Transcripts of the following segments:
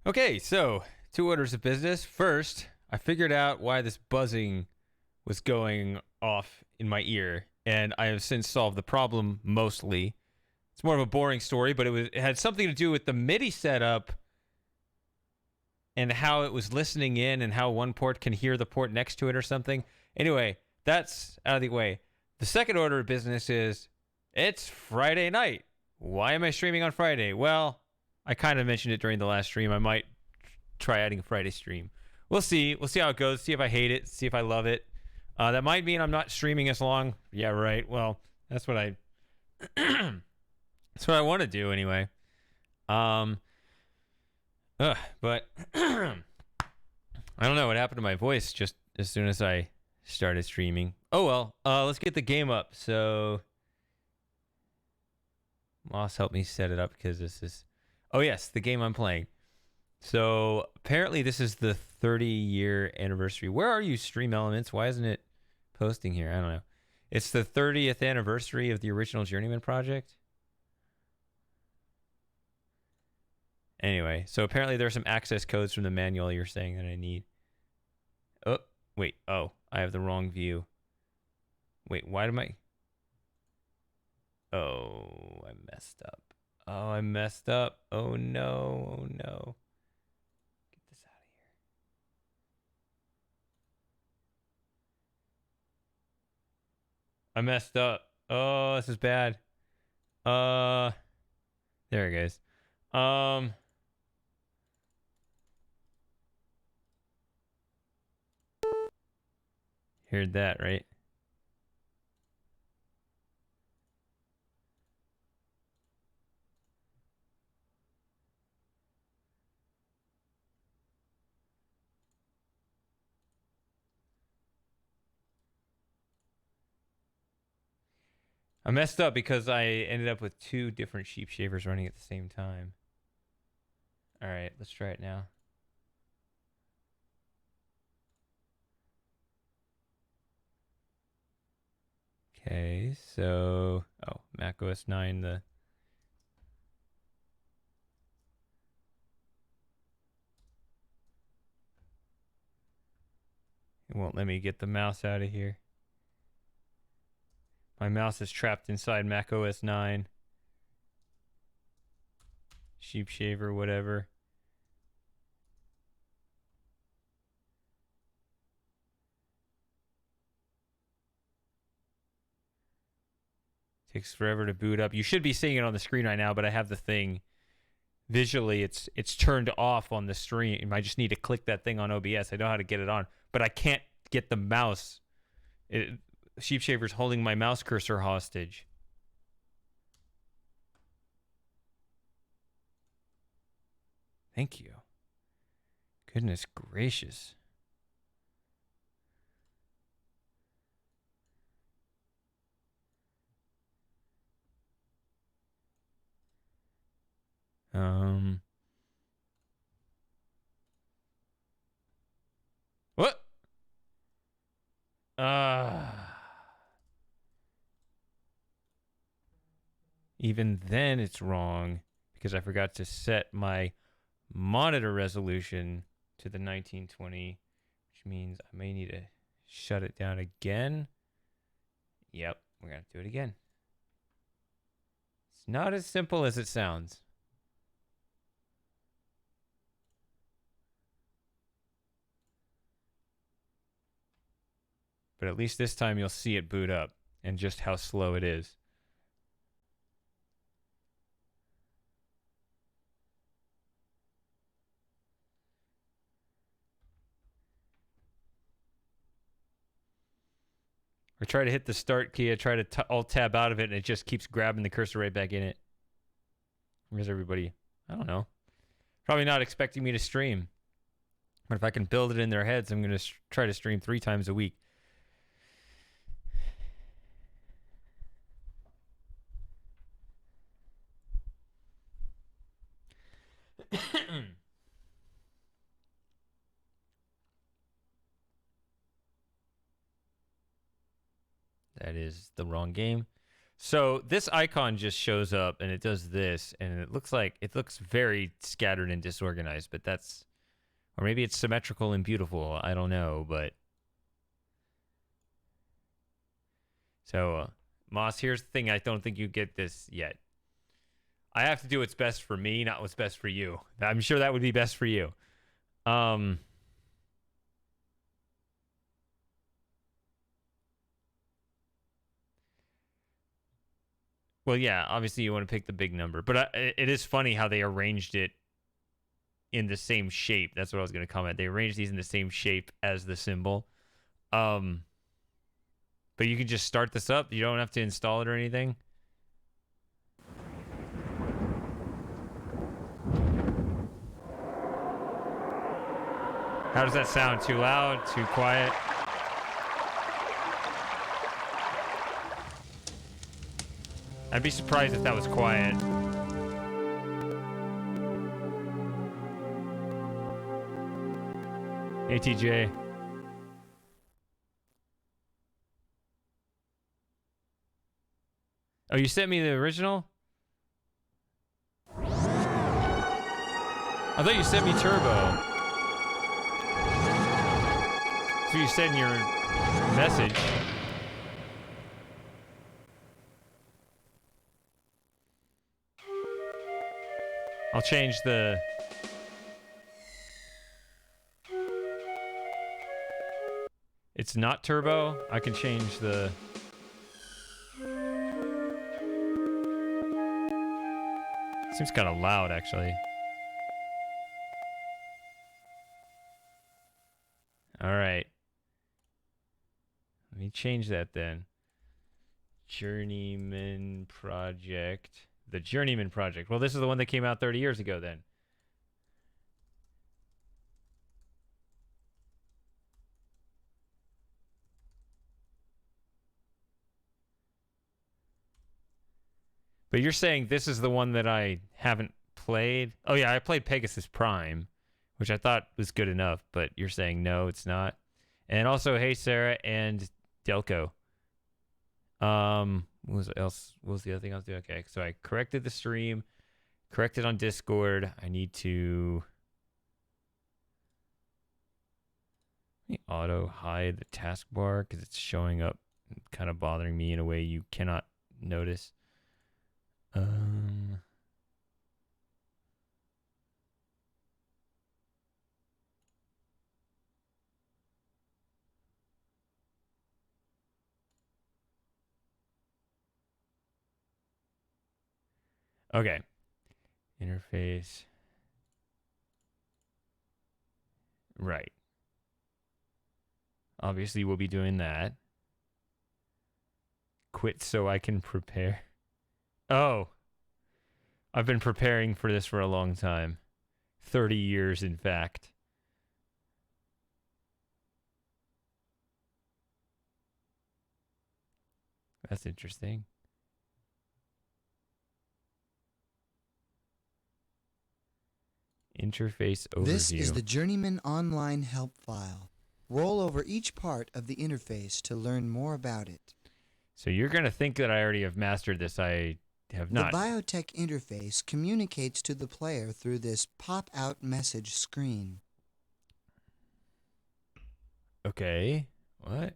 Okay, so two orders of business. First, I figured out why this buzzing was going off in my ear, and I have since solved the problem mostly. It's more of a boring story, but it had something to do with the MIDI setup and how it was listening in and how one port can hear the port next to it or something. Anyway, that's out of the way. The second order of business is it's Friday night. Why am I streaming on Friday? Well, I kind of mentioned it during the last stream. I might try adding a Friday stream. We'll see. We'll see how it goes. See if I hate it. See if I love it. That might mean I'm not streaming as long. Yeah, right. Well, that's what I that's what I want to do anyway. But I don't know what happened to my voice just as soon as I started streaming. Oh well. Let's get the game up. So Moss helped me set it up because this is yes, the game I'm playing. So apparently this is the 30-year anniversary. Where are you, Stream Elements? Why isn't it posting here? I don't know. It's the 30th anniversary of the original Journeyman project. Anyway, so apparently there's some access codes from the manual you're saying that I need. Oh, wait. Oh, I have the wrong view. Wait, why am I... Oh, I messed up. Oh, I messed up. Oh, no. Oh, no. Get this out of here. I messed up. Oh, this is bad. There it goes. Heard that, right? I messed up because I ended up with two different sheep shavers running at the same time. All right, let's try it now. Okay, so Mac OS 9 it won't let me get the mouse out of here. My mouse is trapped inside Mac OS 9. Sheep shaver, whatever. Takes forever to boot up. You should be seeing it on the screen right now, but I have the thing. Visually, it's turned off on the stream. I just need to click that thing on OBS. I know how to get it on, but I can't get the mouse. Sheep shaver's holding my mouse cursor hostage. Thank you. Goodness gracious. What? Even then it's wrong because I forgot to set my monitor resolution to the 1920, which means I may need to shut it down again. Yep, we're going to do it again. It's not as simple as it sounds. But at least this time you'll see it boot up and just how slow it is. I try to hit the start key. I try to alt-tab out of it, and it just keeps grabbing the cursor right back in it. Where's everybody? I don't know. Probably not expecting me to stream. But if I can build it in their heads, I'm going to try to stream 3 times a week. That is the wrong game. So this icon just shows up and it does this, and it looks very scattered and disorganized, but that's, or maybe it's symmetrical and beautiful. I don't know, but so Moss, here's the thing. I don't think you get this yet. I have to do what's best for me, not what's best for you. I'm sure that would be best for you. Well, yeah, obviously you want to pick the big number, but it is funny how they arranged it in the same shape. That's what I was going to comment. They arranged these in the same shape as the symbol. But you can just start this up. You don't have to install it or anything. How does that sound? Too loud? Too quiet? I'd be surprised if that was quiet. Hey, TJ. Oh, you sent me the original? I thought you sent me Turbo. So you said in your message. I'll change the... It's not turbo. I can change the... Seems kind of loud, actually. All right. Let me change that then. Journeyman project. The Journeyman project. Well, this is the one that came out 30 years ago then. But you're saying this is the one that I haven't played? Oh, yeah, I played Pegasus Prime, which I thought was good enough, but you're saying no, it's not. And also, hey, Sarah and Delco. What was the other thing I was doing? Okay, so I corrected the stream, corrected on Discord. I need to auto hide the taskbar because it's showing up, kind of bothering me in a way you cannot notice. Okay. Interface. Right. Obviously, we'll be doing that. Quit so I can prepare. Oh. I've been preparing for this for a long time. 30 years, in fact. That's interesting. Interface overview. This is the Journeyman online help file. Roll over each part of the interface to learn more about it. So you're going to think that I already have mastered this. I have not. The biotech interface communicates to the player through this pop-out message screen. Okay. What?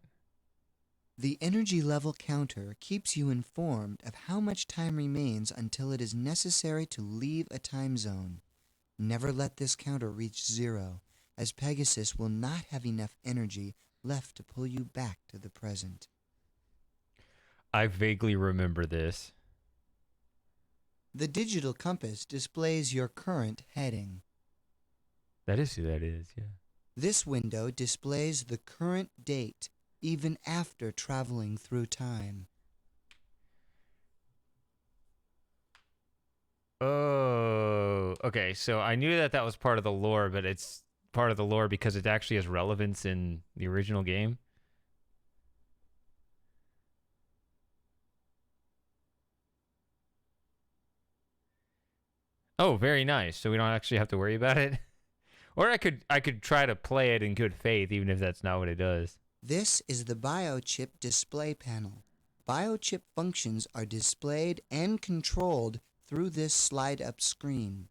The energy level counter keeps you informed of how much time remains until it is necessary to leave a time zone. Never let this counter reach 0, as Pegasus will not have enough energy left to pull you back to the present. I vaguely remember this. The digital compass displays your current heading. That is who that is, yeah. This window displays the current date, even after traveling through time. Oh, okay. So I knew that was part of the lore, but it's part of the lore because it actually has relevance in the original game. Oh, very nice. So we don't actually have to worry about it. Or I could try to play it in good faith, even if that's not what it does. This is the biochip display panel. biochip functions are displayed and controlled through this slide-up screen.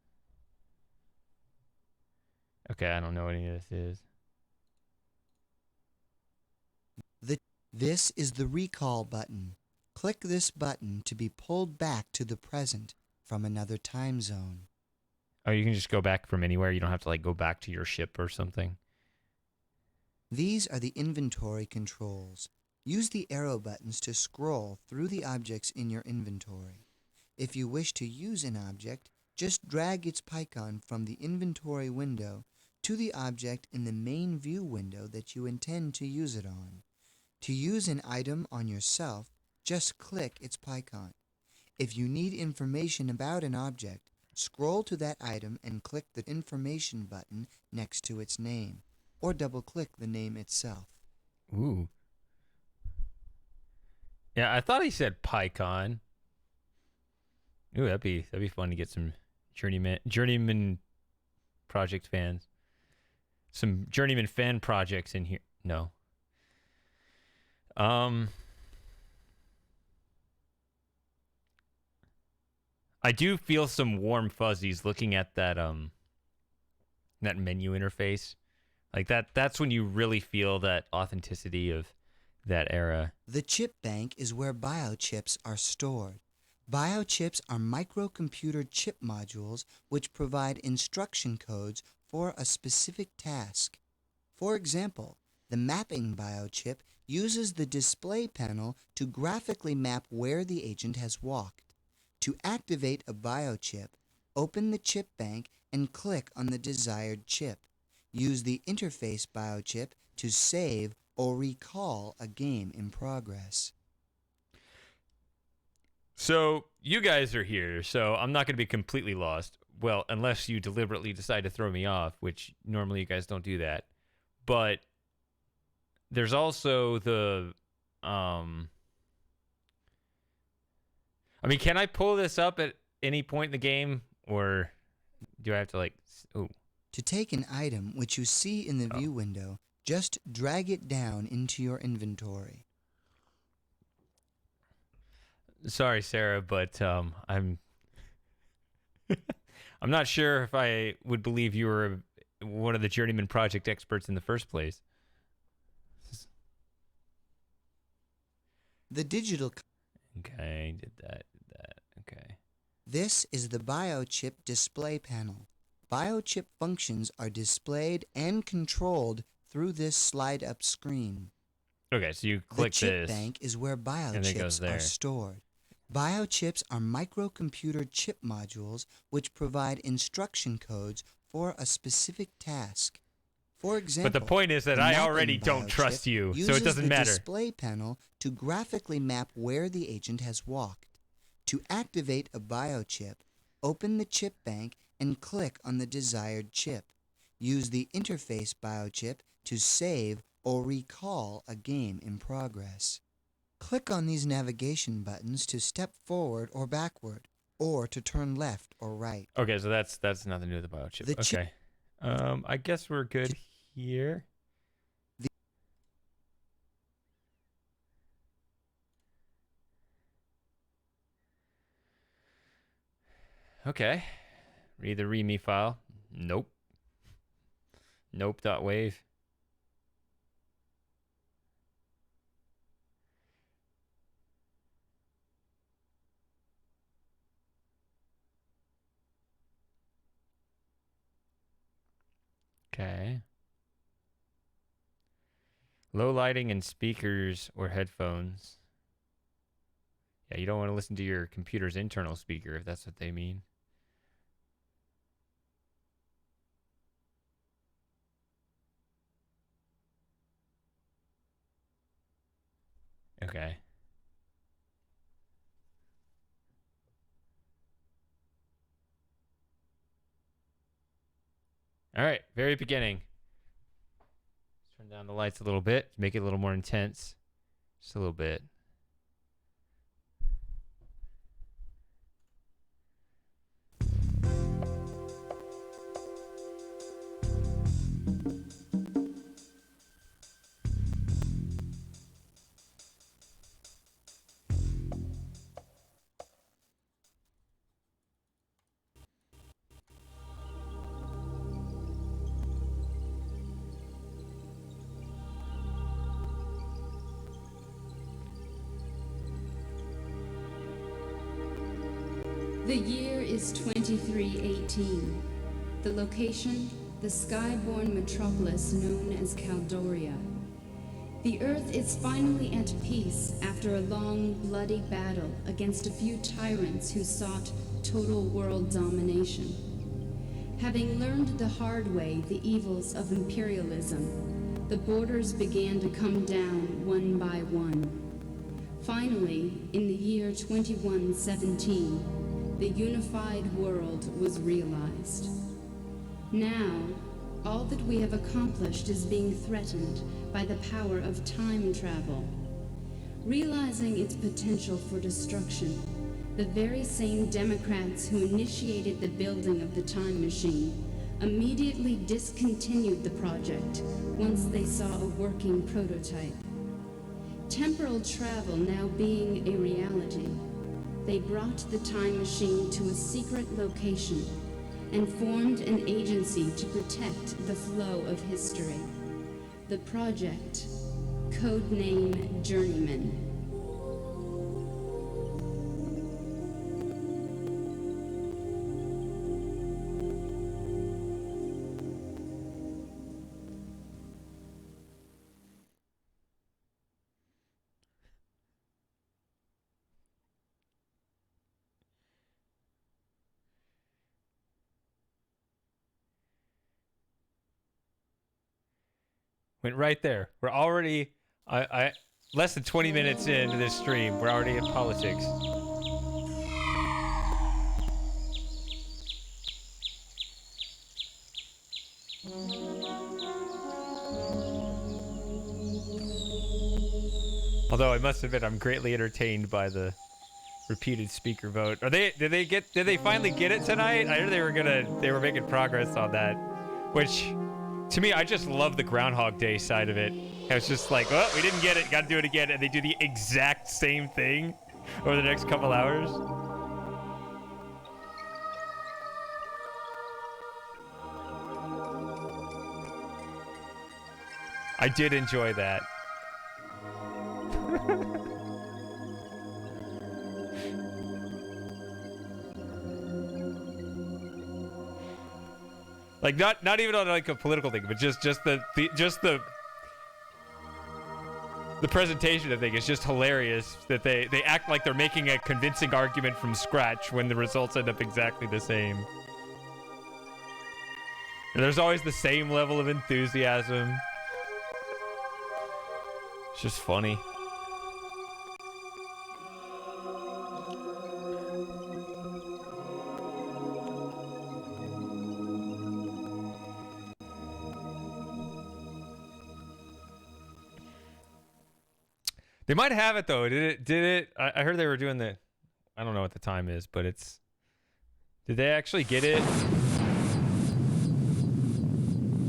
Okay, I don't know what any of this is. This is the recall button. Click this button to be pulled back to the present from another time zone. Oh, you can just go back from anywhere. You don't have to like go back to your ship or something. These are the inventory controls. Use the arrow buttons to scroll through the objects in your inventory. If you wish to use an object, just drag its picon from the inventory window to the object in the main view window that you intend to use it on. To use an item on yourself, just click its picon. If you need information about an object, scroll to that item and click the information button next to its name, or double-click the name itself. Ooh. Yeah, I thought he said PyCon. Ooh, that'd be fun to get some Journeyman project fans. Some Journeyman fan projects in here. No. I do feel some warm fuzzies looking at that that menu interface. Like that's when you really feel that authenticity of that era. The chip bank is where biochips are stored. Biochips are microcomputer chip modules which provide instruction codes for a specific task. For example, the mapping biochip uses the display panel to graphically map where the agent has walked. To activate a biochip, open the chip bank and click on the desired chip. Use the interface biochip to save or recall a game in progress. So you guys are here, so I'm not going to be completely lost. Well, unless you deliberately decide to throw me off, which normally you guys don't do that. But there's also the I mean, can I pull this up at any point in the game, or do I have to like? Oh, To take an item which you see in the view window, just drag it down into your inventory. sorry, Sarah, but I'm I'm not sure if I would believe you were one of the Journeyman project experts in the first place. The digital. Okay, did that. Okay. This is the biochip display panel. Biochip functions are displayed and controlled through this slide-up screen. Okay, so you click the chip this. bank is where and it goes biochips there. are stored. Biochips are microcomputer chip modules which provide instruction codes for a specific task. For example, But the point is that the I mapping already don't biochip trust you, so uses it doesn't the matter. display panel to graphically map where the agent has walked. To activate a biochip, open the chip bank and click on the desired chip. Use the interface biochip to save or recall a game in progress. Click on these navigation buttons to step forward or backward, or to turn left or right. Okay, so that's nothing to do with the biochip. The chip- Okay. I guess we're good here. Okay. Read the README file. Nope. Nope.wave. Okay. Low lighting and speakers or headphones. Yeah, you don't want to listen to your computer's internal speaker if that's what they mean. Okay. All right, very beginning. Let's turn down the lights a little bit, make it a little more intense. Just a little bit. The year is 2318. The location, the skyborn metropolis known as Caldoria. The Earth is finally at peace after a long, bloody battle against a few tyrants who sought total world domination. Having learned the hard way the evils of imperialism, the borders began to come down one by one. Finally, in the year 2117, the unified world was realized. Now, all that we have accomplished is being threatened by the power of time travel. Realizing its potential for destruction, the very same Democrats who initiated the building of the time machine immediately discontinued the project once they saw a working prototype. Temporal travel now being a reality, they brought the time machine to a secret location and formed an agency to protect the flow of history. The project, codename Journeyman. Went right there. We're already, less than 20 minutes into this stream. We're already in politics. Although I must admit, I'm greatly entertained by the repeated speaker vote. Did they finally get it tonight? I heard they were making progress on that, which to me, I just love the Groundhog Day side of it. It's just like, oh, we didn't get it, gotta do it again, and they do the exact same thing over the next couple hours. I did enjoy that. Like not even on like a political thing, but just the presentation of thing is just hilarious that they act like they're making a convincing argument from scratch when the results end up exactly the same. And there's always the same level of enthusiasm. It's just funny. They might have it though. Did it? I heard they were doing the. I don't know what the time is, but it's. Did they actually get it?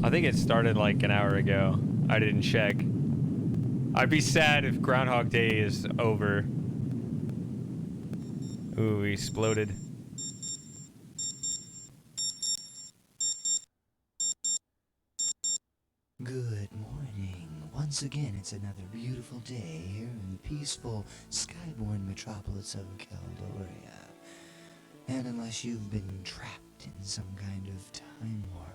I think it started like an hour ago. I didn't check. I'd be sad if Groundhog Day is over. Ooh, we exploded. Good morning. Once again, it's another beautiful day here in the peaceful, skyborn metropolis of Caldoria. And unless you've been trapped in some kind of time warp,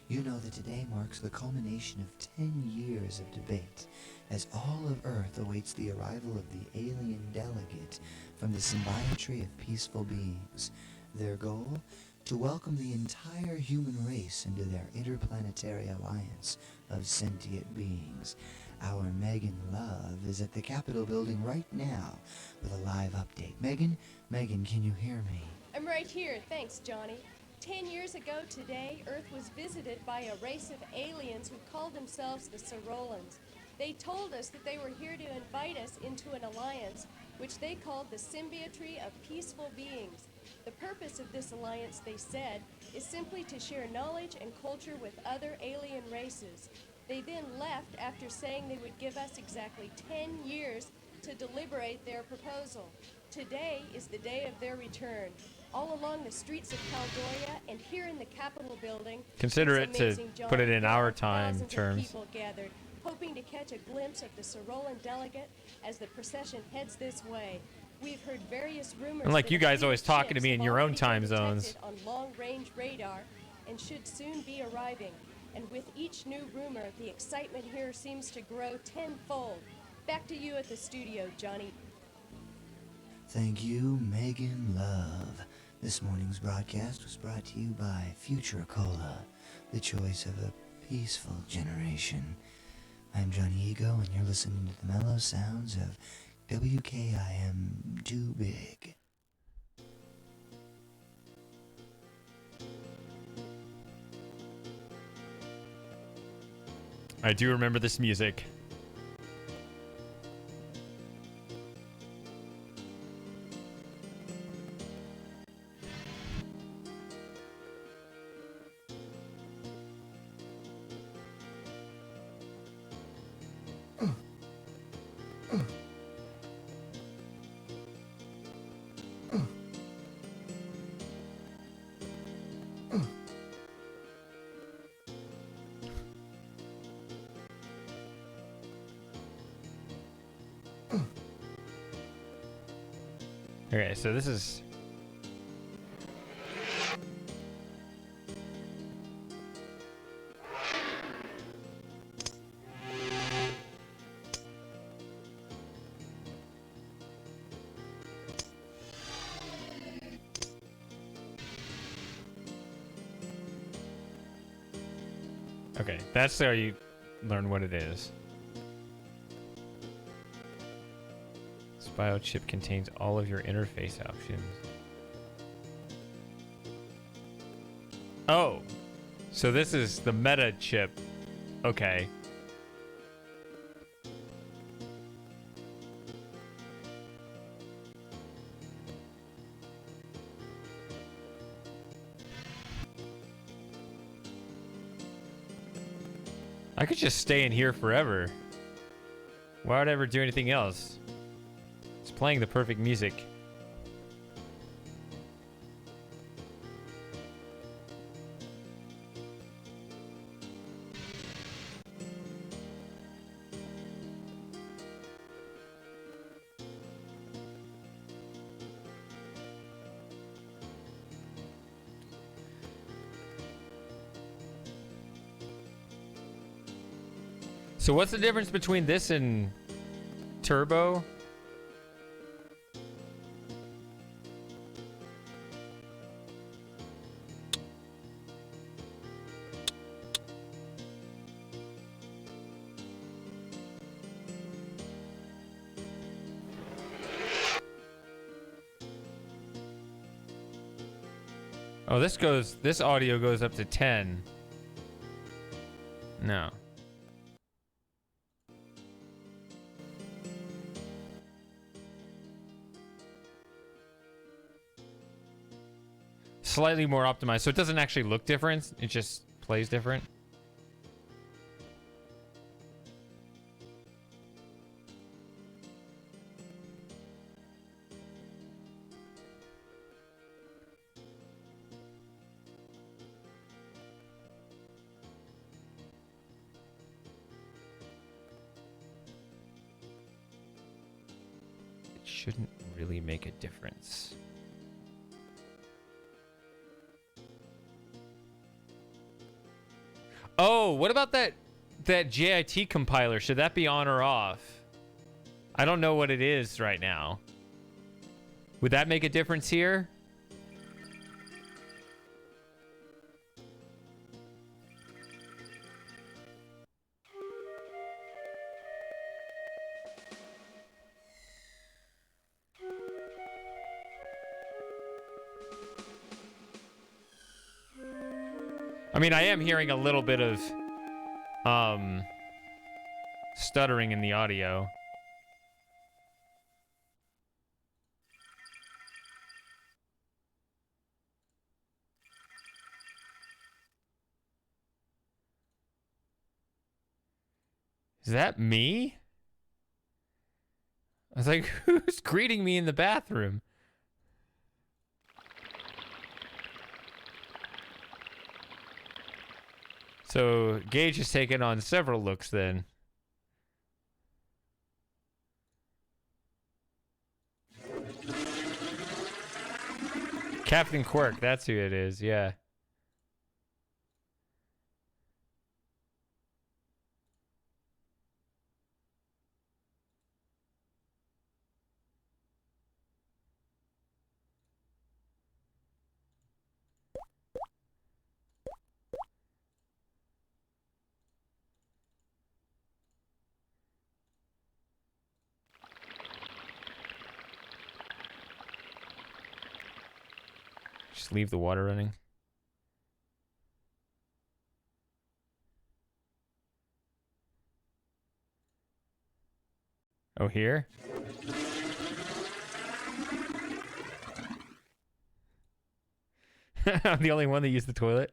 you know that today marks the culmination of 10 years of debate, as all of Earth awaits the arrival of the alien delegate from the symbiometry of peaceful beings. Their goal? To welcome the entire human race into their interplanetary alliance of sentient beings. Our Megan Love is at the Capitol building right now with a live update. Megan, can you hear me? I'm right here, thanks, Johnny. 10 years ago today, Earth was visited by a race of aliens who called themselves the Sorolans. They told us that they were here to invite us into an alliance, which they called the Symbiometry of Peaceful Beings. The purpose of this alliance, they said, is simply to share knowledge and culture with other alien races. They then left after saying they would give us exactly 10 years to deliberate their proposal. Today is the day of their return. All along the streets of Caldoria and here in the Capitol building, consider it to put it in our time thousands terms. of people gathered, hoping to catch a glimpse of the Sorolan delegate as the procession heads this way. We've heard various rumors. Unlike that you a guys fleet always of talking to ships me in have your own already time been zones. detected on long-range radar, and should soon be arriving. And with each new rumor, the excitement here seems to grow tenfold. Back to you at the studio, Johnny. Thank you, Megan Love. This morning's broadcast was brought to you by Future Cola, the choice of a peaceful generation. I'm Johnny Ego, and you're listening to the mellow sounds of WKIM Too Big. I do remember this music. Okay, so this is... Okay, that's how you learn what it is. This biochip contains all of your interface options. Oh, so this is the meta chip. Okay. I could just stay in here forever. Why would I ever do anything else? It's playing the perfect music. So what's the difference between this and Turbo? Oh, this audio goes up to 10. No. Slightly more optimized, so it doesn't actually look different, it just plays different. It shouldn't really make a difference. Oh, what about that JIT compiler? Should that be on or off? I don't know what it is right now. Would that make a difference here? I mean, I am hearing a little bit of stuttering in the audio. Is that me? I was like, who's greeting me in the bathroom? So Gage has taken on several looks then. Captain Quirk, that's who it is, yeah. Just leave the water running. Oh, here? I'm the only one that used the toilet.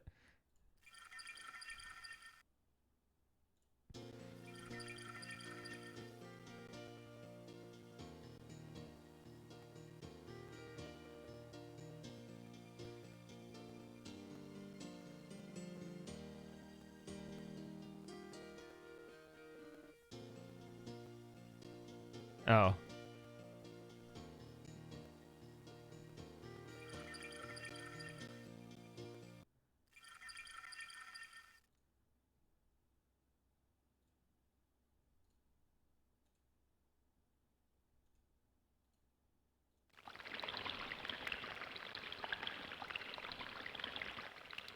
Oh.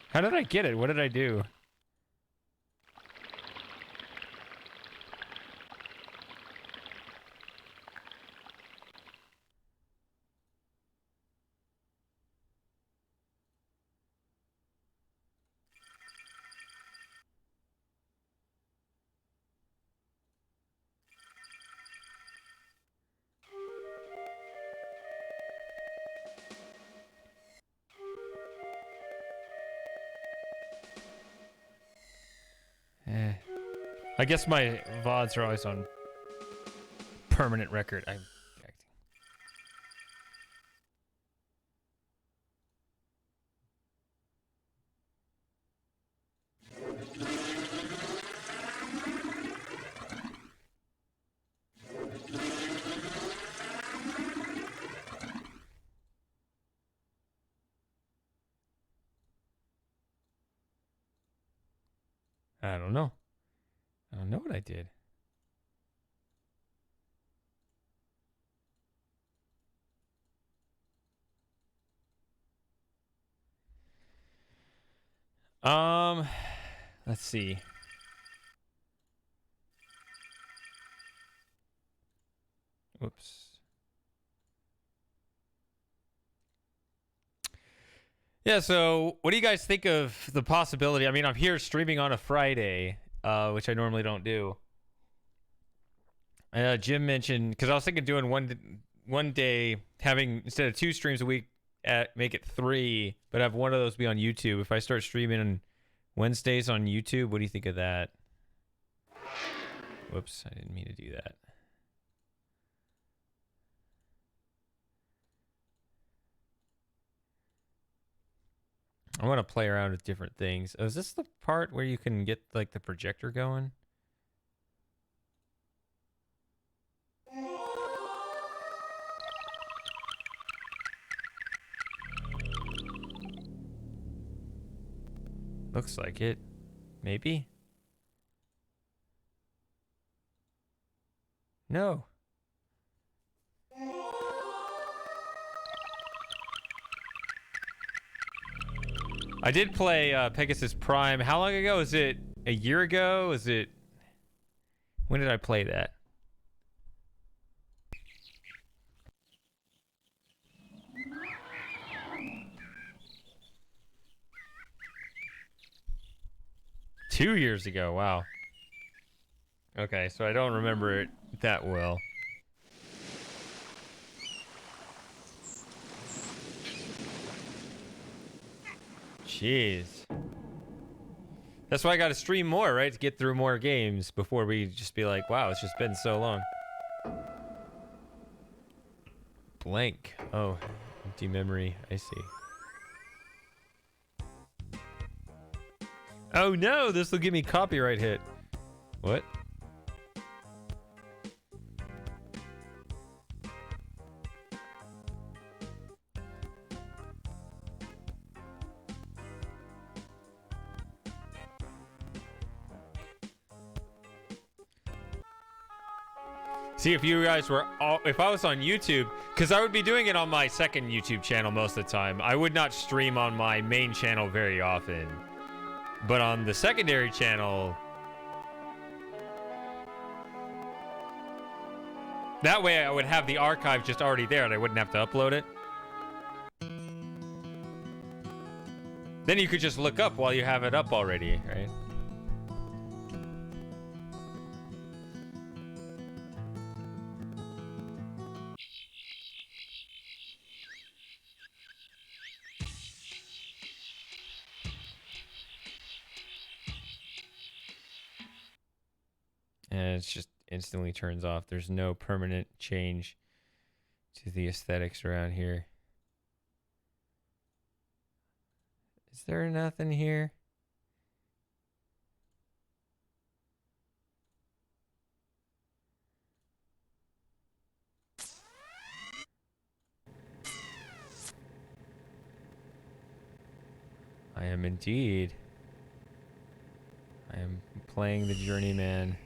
How did I get it? What did I do? I guess my VODs are always on permanent record. I'm acting. I don't know. I don't know what I did. Let's see. Whoops. Yeah, so what do you guys think of the possibility? I mean, I'm here streaming on a Friday, which I normally don't do. Jim mentioned, because I was thinking doing one day, having instead of 2 streams a week, make it 3, but have one of those be on YouTube. If I start streaming on Wednesdays on YouTube, what do you think of that? Whoops, I didn't mean to do that. I want to play around with different things. Oh, is this the part where you can get like the projector going? Looks like it. Maybe? No. I did play Pegasus Prime. How long ago? Is it a year ago? Is it... When did I play that? Two years ago. Wow. Okay, so I don't remember it that well. Jeez. That's why I gotta stream more, right? To get through more games before we just be like, wow, it's just been so long. Blank. Oh, empty memory. I see. Oh no, this will give me copyright hit. What? See, if you guys were all, if I was on YouTube, because I would be doing it on my second YouTube channel most of the time. I would not stream on my main channel very often. But on the secondary channel, that way I would have the archive just already there and I wouldn't have to upload it. Then you could just look up while you have it up already, right? And it's just instantly turns off. There's no permanent change to the aesthetics around here. Is there nothing here? I am indeed. I am playing the Journeyman.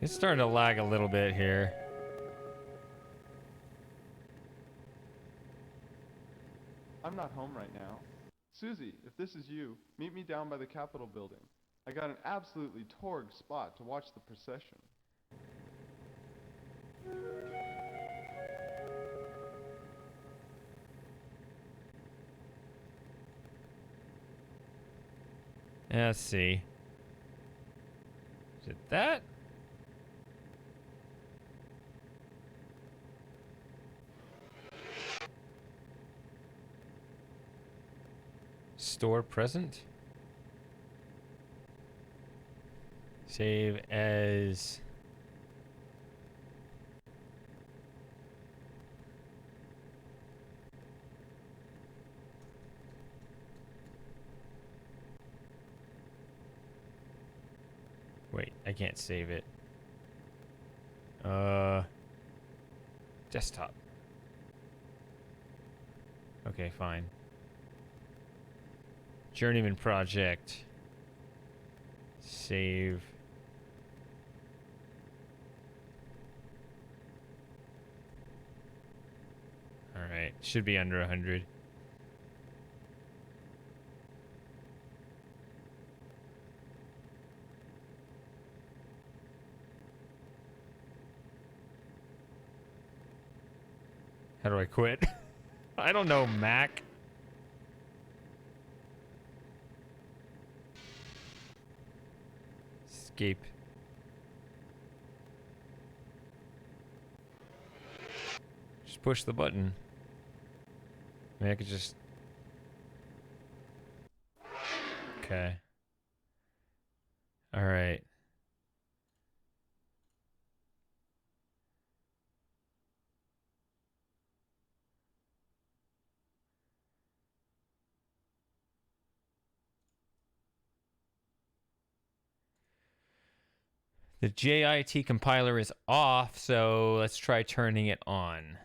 It's starting to lag a little bit here. I'm not home right now. Susie, if this is you, meet me down by the Capitol building. I got an absolutely torg spot to watch the procession. Yeah, let's see. Is it that? Store present. Save as. Wait, I can't save it. Desktop. Okay, fine. Journeyman project. Save. Alright, should be under 100. How do I quit? I don't know, Mac. Escape. Just push the button. I mean, I could just... Okay. Alright. The JIT compiler is off, so let's try turning it on.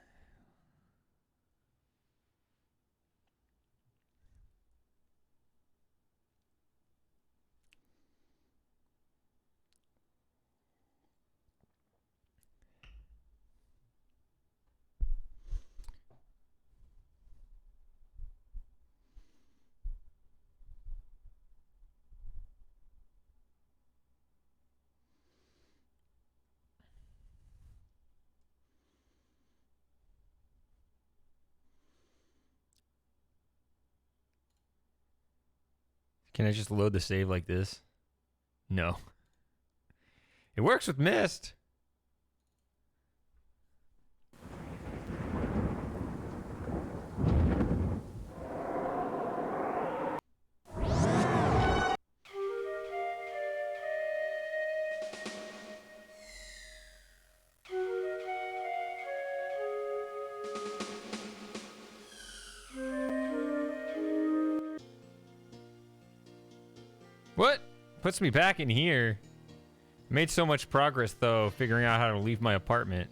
Can I just load the save like this? No. It works with Mist. Puts me back in here. Made so much progress, though, figuring out how to leave my apartment.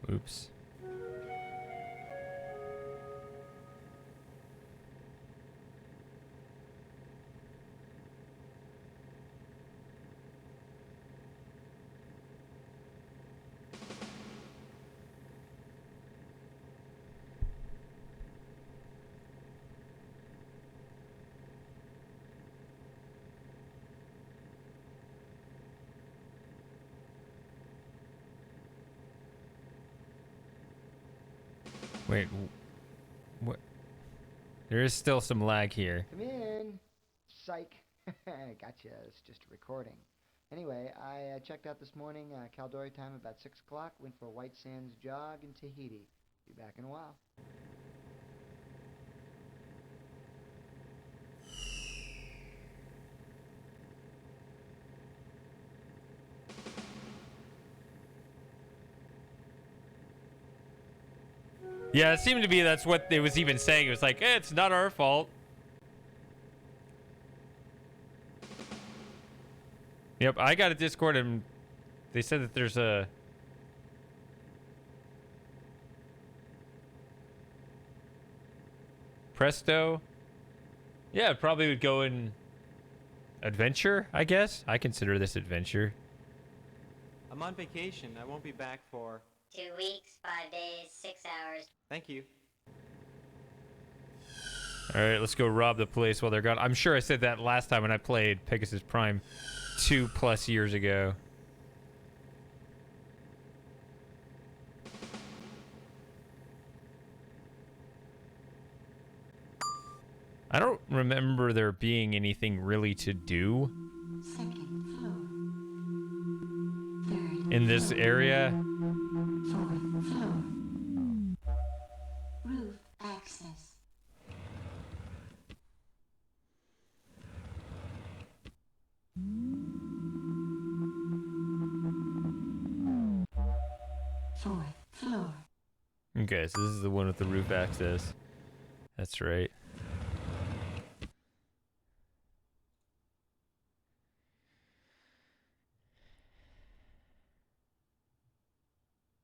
Oops. Wait, what? There is still some lag here. Come in. Psych. Gotcha. It's just a recording. Anyway, I checked out this morning, Caldori time about 6 o'clock. Went for a White Sands jog in Tahiti. Be back in a while. Yeah, it seemed to be that's what it was even saying. It was like, it's not our fault. Yep, I got a Discord and they said that there's a... Presto. Yeah, it probably would go in adventure, I guess. I consider this adventure. I'm on vacation. I won't be back for... 2 weeks, 5 days, 6 hours. Thank you. All right, let's go rob the place while they're gone. I'm sure I said that last time when I played Pegasus Prime 2+ years ago. I don't remember there being anything really to do Second floor. Third in this area. Fourth floor. Roof access. Fourth floor. Okay, so this is the one with the roof access. That's right.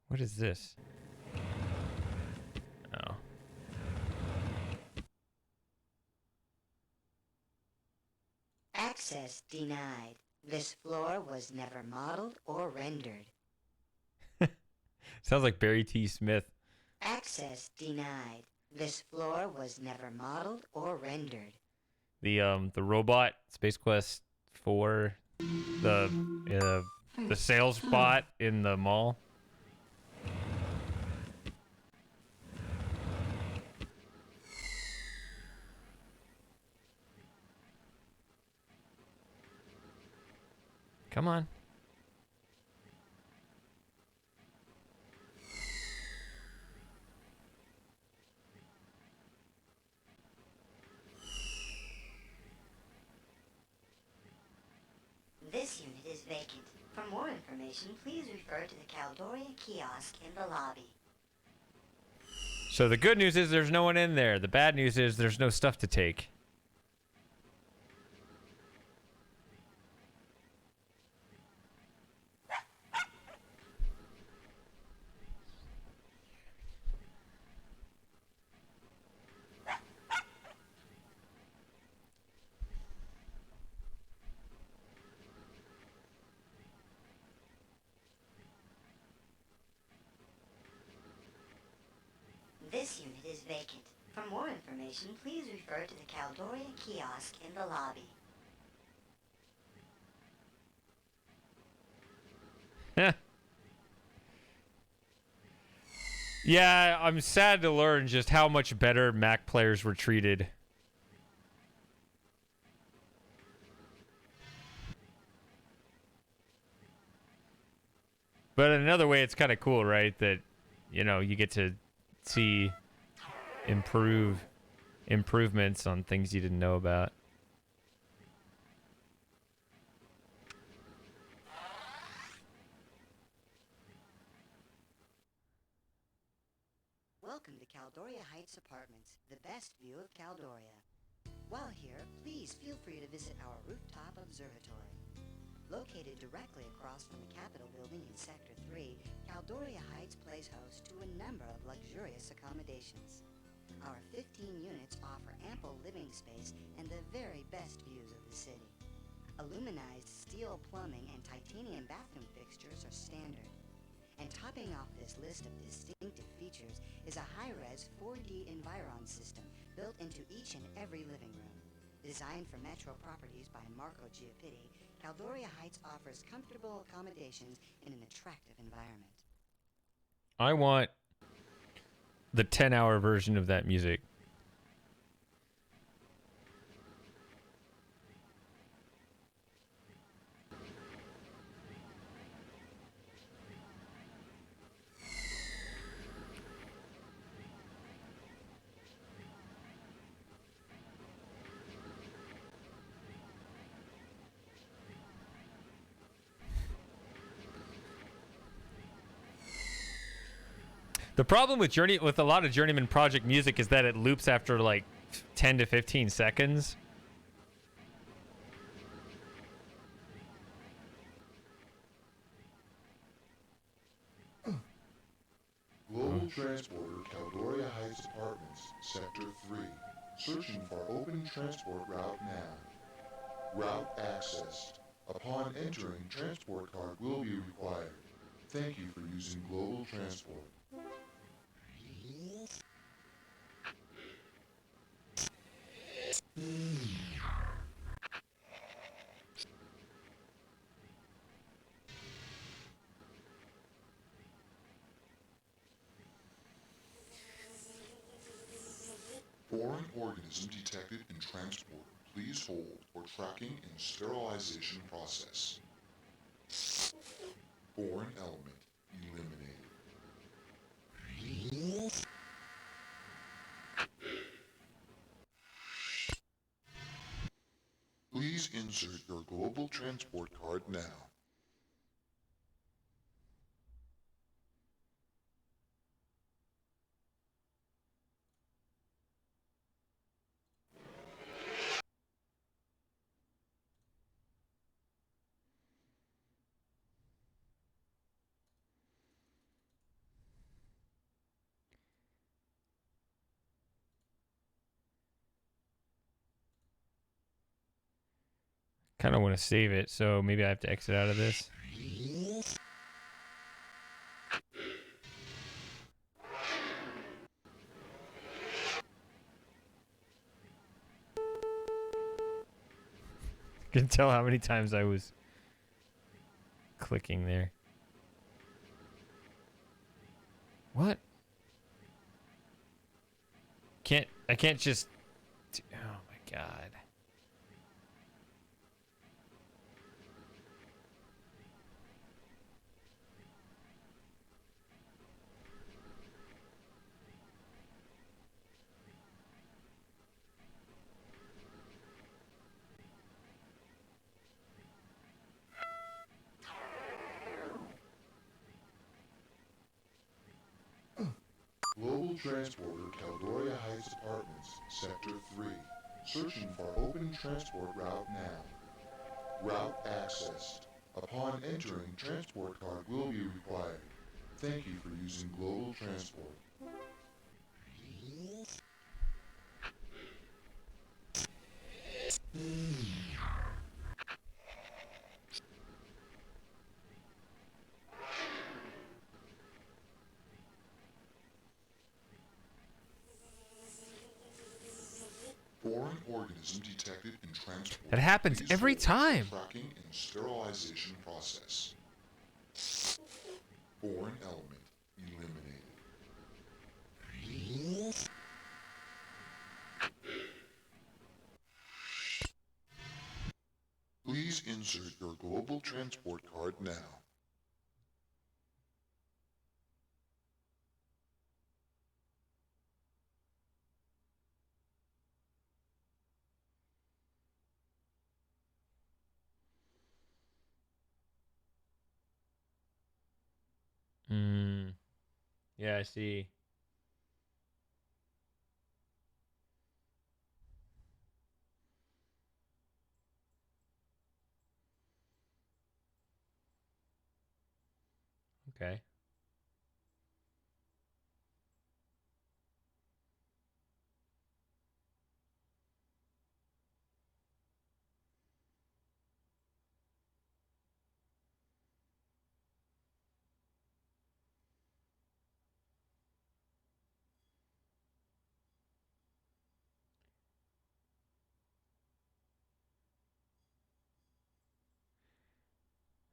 What is this? Oh. Access denied. This floor was never modeled or rendered. Sounds like Barry T. Smith. Access denied. This floor was never modeled or rendered. The robot, Space Quest 4, the sales bot in the mall. Come on. This unit is vacant. For more information, please refer to the Caldoria kiosk in the lobby. So the good news is there's no one in there. The bad news is there's no stuff to take. This unit is vacant. For more information, please refer to the Caldoria kiosk in the lobby. Yeah, I'm sad to learn just how much better Mac players were treated. But in another way, it's kind of cool, right? That, you know, you get to see improvements on things you didn't know about. Welcome to Caldoria Heights Apartments, the best view of Caldoria. While here, please feel free to visit our rooftop observatory. Located directly across from the Capitol building in Sector 3, Caldoria Heights plays host to a number of luxurious accommodations. Our 15 units offer ample living space and the very best views of the city. Aluminized steel plumbing and titanium bathroom fixtures are standard. And topping off this list of distinctive features is a high-res 4D Environ system built into each and every living room. Designed for metro properties by Marco Giappitti, Caldoria Heights offers comfortable accommodations in an attractive environment. I want the 10-hour version of that music. The problem with a lot of Journeyman project music is that it loops after like 10 to 15 seconds. Global Transporter, Caldoria Heights Apartments, Sector 3. Searching for open transport route now. Route accessed. Upon entering, transport card will be required. Thank you for using Global Transport. Foreign organism detected in transporter. Please hold for tracking and sterilization process. Foreign element eliminated. Please insert your global transport card now. Kind of want to save it, so maybe I have to exit out of this. You can tell how many times I was clicking there. What? I can't just... Oh my god. Global Transporter, Caldoria Heights Apartments, Sector 3. Searching for open transport route now. Route accessed. Upon entering, transport card will be required. Thank you for using Global Transport. Foreign organism detected in transport. That happens Please every hold for time. Tracking and sterilization process. Foreign element eliminated. insert your global transport card now. Yeah, I see. Okay.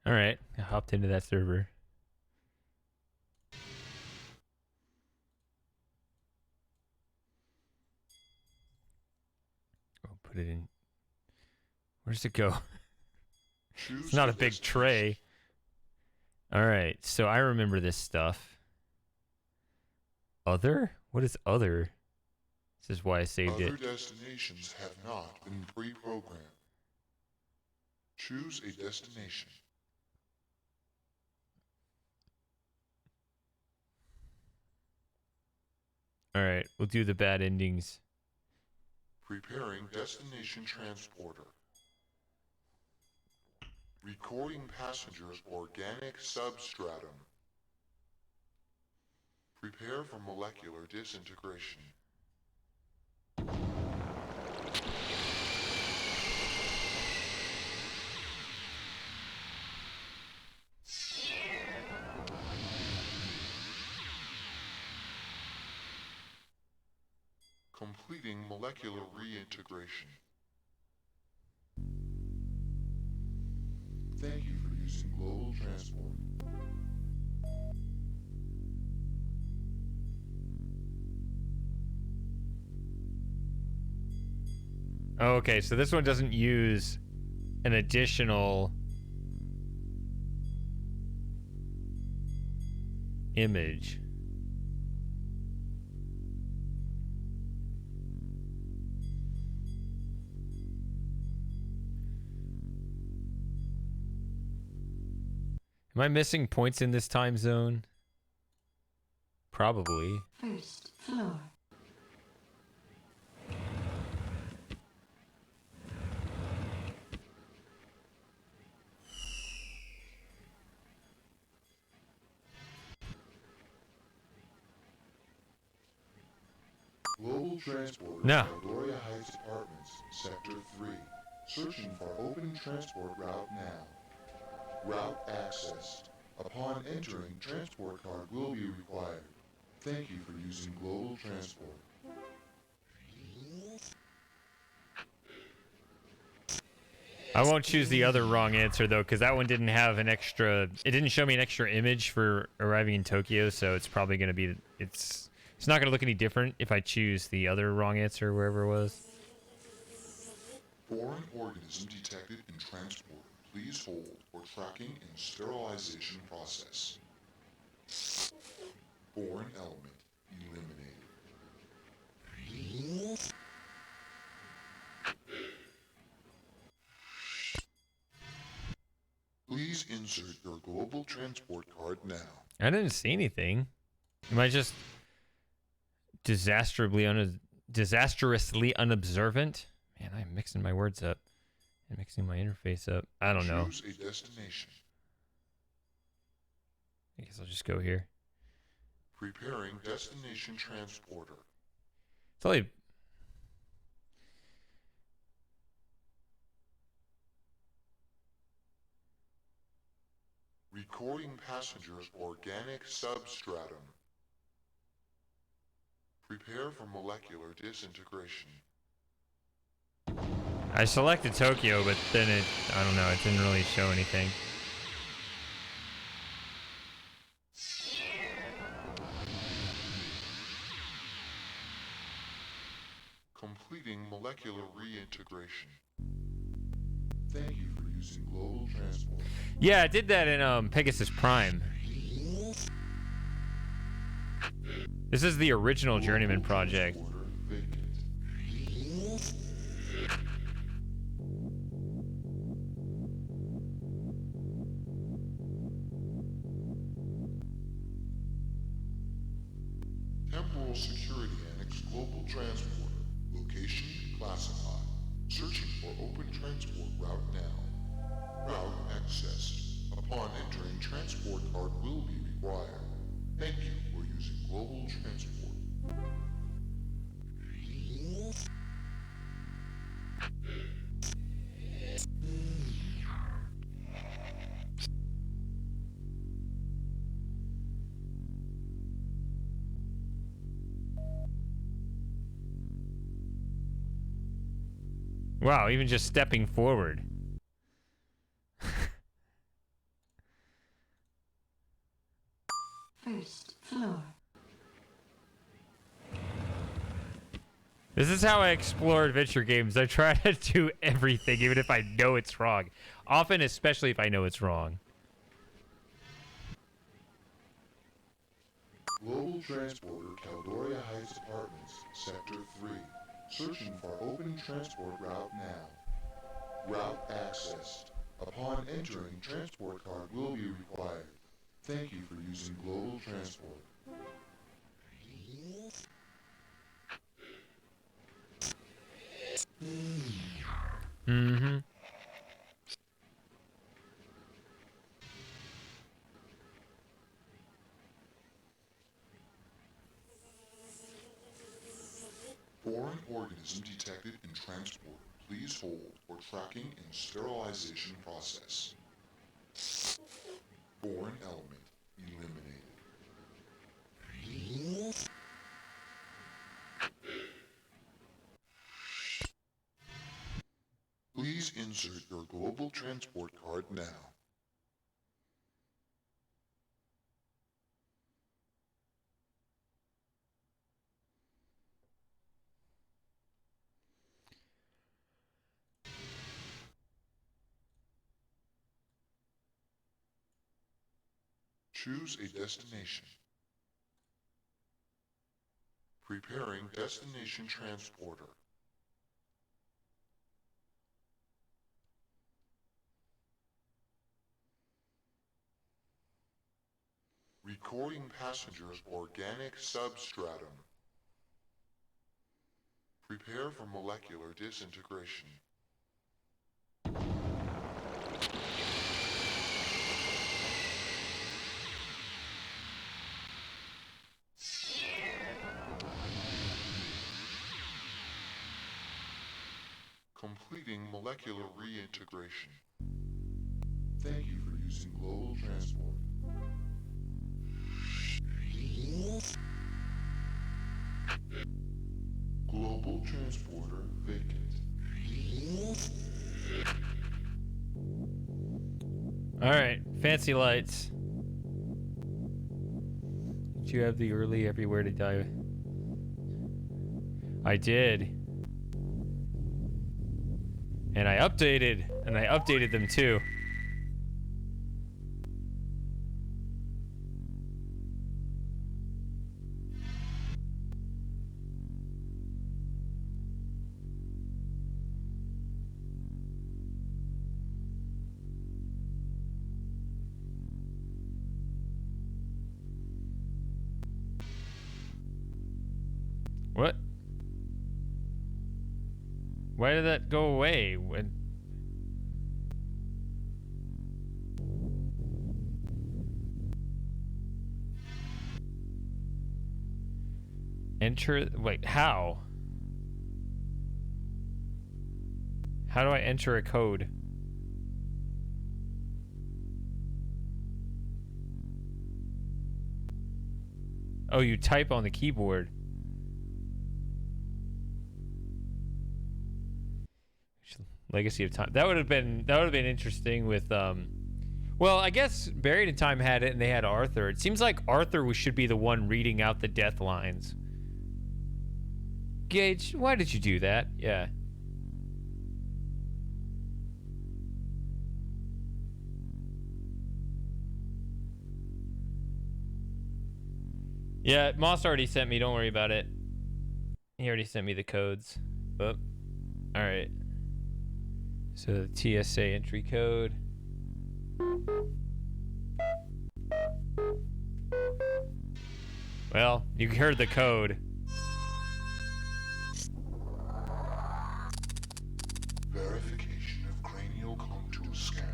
All right. I hopped into that server. Oh, put it in. Where does it go? It's not a big tray. All right. So I remember this stuff. Other? What is other? This is why I saved it. Other destinations have not been pre-programmed. Choose a destination. All right. We'll do the bad endings. Preparing destination transporter. Recording passengers organic substratum. Prepare for molecular disintegration. Completing molecular reintegration. Thank you for using global transport. Oh, okay, so this one doesn't use an additional image. Am I missing points in this time zone? Probably. First floor. Global transporter. No. Gloria Heights Apartments, Sector 3. Searching for open transport route now. Route accessed. Upon entering, transport card will be required. Thank you for using global transport. I won't choose the other wrong answer though, because that one didn't have an extra. It didn't show me an extra image for arriving in Tokyo, so it's probably going to be. It's not going to look any different if I choose the other wrong answer wherever it was. Foreign organism detected in transport. Please hold for tracking and sterilization process. Foreign element eliminated. Please insert your global transport card now. I didn't see anything. Am I just disastrously unobservant? Man, I'm mixing my words up and mixing my interface up. I don't know. Choose a destination. I guess I'll just go here. Preparing destination transporter. It's only. Recording passengers organic substratum. Prepare for molecular disintegration. I selected Tokyo, but then I don't know, it didn't really show anything. Completing molecular reintegration. Thank you for using using global transport. Yeah, I did that in Pegasus Prime. This is the original Journeyman project. Transporter vacant. Temporal Security Annex Global Transporter. Location classified. Searching for open transport route now. Route accessed. Upon entering, transport card will be required. Thank you for using global transport. Wow, even just stepping forward. First floor. This is how I explore adventure games. I try to do everything, even if I know it's wrong. Often, especially if I know it's wrong. Global Transporter Caldoria Heights Apartments, Sector 3. Searching for open transport route now. Route accessed. Upon entering, transport card will be required. Thank you for using global transport. Mm-hmm. Foreign organism detected in transport. Please hold for tracking and sterilization process. Foreign element eliminated. Please insert your global transport card now. Choose a destination. Preparing destination transporter. Recording passengers organic substratum. Prepare for molecular disintegration. Completing molecular reintegration. Thank you for using global transport. Global transporter vacant. Alright, fancy lights. Did you have the early everywhere to die? I did. And I updated them too. What? Why did that go away? When... Enter... Wait, how? How do I enter a code? Oh, you type on the keyboard. Legacy of Time. That would have been interesting with well, I guess Buried in Time had it and they had Arthur. It seems like Arthur should be the one reading out the death lines. Gage, why did you do that? Yeah. Yeah, Moss already sent me. Don't worry about it. He already sent me the codes. Oh, all right. So the TSA entry code. Well, you heard the code. Verification of cranial contour scan.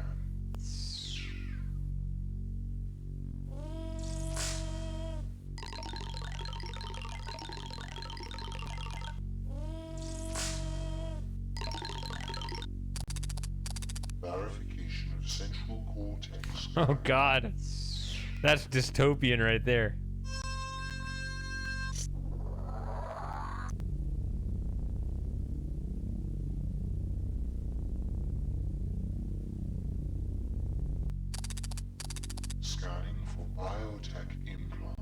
Verification of central cortex. Oh God, that's dystopian right there. Scanning for biotech implant.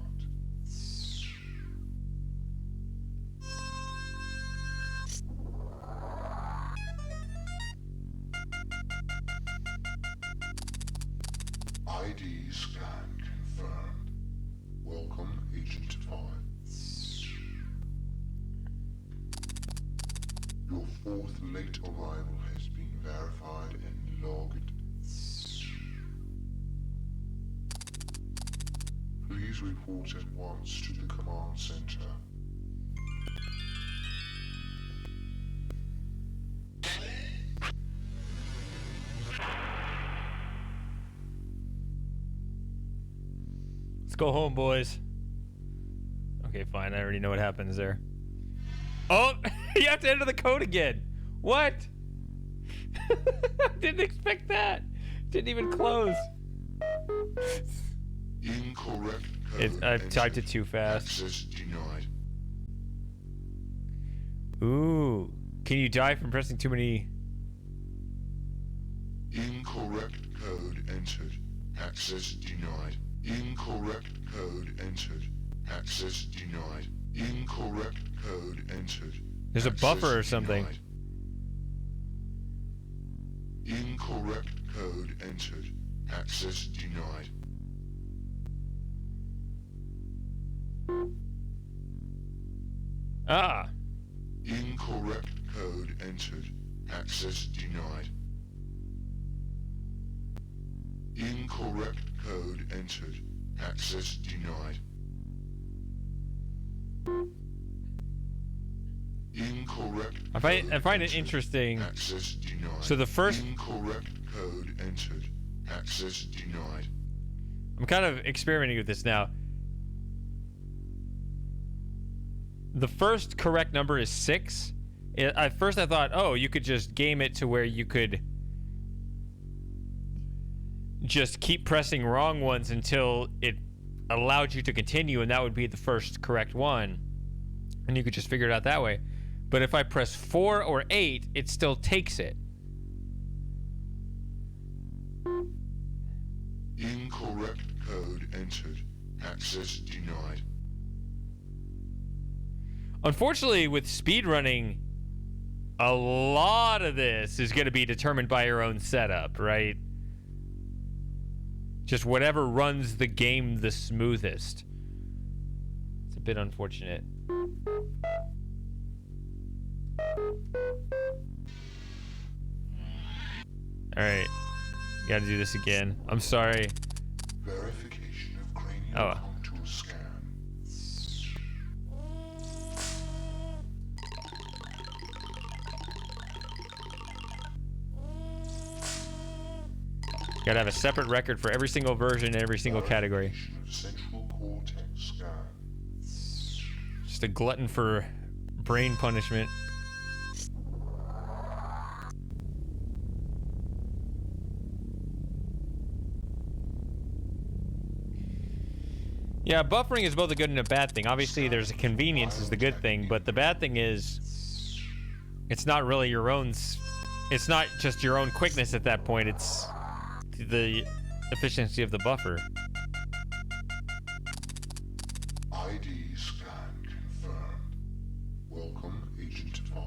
ID scan confirmed. Welcome, Agent 5. Your fourth late arrival has been verified and logged. Please report at once to the command center. Let's go home, boys. Okay, fine. I already know what happens there. Oh, you have to enter the code again. What? I didn't expect that. Didn't even close. Incorrect code. I've typed it too fast. Access denied. Ooh. Can you die from pressing too many? Incorrect code entered. Access denied. Incorrect code entered. Access denied. Incorrect code entered. There's a buffer or something. Denied. Incorrect code entered. Access denied. Ah. Incorrect code entered. Access denied. Incorrect code entered. Access denied. Incorrect. I find it interesting. Access denied. So the first. Incorrect code entered. Access denied. I'm kind of experimenting with this now. The first correct number is 6. At first I thought, oh, you could just game it to where you could just keep pressing wrong ones until it allowed you to continue, and that would be the first correct one. And you could just figure it out that way. But if I press 4 or 8, it still takes it. Incorrect code entered. Access denied. Unfortunately, with speedrunning, a lot of this is going to be determined by your own setup, right? Just whatever runs the game the smoothest. It's a bit unfortunate. Alright. Gotta do this again. I'm sorry. Verification of cranial contour scan. Gotta have a separate record for every single version and every single category. Central cortex scan. Just a glutton for brain punishment. Yeah, buffering is both a good and a bad thing. Obviously, there's a convenience is the good thing, but the bad thing is it's not really your own. It's not just your own quickness at that point. It's the efficiency of the buffer. ID scan confirmed. Welcome, Agent 5.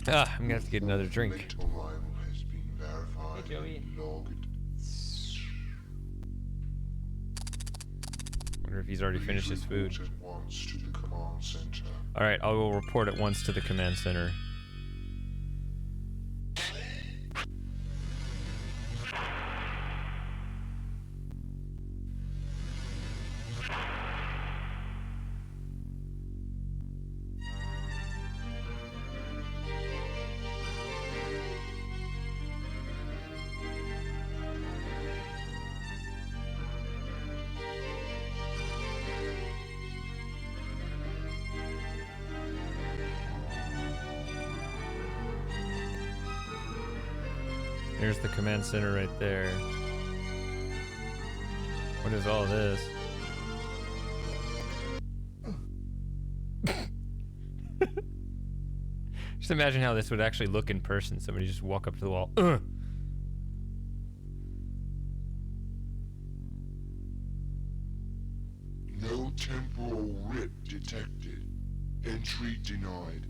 Ah, I'm gonna have to get another drink. Late arrival has been verified Hey, Joey. and logged. wonder if he's already finished his food. Report at once to the command center. Alright, I will report at once to the command center. There's the command center right there. What is all this? Just imagine how this would actually look in person. Somebody just walk up to the wall. No temporal rip detected. Entry denied.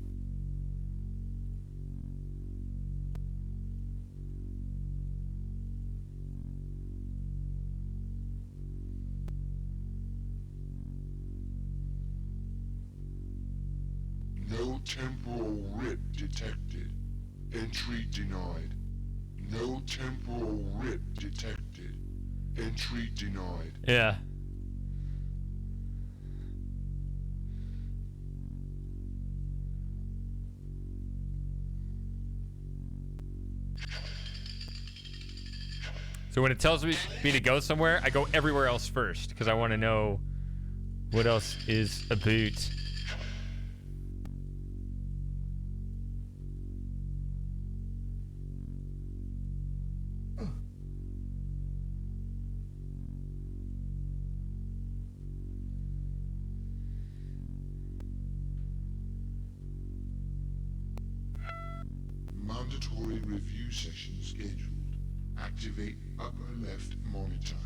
No temporal rip detected. Entry denied. No temporal rip detected. Entry denied. Yeah. So when it tells me to go somewhere, I go everywhere else first because I want to know what else is about. Mandatory review session scheduled. Activate upper left monitor.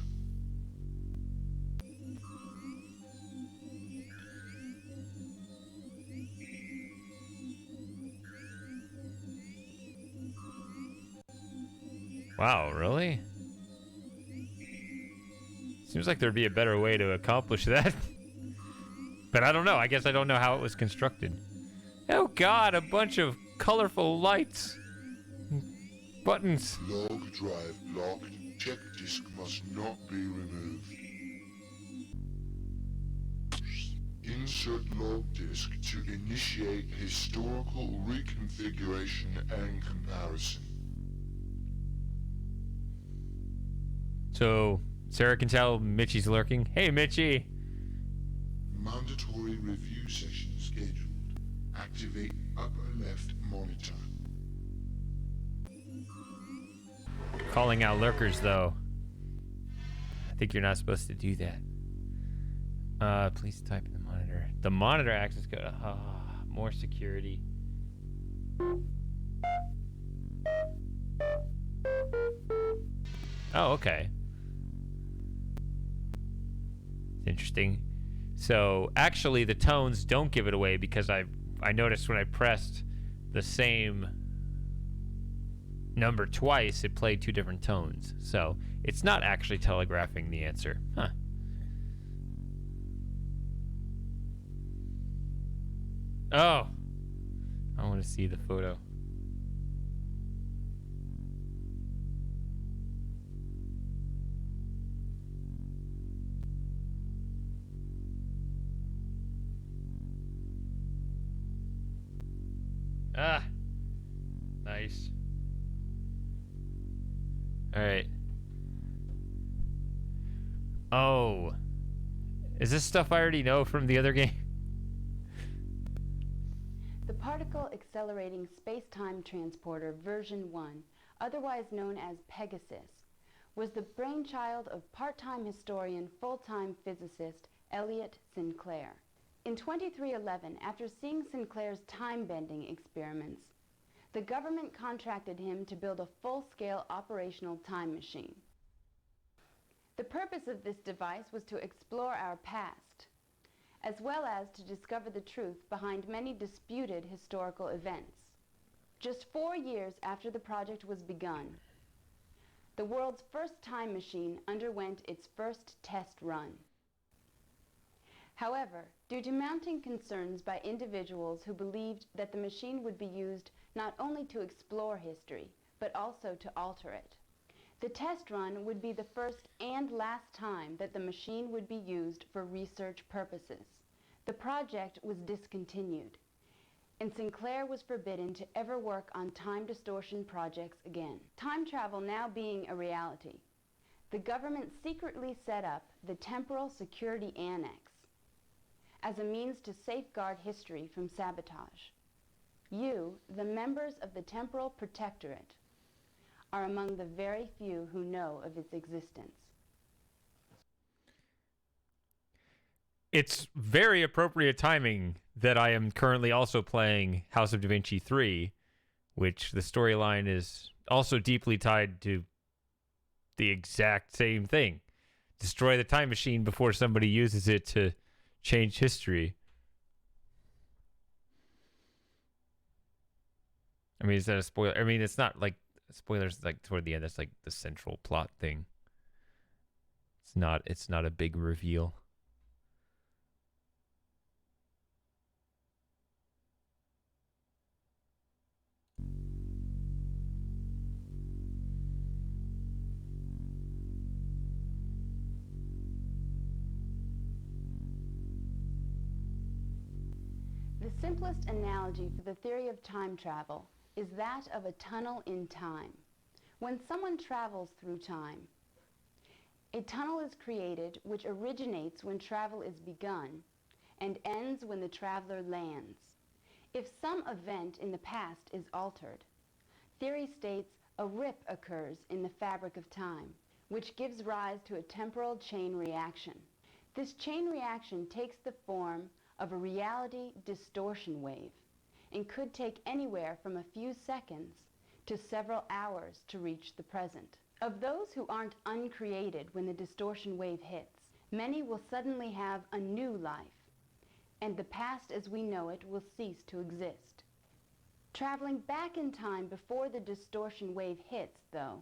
Wow, really? Seems like there'd be a better way to accomplish that. But I don't know. I guess I don't know how it was constructed. Oh god, a bunch of colorful lights. Buttons. Log drive locked. Check disk must not be removed. Insert log disk to initiate historical reconfiguration and comparison. So, Sarah can tell Mitchie's lurking. Hey, Mitchie! Mandatory review session scheduled. Activate upper left monitor. Calling out lurkers, though. I think you're not supposed to do that. Please type in the monitor. The monitor access code. More security. Oh, okay. Interesting. So actually the tones don't give it away because I noticed when I pressed the same number twice, it played two different tones. So it's not actually telegraphing the answer. Huh. Oh. I want to see the photo. Ah. Nice. All right. Oh. Is this stuff I already know from the other game? The Particle Accelerating Space-Time Transporter version 1, otherwise known as Pegasus, was the brainchild of part-time historian, full-time physicist Elliot Sinclair. In 2311, after seeing Sinclair's time-bending experiments, the government contracted him to build a full-scale operational time machine. The purpose of this device was to explore our past, as well as to discover the truth behind many disputed historical events. Just 4 years after the project was begun, the world's first time machine underwent its first test run. However, due to mounting concerns by individuals who believed that the machine would be used not only to explore history, but also to alter it, the test run would be the first and last time that the machine would be used for research purposes. The project was discontinued, and Sinclair was forbidden to ever work on time distortion projects again. Time travel now being a reality, the government secretly set up the Temporal Security Annex as a means to safeguard history from sabotage. You, the members of the Temporal Protectorate, are among the very few who know of its existence. It's very appropriate timing that I am currently also playing House of Da Vinci 3, which the storyline is also deeply tied to the exact same thing. Destroy the time machine before somebody uses it to change history. I mean, is that a spoiler? I mean, it's not like spoilers like toward the end. That's like the central plot thing. It's not a big reveal. The simplest analogy for the theory of time travel is that of a tunnel in time. When someone travels through time, a tunnel is created which originates when travel is begun and ends when the traveler lands. If some event in the past is altered, theory states a rip occurs in the fabric of time, which gives rise to a temporal chain reaction. This chain reaction takes the form of a reality distortion wave and could take anywhere from a few seconds to several hours to reach the present. Of those who aren't uncreated when the distortion wave hits, many will suddenly have a new life, and the past as we know it will cease to exist. Traveling back in time before the distortion wave hits, though,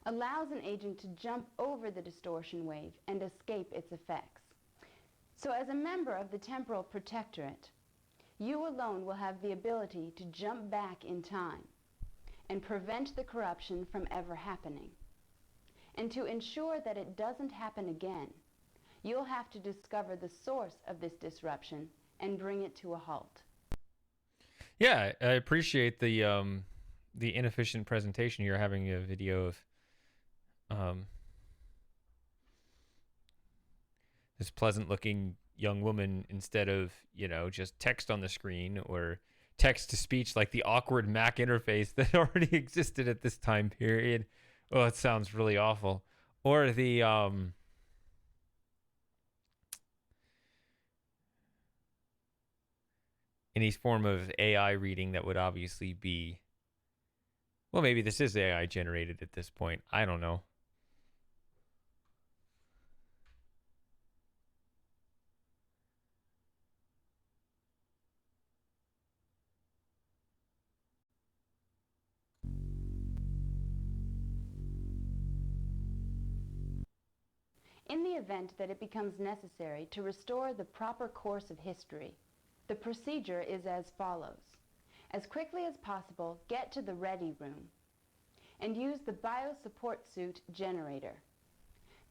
allows an agent to jump over the distortion wave and escape its effects. So as a member of the Temporal Protectorate, you alone will have the ability to jump back in time and prevent the corruption from ever happening. And to ensure that it doesn't happen again, you'll have to discover the source of this disruption and bring it to a halt. Yeah, I appreciate the inefficient presentation. You're having a video of this pleasant-looking young woman instead of, just text on the screen or text-to-speech like the awkward Mac interface that already existed at this time period. Oh, it sounds really awful. Or the any form of AI reading that would obviously be, well, maybe this is AI generated at this point. I don't know. In the event that it becomes necessary to restore the proper course of history, the procedure is as follows. As quickly as possible, get to the ready room and use the biosupport suit generator.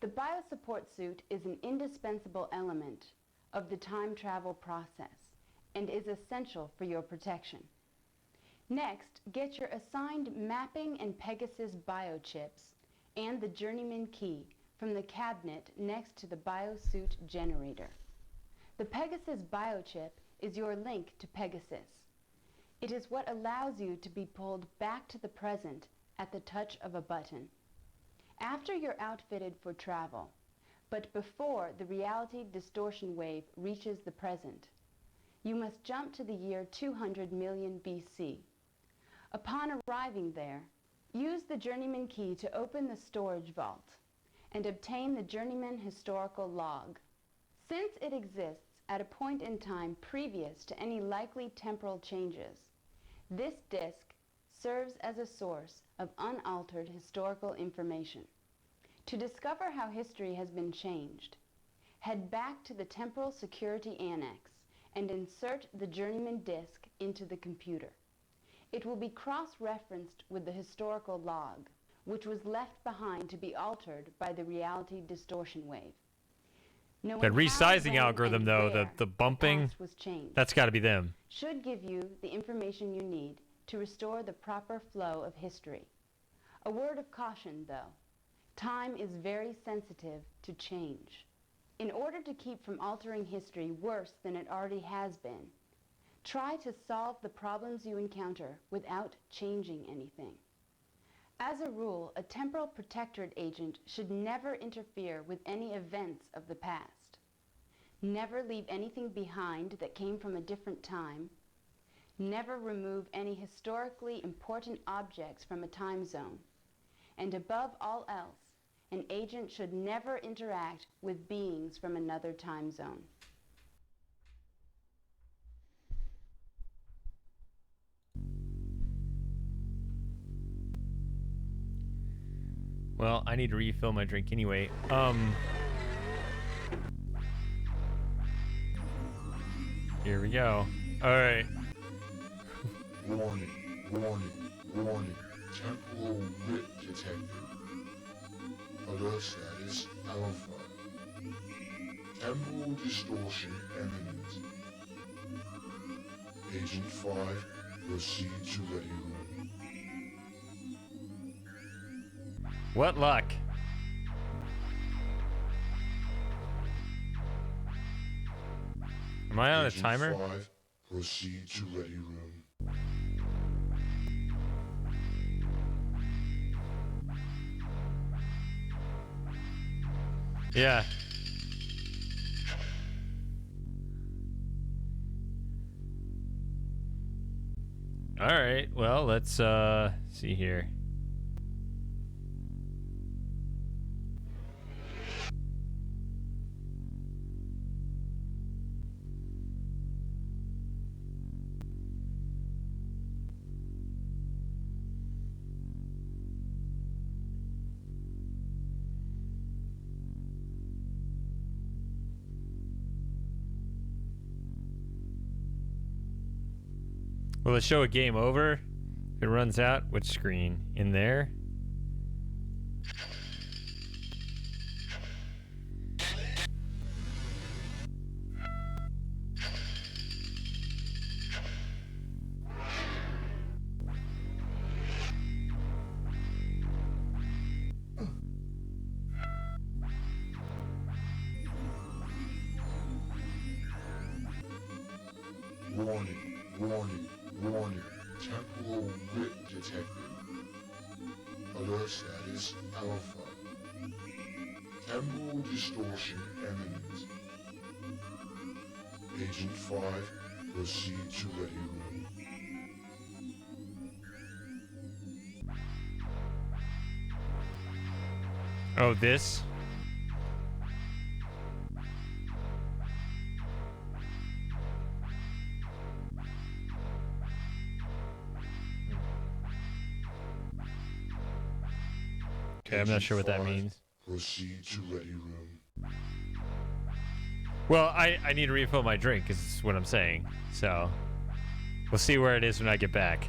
The biosupport suit is an indispensable element of the time travel process and is essential for your protection. Next, get your assigned mapping and Pegasus biochips and the Journeyman key from the cabinet next to the biosuit generator. The Pegasus biochip is your link to Pegasus. It is what allows you to be pulled back to the present at the touch of a button. After you're outfitted for travel, but before the reality distortion wave reaches the present, you must jump to the year 200 million BC. Upon arriving there, use the Journeyman key to open the storage vault and obtain the Journeyman historical log. Since it exists at a point in time previous to any likely temporal changes, this disk serves as a source of unaltered historical information. To discover how history has been changed, Head back to the Temporal Security Annex and insert the Journeyman disk into the computer. It will be cross-referenced with the historical log, which was left behind to be altered by the reality distortion wave. Knowing That how, resizing when, algorithm, and though, where the bumping, past was changed, that's got to be them. should give you the information you need to restore the proper flow of history. A word of caution, though. Time is very sensitive to change. In order to keep from altering history worse than it already has been, try to solve the problems you encounter without changing anything. As a rule, a temporal protectorate agent should never interfere with any events of the past. Never leave anything behind that came from a different time. Never remove any historically important objects from a time zone. And above all else, an agent should never interact with beings from another time zone. Well, I need to refill my drink anyway. Here we go. All right. Warning, warning, warning. Temporal wit detected. Alert status Alpha. Temporal distortion imminent. Agent 5, proceed to ready room. What luck? Am I on a Agent timer? 5, proceed to ready room. Yeah. All right. Well, let's see here. Will it show a game over? If it runs out, which screen? In there? Warning, warning, warning. Temporal wit detected. Alert status Alpha. Temporal distortion imminent. Agent 5, proceed to ready room. Oh, this? Okay, I'm not sure what that means. Proceed to ready room. Well, I need to refill my drink, is what I'm saying. So, we'll see where it is when I get back.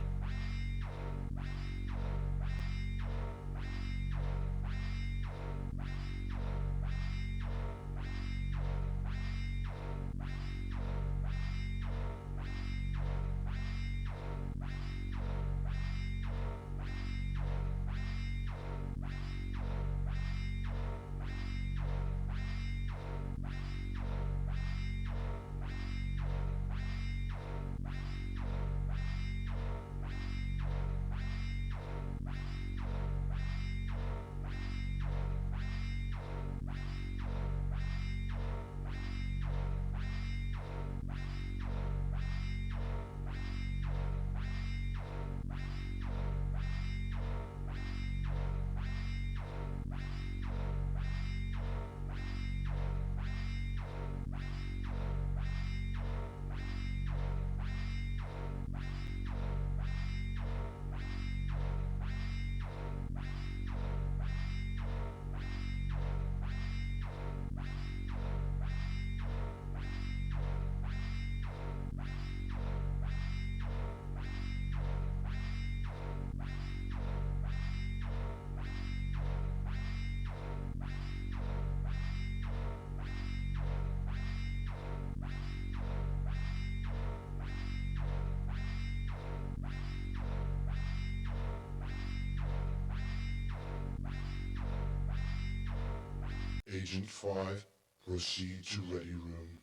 Agent 5, proceed to ready room.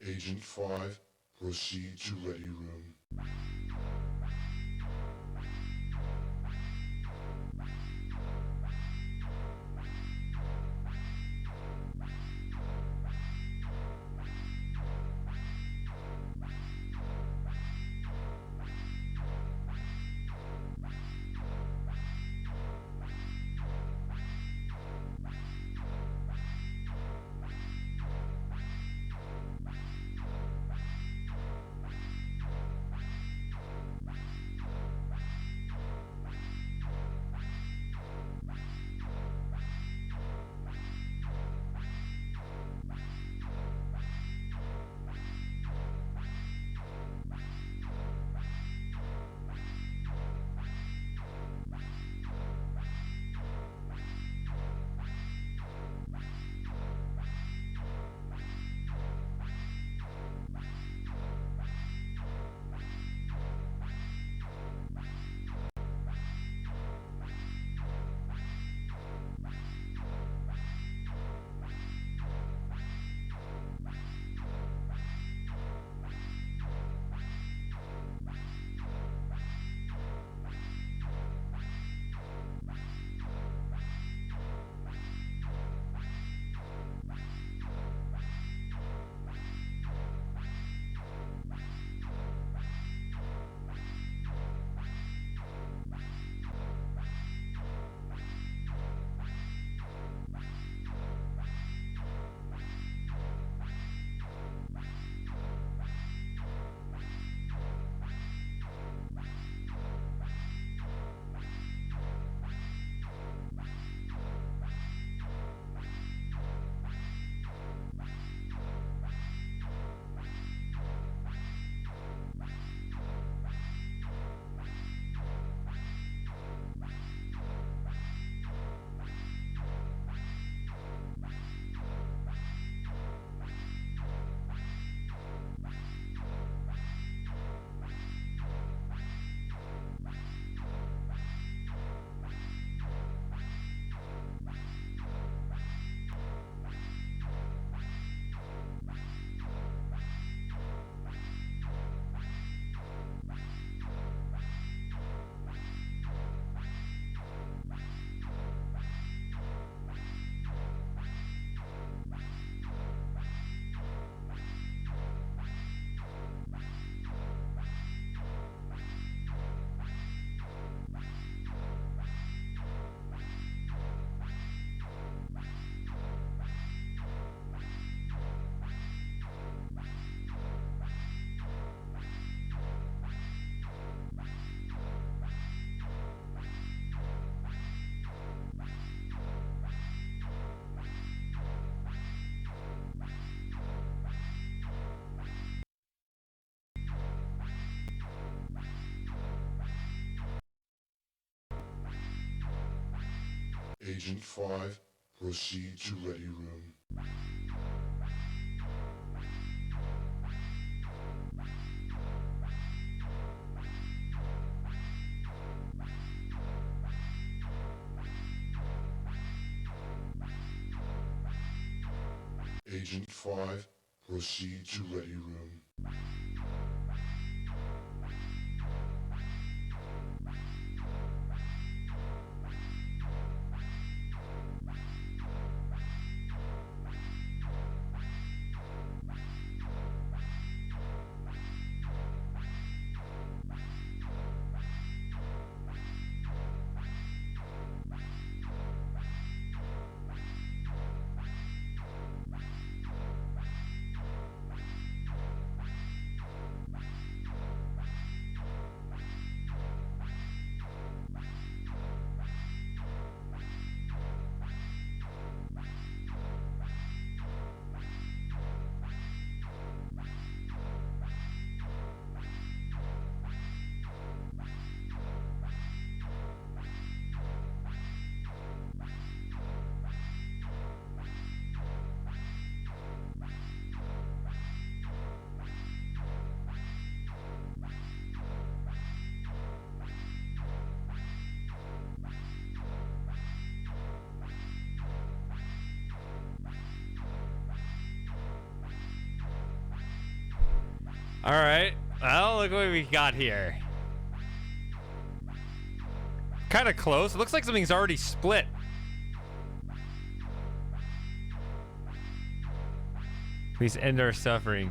Agent 5, proceed to ready room. Agent 5, proceed to ready room. Agent 5, proceed to ready room. All right. Well, look what we got here. Kind of close. It looks like something's already split. Please end our suffering.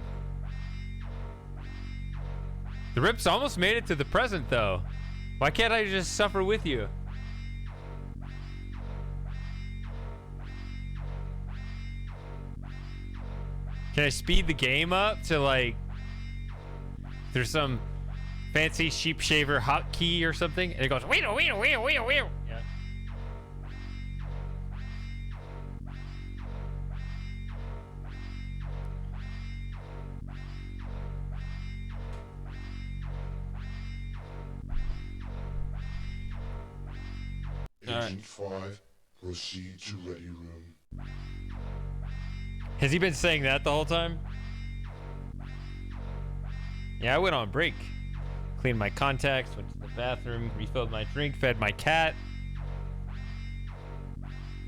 The rips almost made it to the present, though. Why can't I just suffer with you? Can I speed the game up to, like, there's some fancy sheep shaver hotkey or something, and it goes wheel, wheel, wheel, wheel, wheel. Yeah. Agent 5, proceed to ready room. Has he been saying that the whole time? Yeah, I went on break. Cleaned my contacts, went to the bathroom, refilled my drink, fed my cat.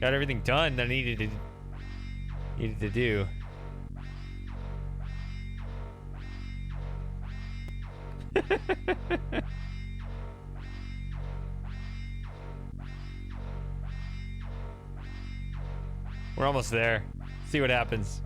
Got everything done that I needed to do. We're almost there. See what happens.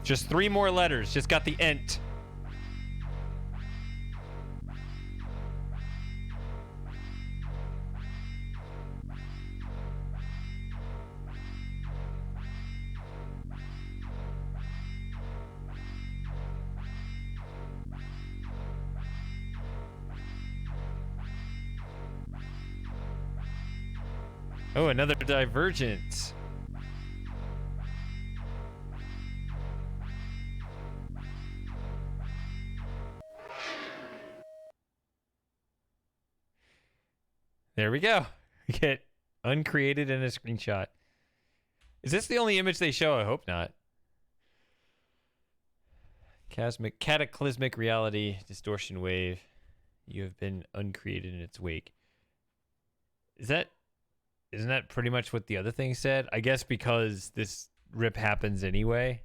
Just 3 more letters. Just got the ent. Oh, another divergent. There we go. We get uncreated in a screenshot. Is this the only image they show? I hope not. Cataclysmic reality, distortion wave. You have been uncreated in its wake. Isn't that pretty much what the other thing said? I guess because this rip happens anyway.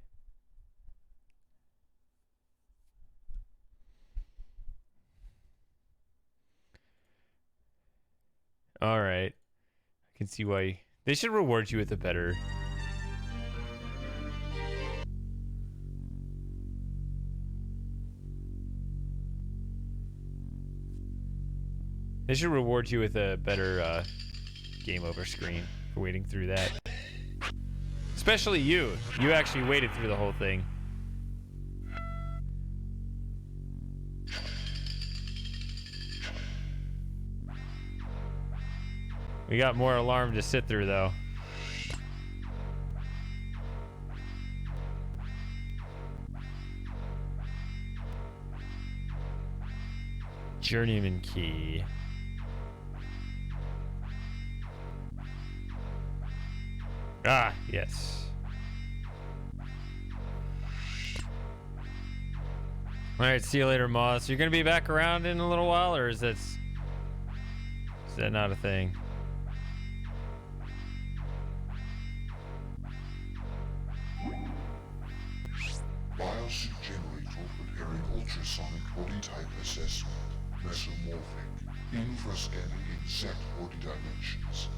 All right. I can see why they should reward you with a better. They should reward you with a better game over screen for waiting through that. Especially you. You actually waited through the whole thing. We got more alarm to sit through, though. Journeyman key. Ah, yes. All right, see you later, Moss. You're gonna be back around in a little while, or is that not a thing? Biosuit generator preparing ultrasonic body type assessment. Mesomorphic. Infrascanning insect body dimensions.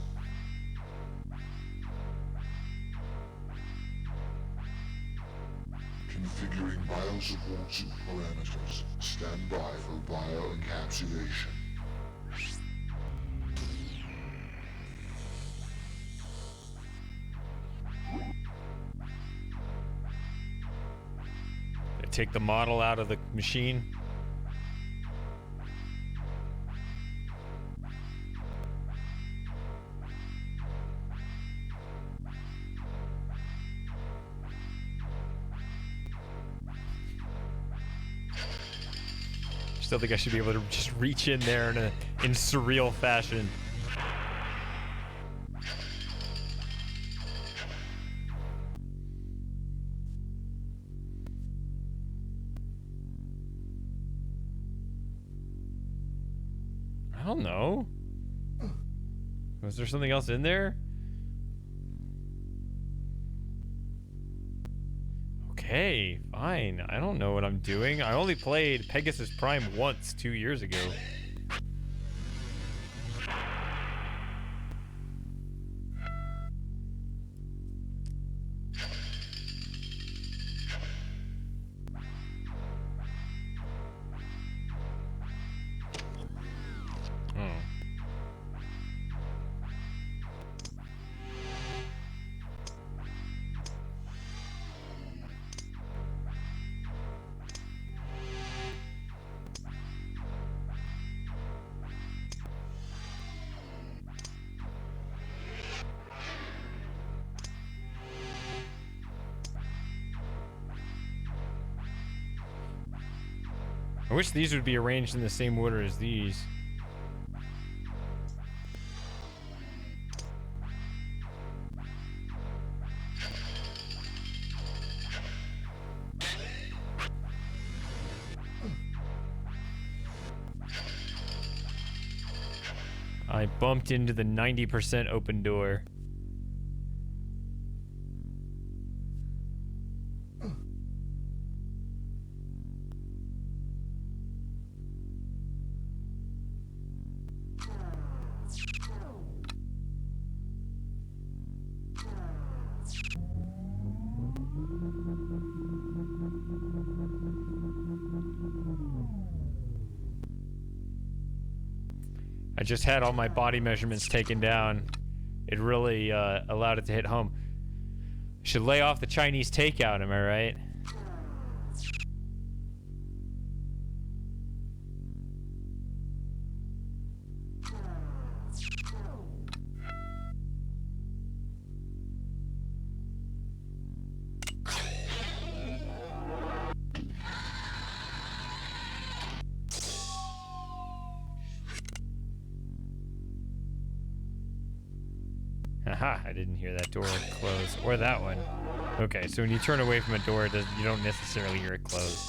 Configuring biosupport suit parameters. Stand by for bioencapsulation. Take the model out of the machine. Still think I should be able to just reach in there in surreal fashion. I don't know. Was there something else in there? Okay, fine. I don't know what I'm doing. I only played Pegasus Prime once 2 years ago. I wish these would be arranged in the same order as these. I bumped into the 90% open door. I just had all my body measurements taken down. It really allowed it to hit home. Should lay off the Chinese takeout, am I right? Haha, I didn't hear that door close. Or that one. Okay, so when you turn away from a door, you don't necessarily hear it close.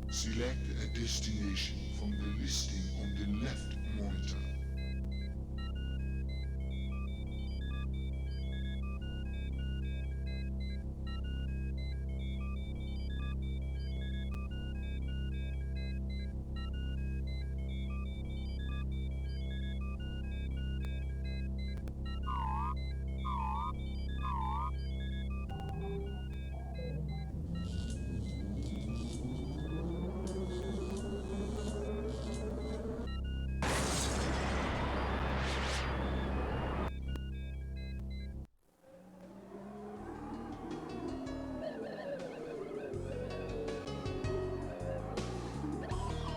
Select a destination from the listing on the left monitor.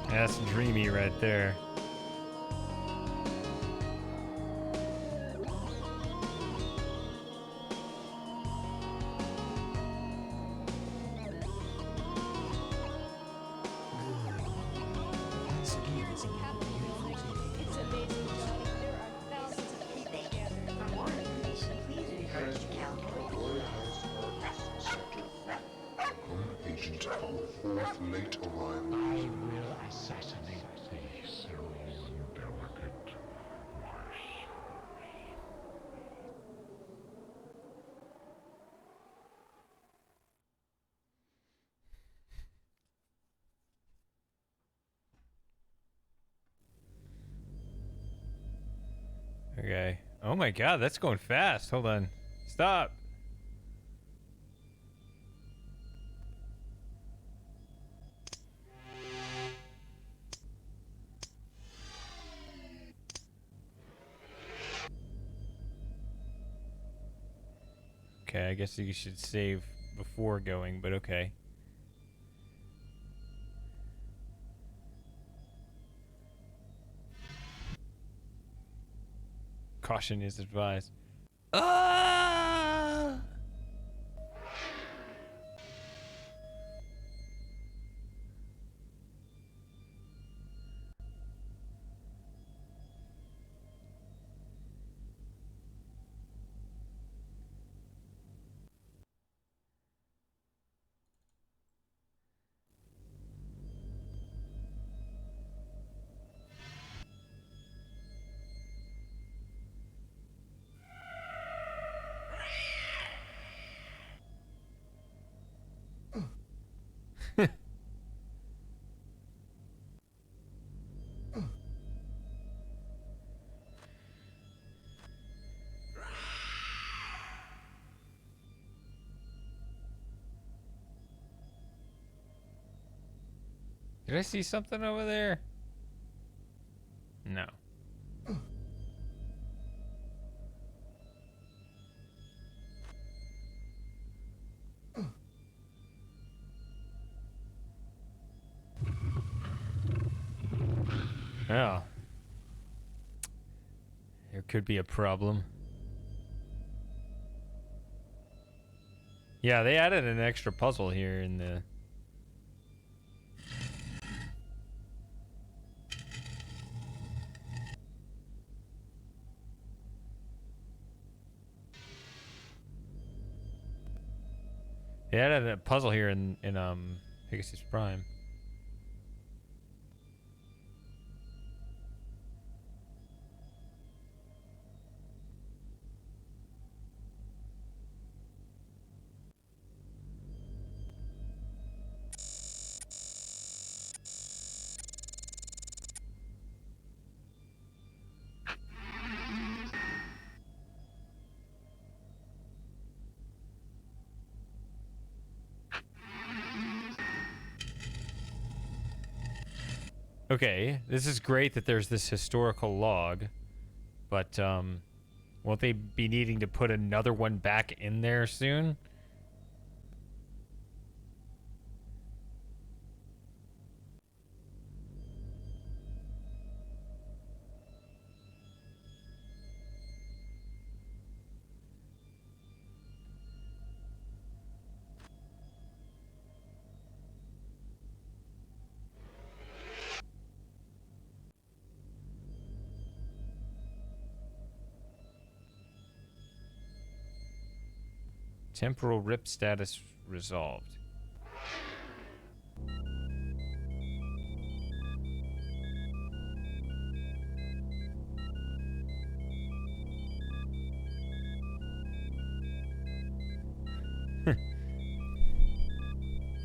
That's dreamy right there. It's amazing, Johnny. There are thousands of people gathered. For more information, please refer to Calgary. Caldoria Heights Apartments, Sector 3. Home agent of our fourth late arrival. I will assassinate thee, Cerulean Delicate, my Okay. Oh my god, that's going fast. Hold on. Stop. Okay, I guess you should save before going, but okay. Caution is advised. Ah! Did I see something over there? No. Yeah. There could be a problem. Yeah, they added an extra puzzle here in the... They added a puzzle here in Pegasus Prime. Okay, this is great that there's this historical log, but won't they be needing to put another one back in there soon? Temporal rip status resolved.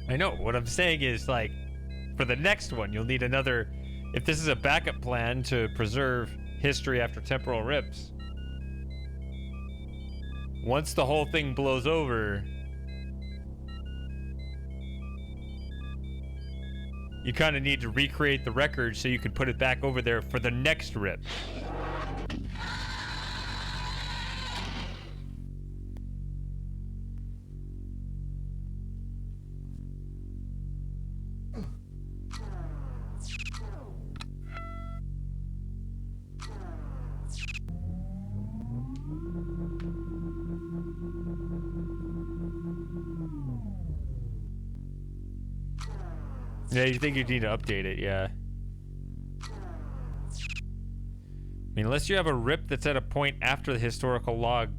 I know, what I'm saying is, like, for the next one, you'll need another... If this is a backup plan to preserve history after temporal rips, once the whole thing blows over, you kind of need to recreate the record so you can put it back over there for the next rip. Yeah, you think you need to update it, yeah. I mean, unless you have a rip that's at a point after the historical log.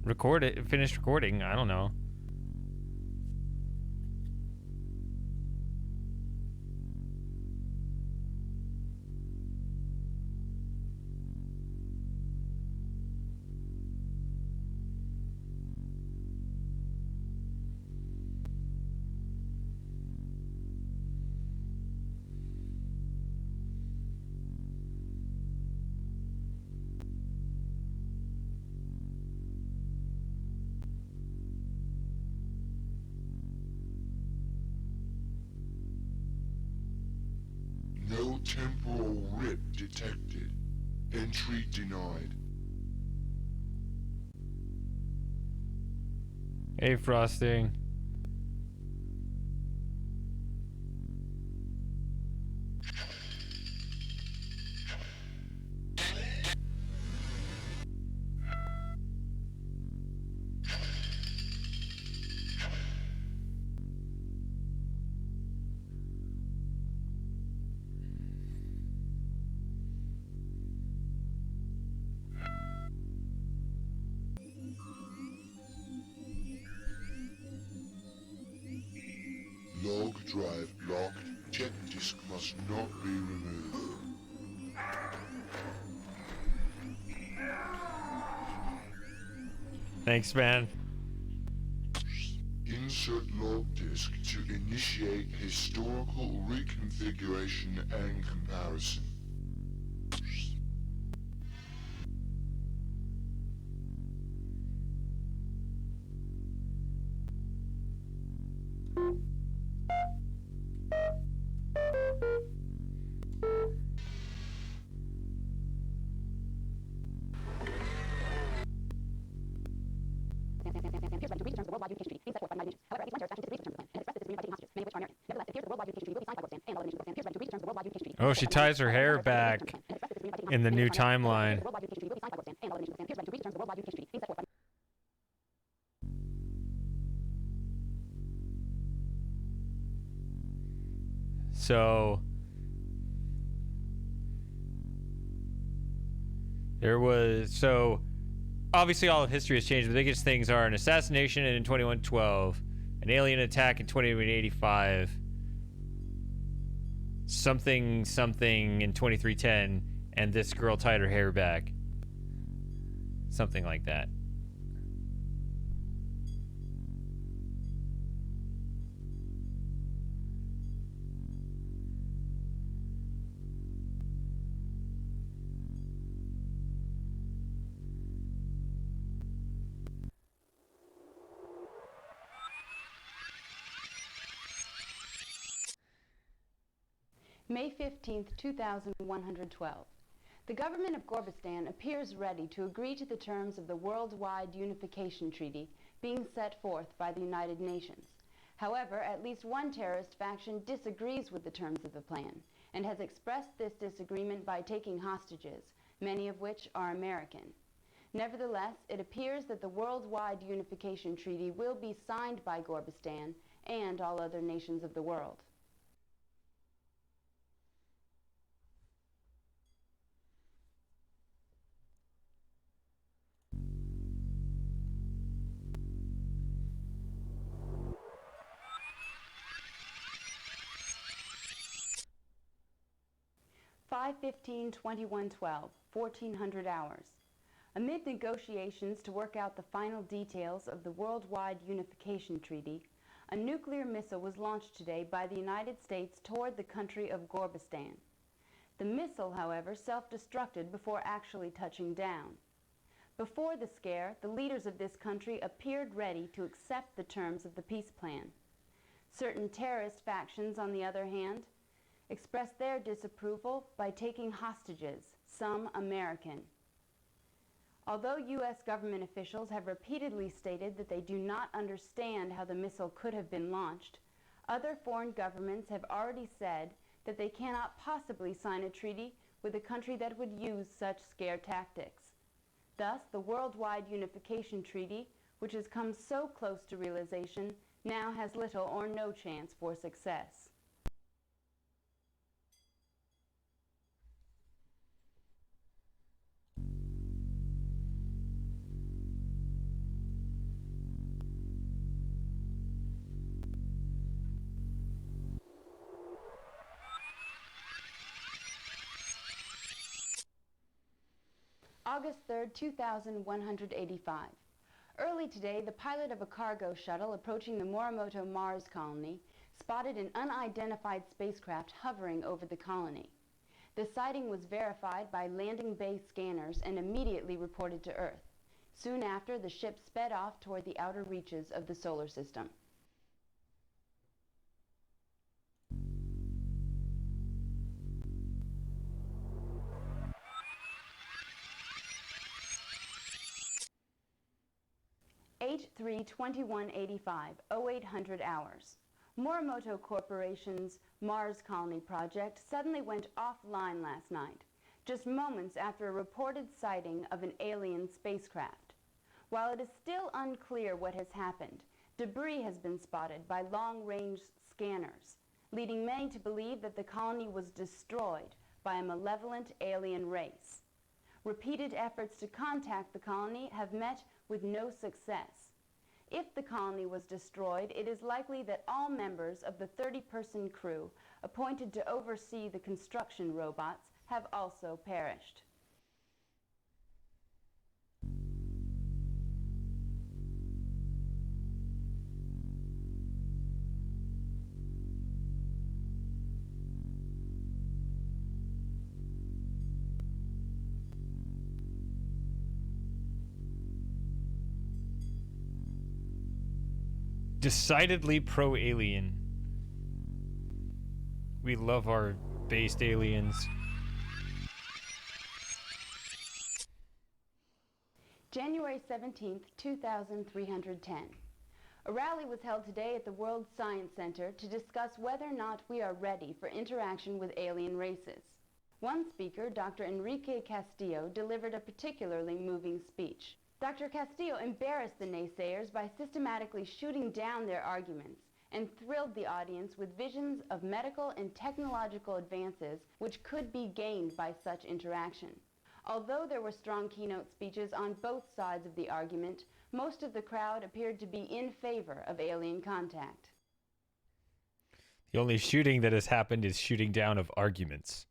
Record it, finish recording, I don't know. No temporal rip detected. Entry denied. Hey, Frosting. Log drive locked. Check disk must not be removed. Thanks, man. Insert log disk to initiate historical reconfiguration and comparison. Oh, she ties her hair back in the new timeline. So obviously all of history has changed. The biggest things are an assassination in 2112, an alien attack in 2185, something in 2310, and this girl tied her hair back. Something like that. May 15th, 2112. The government of Gorbistan appears ready to agree to the terms of the Worldwide Unification Treaty being set forth by the United Nations. However, at least one terrorist faction disagrees with the terms of the plan and has expressed this disagreement by taking hostages, many of which are American. Nevertheless, it appears that the Worldwide Unification Treaty will be signed by Gorbistan and all other nations of the world. Five 15/21/12, 1400 hours. Amid negotiations to work out the final details of the Worldwide Unification Treaty, a nuclear missile was launched today by the United States toward the country of Gorbistan. The missile, however, self-destructed before actually touching down. Before the scare, the leaders of this country appeared ready to accept the terms of the peace plan. Certain terrorist factions, on the other hand, expressed their disapproval by taking hostages, some American. Although U.S. government officials have repeatedly stated that they do not understand how the missile could have been launched, other foreign governments have already said that they cannot possibly sign a treaty with a country that would use such scare tactics. Thus, the Worldwide Unification Treaty, which has come so close to realization, now has little or no chance for success. August 3rd, 2185. Early today, the pilot of a cargo shuttle approaching the Morimoto Mars colony spotted an unidentified spacecraft hovering over the colony. The sighting was verified by landing bay scanners and immediately reported to Earth. Soon after, the ship sped off toward the outer reaches of the solar system. 8/3/2185, 0800 hours. Morimoto Corporation's Mars Colony project suddenly went offline last night, just moments after a reported sighting of an alien spacecraft. While it is still unclear what has happened, debris has been spotted by long-range scanners, leading many to believe that the colony was destroyed by a malevolent alien race. Repeated efforts to contact the colony have met with no success. If the colony was destroyed, it is likely that all members of the 30-person crew appointed to oversee the construction robots have also perished. Decidedly pro-alien. We love our based aliens. January 17th, 2310. A rally was held today at the World Science Center to discuss whether or not we are ready for interaction with alien races. One speaker, Dr. Enrique Castillo, delivered a particularly moving speech. Dr. Castillo embarrassed the naysayers by systematically shooting down their arguments and thrilled the audience with visions of medical and technological advances which could be gained by such interaction. Although there were strong keynote speeches on both sides of the argument, most of the crowd appeared to be in favor of alien contact. The only shooting that has happened is shooting down of arguments.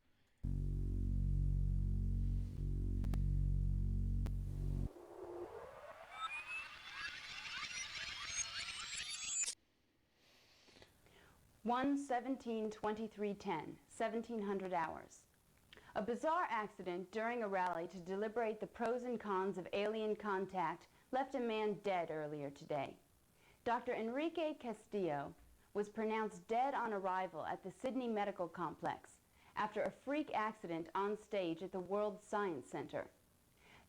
One 17/23/10, 1700 hours. A bizarre accident during a rally to deliberate the pros and cons of alien contact left a man dead earlier today. Dr. Enrique Castillo was pronounced dead on arrival at the Sydney Medical Complex after a freak accident on stage at the World Science Center.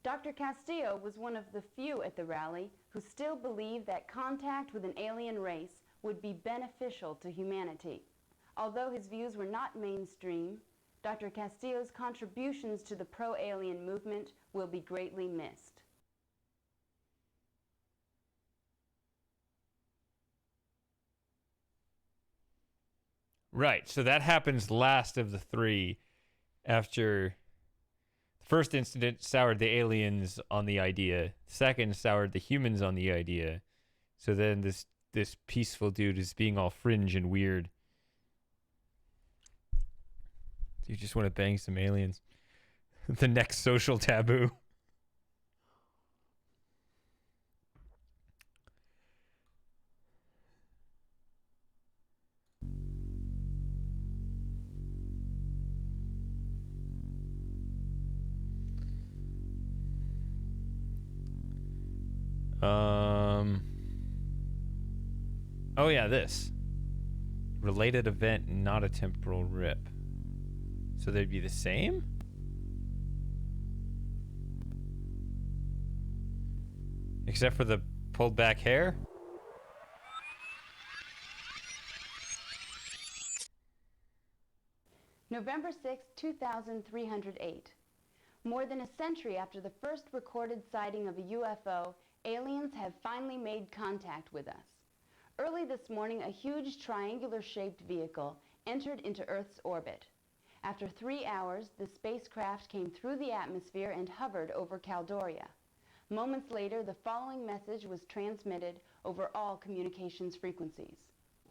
Dr. Castillo was one of the few at the rally who still believed that contact with an alien race would be beneficial to humanity. Although his views were not mainstream, Dr. Castillo's contributions to the pro-alien movement will be greatly missed. Right, so that happens last of the three after the first incident soured the aliens on the idea, second soured the humans on the idea. So then this peaceful dude is being all fringe and weird. You just want to bang some aliens. The next social taboo. Oh yeah, this. Related event, not a temporal rip. So they'd be the same? Except for the pulled back hair? November 6, 2308. More than a century after the first recorded sighting of a UFO, aliens have finally made contact with us. Early this morning, a huge triangular-shaped vehicle entered into Earth's orbit. After 3 hours, the spacecraft came through the atmosphere and hovered over Caldoria. Moments later, the following message was transmitted over all communications frequencies.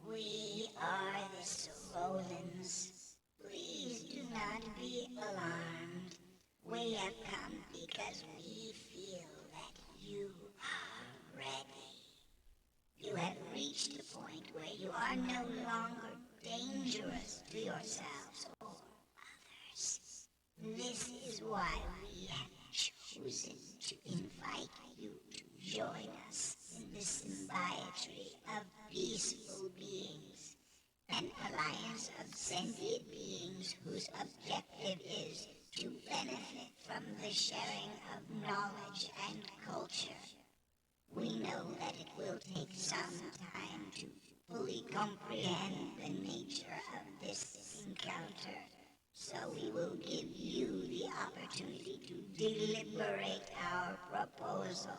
We are the Solons. Please do not be alarmed. We have come because we feel that you are ready. You have reached the point where you are no longer dangerous to yourselves or others. This is why we have chosen to invite you to join us in the symbiotry of peaceful beings, an alliance of sentient beings whose objective is to benefit from the sharing of knowledge and culture. We know that it will take some time to fully comprehend the nature of this encounter, so we will give you the opportunity to deliberate our proposal.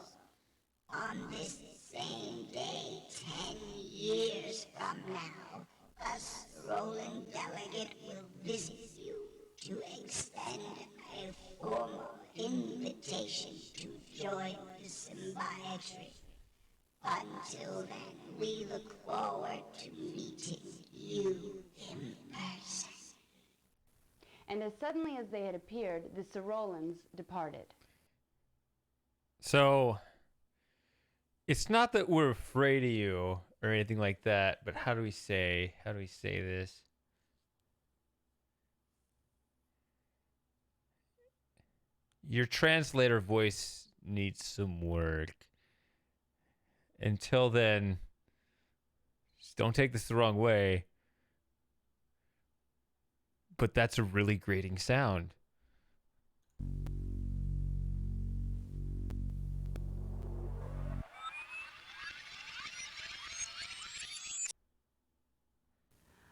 On this same day, 10 years from now, us Roland delegate will visit you to extend a formal invitation to join the symbiotry. Until then, we look forward to meeting you in person. And as suddenly as they had appeared, the Sorolans departed. So, it's not that we're afraid of you or anything like that, but how do we say this? Your translator voice needs some work. Until then, just don't take this the wrong way, but that's a really grating sound.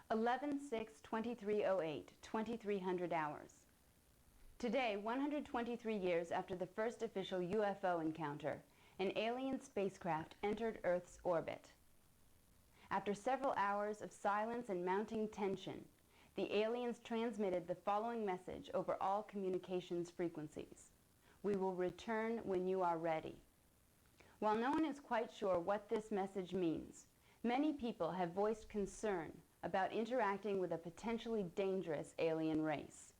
(11 2308 2300 hours. Today, 123 years after the first official UFO encounter, an alien spacecraft entered Earth's orbit. After several hours of silence and mounting tension, the aliens transmitted the following message over all communications frequencies. We will return when you are ready. While no one is quite sure what this message means, many people have voiced concern about interacting with a potentially dangerous alien race.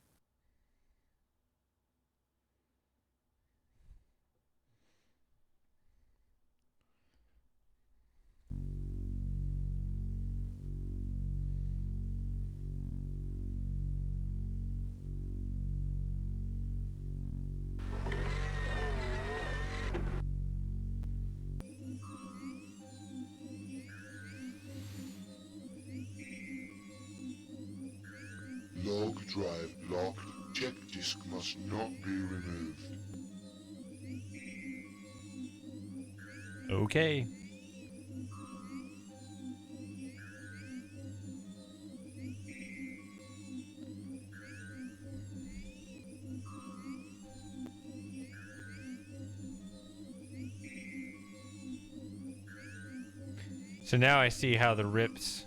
Log drive locked. Check disk must not be removed. Okay. So now I see how the rips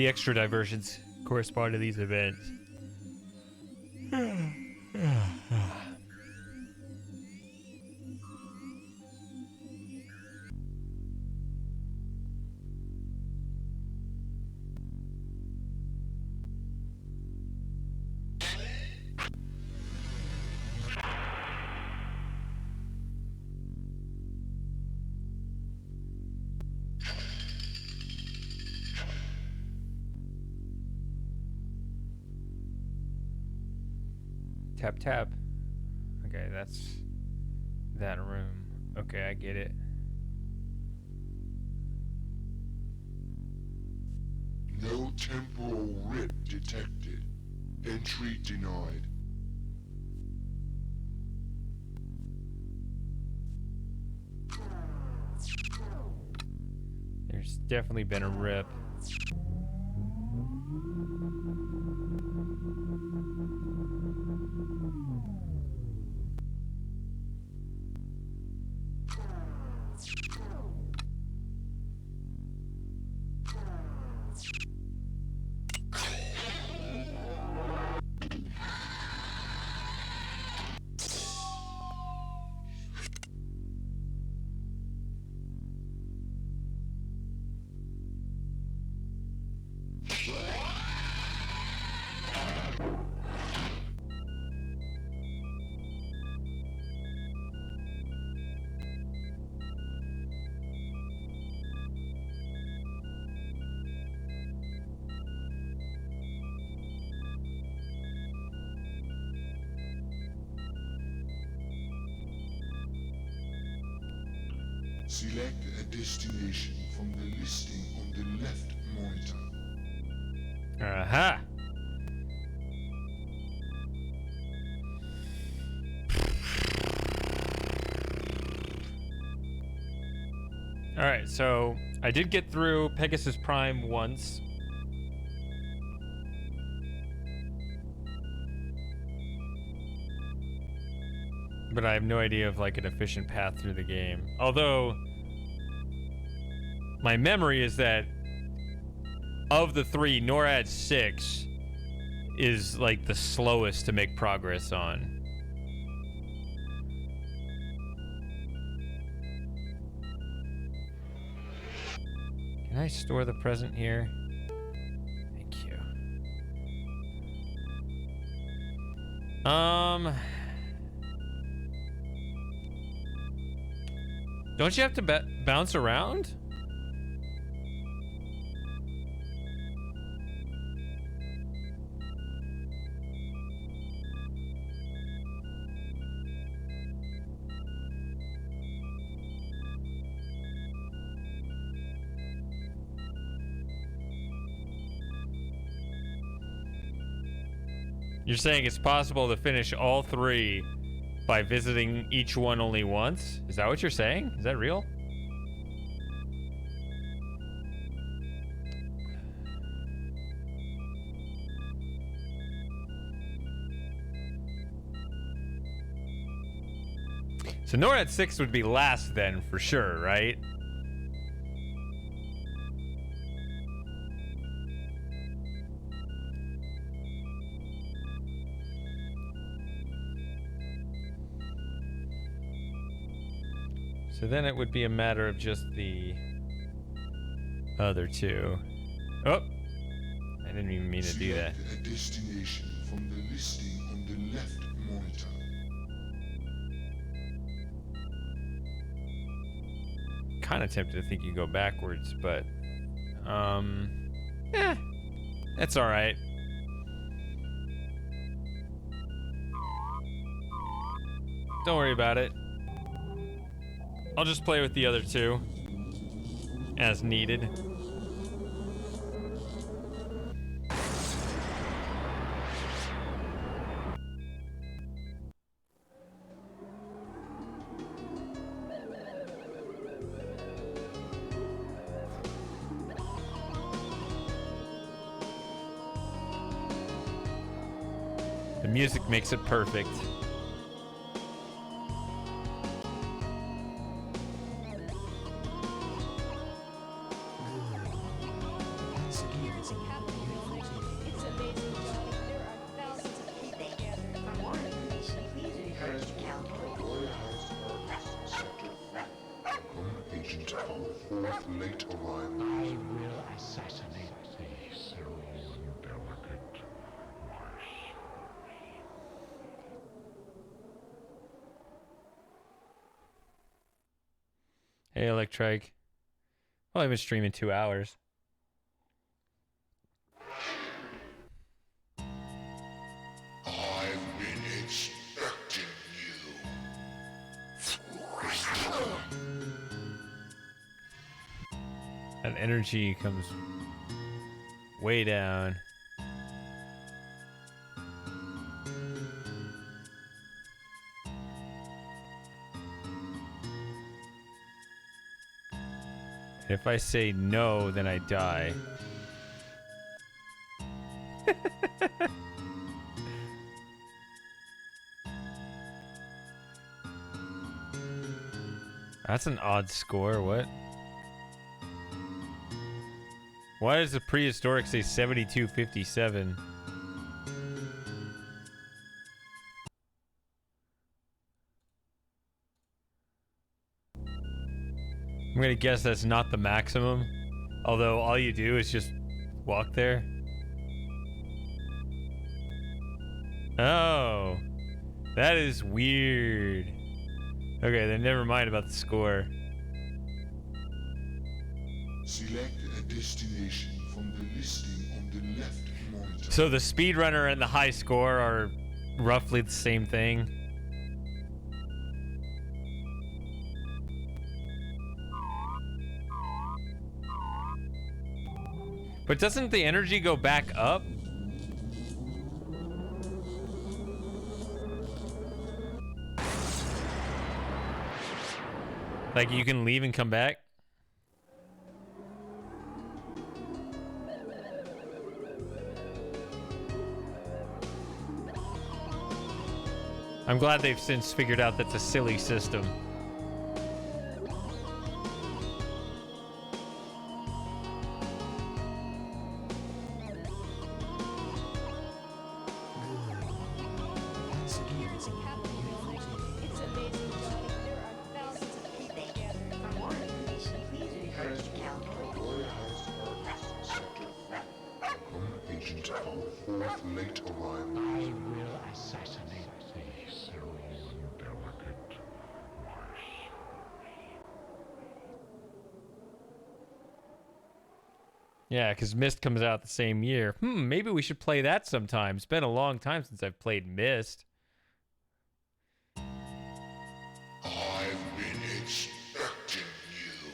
the extra diversions correspond to these events. Tap, tap. Okay, that's that room. Okay, I get it. No temporal rip detected. Entry denied. There's definitely been a rip. Select a destination from the listing on the left monitor. Aha! All right, so I did get through Pegasus Prime once. But I have no idea of like an efficient path through the game. Although my memory is that of the three, NORAD 6 is like the slowest to make progress on. Can I store the present here? Thank you. Don't you have to bounce around? You're saying it's possible to finish all three by visiting each one only once? Is that what you're saying? Is that real? So NORAD 6 would be last then, for sure, right? So then it would be a matter of just the other two. Oh! I didn't even mean to do that. Select a destination from the listing on the left monitor. Kind of tempted to think you go backwards, but that's all right. Don't worry about it. I'll just play with the other two as needed. The music makes it perfect. It's amazing, Johnny. There are thousands of people gathered. For more information, please refer to Caldor. Gloria Heights Apartments, Sector 3. Lone Agent for the fourth late arrival. I will assassinate thee, Cerulean Delicate, my Hey, Electric. Well, I've been streaming 2 hours. I've been expecting you. That energy comes way down. If I say no, then I die. That's an odd score. What? Why does the prehistoric say 7257? I'm gonna guess that's not the maximum. Although all you do is just walk there. Oh, that is weird. Okay, then never mind about the score. Select a destination from the listing on the left monitor. So the speedrunner and the high score are roughly the same thing. But doesn't the energy go back up? Like you can leave and come back? I'm glad they've since figured out that's a silly system. It's amazing, Johnny. There are thousands of people gathered. For more information, please refer to Caldori Heights Apartments, Sector 3. Agent Tower 4th late arrival. I will assassinate thee, Cerulean Delicate, my Yeah, because Myst comes out the same year. Maybe we should play that sometime. It's been a long time since I've played Myst. I've been expecting you.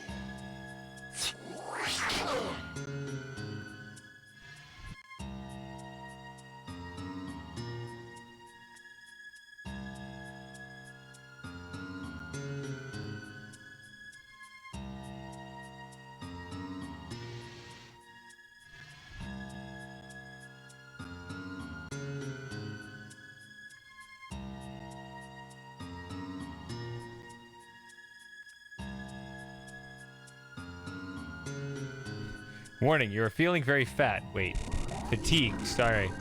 Warning, you are feeling very fat. Wait. Fatigue, sorry.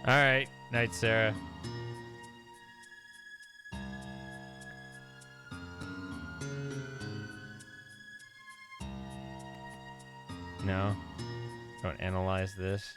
Alright, night, Sarah. No. Don't analyze this.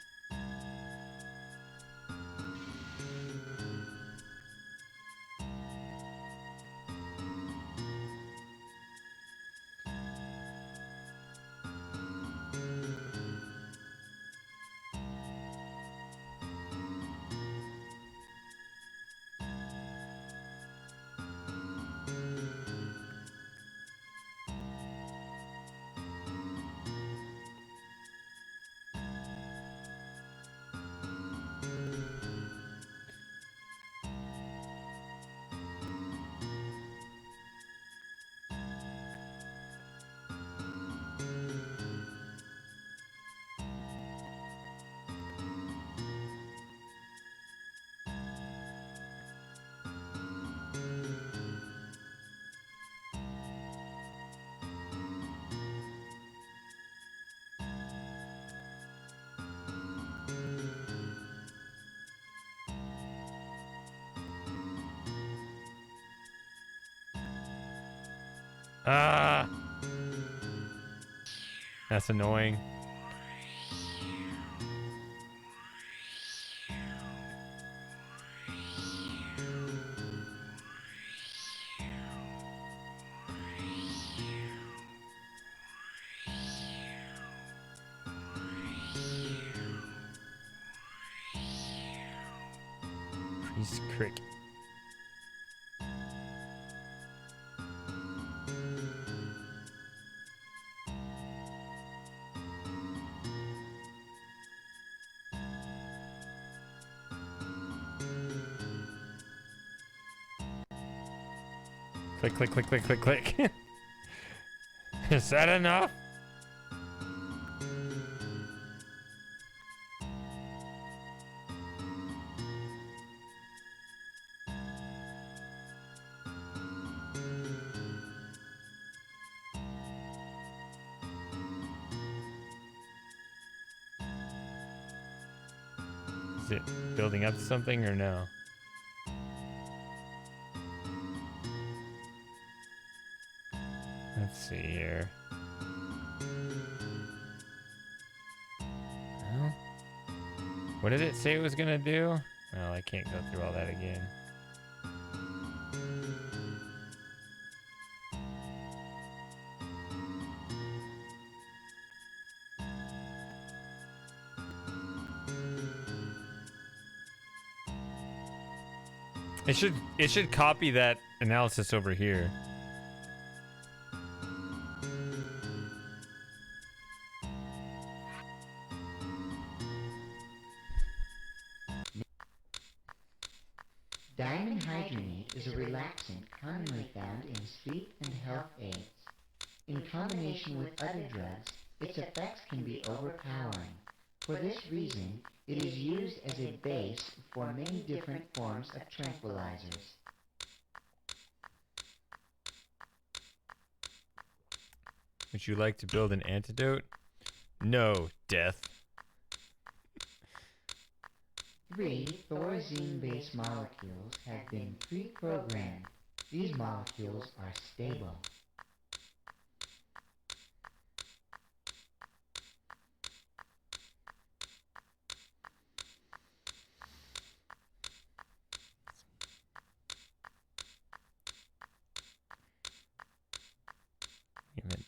Ah! That's annoying. Priest Crick. Click, click, click, click, click, click. Is that enough? Is it building up to something or no? Let's see here. Well, what did it say it was gonna do? Oh, I can't go through all that again. It should copy that analysis over here. is a relaxant commonly found in sleep and health aids. In combination with other drugs, its effects can be overpowering. For this reason, it is used as a base for many different forms of tranquilizers. Would you like to build an antidote? No, death. 3 Thorazine-based molecules have been pre-programmed. These molecules are stable.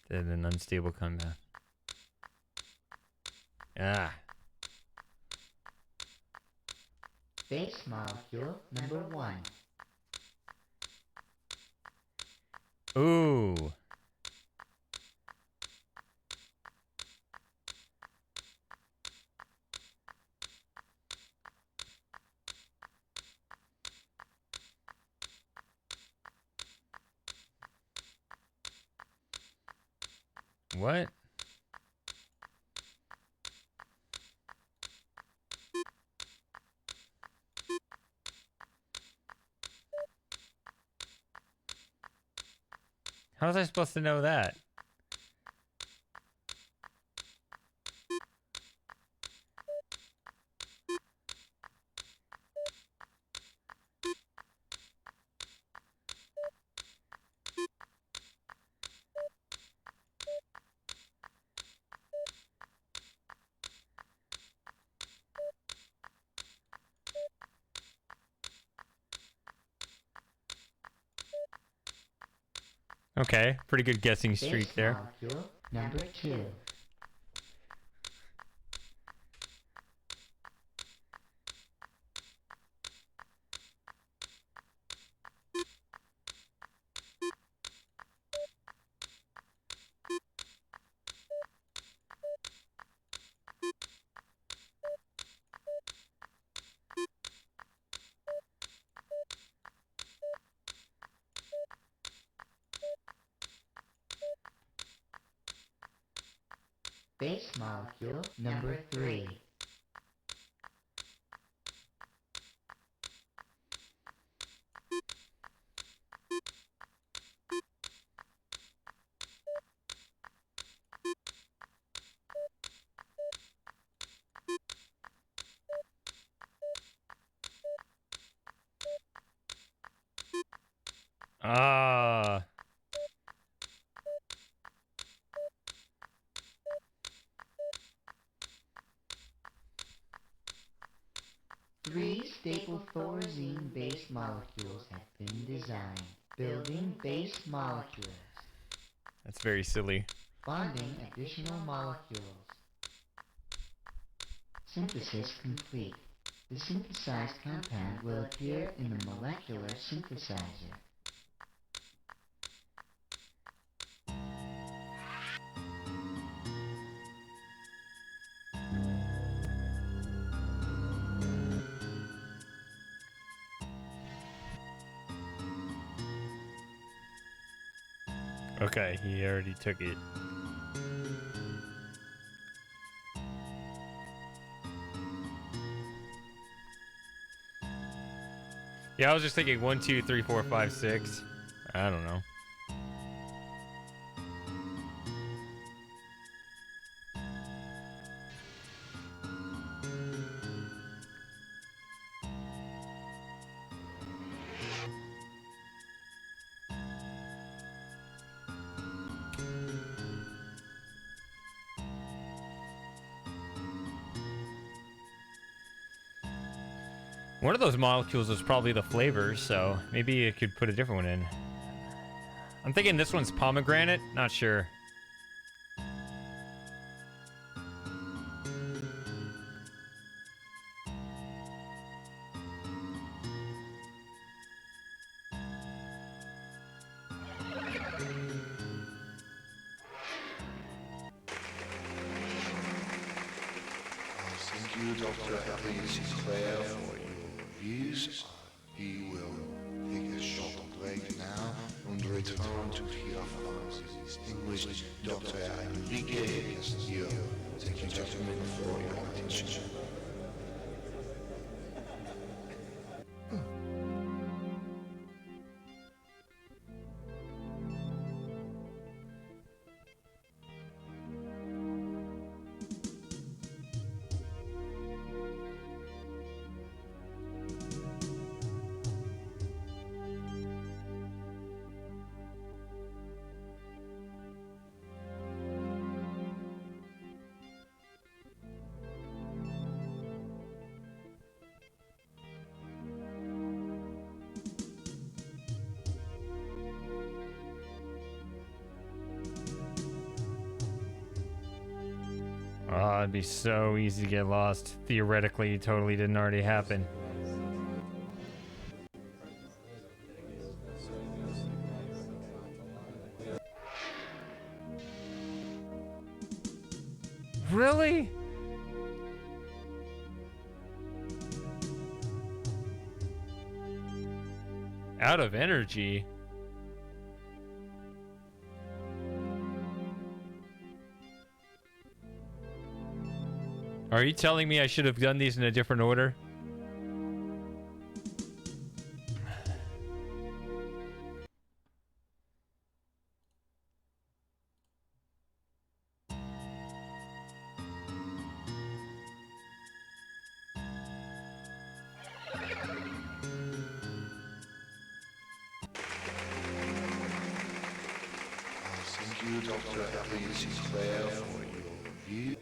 Even an unstable compound. Ah. Base molecule number 1. Ooh. What? How was I supposed to know that? Okay, pretty good guessing streak there. Molecule number 2. Base molecule number 3. Ah. Three staple thorazine-based molecules have been designed. Building base molecules. That's very silly. Bonding additional molecules. Synthesis complete. The synthesized compound will appear in the molecular synthesizer. Okay, he already took it. Yeah, I was just thinking 1, 2, 3, 4, 5, 6. I don't know. One of those molecules is probably the flavor, so maybe it could put a different one in. I'm thinking this one's pomegranate. Not sure. Thank you, Dr. Hadley Sinclair, for your reviews. He will take a short return to hear from the distinguished Dr. Enrique Castillo. Thank you, gentlemen, for your attention. Oh, it'd be so easy to get lost. Theoretically, it totally didn't already happen. Really? Out of energy? Are you telling me I should have done these in a different order? Thank you, Dr. Elliot Sinclair, for your review.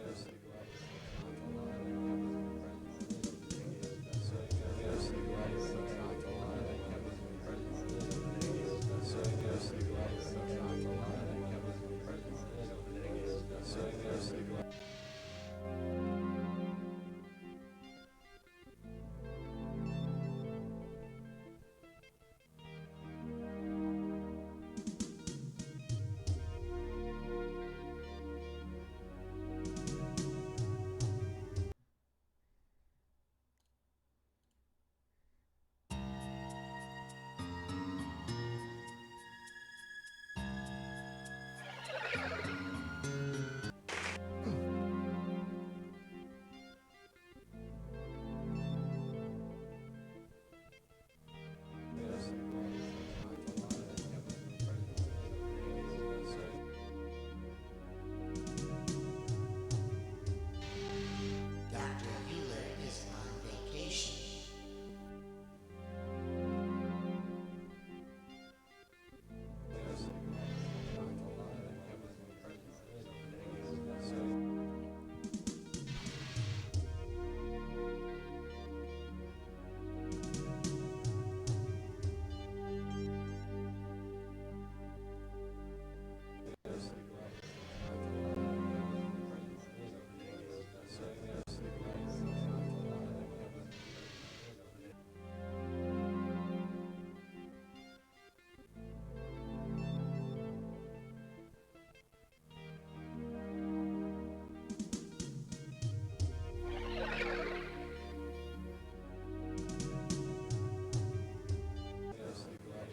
Dr. Mueller is on vacation.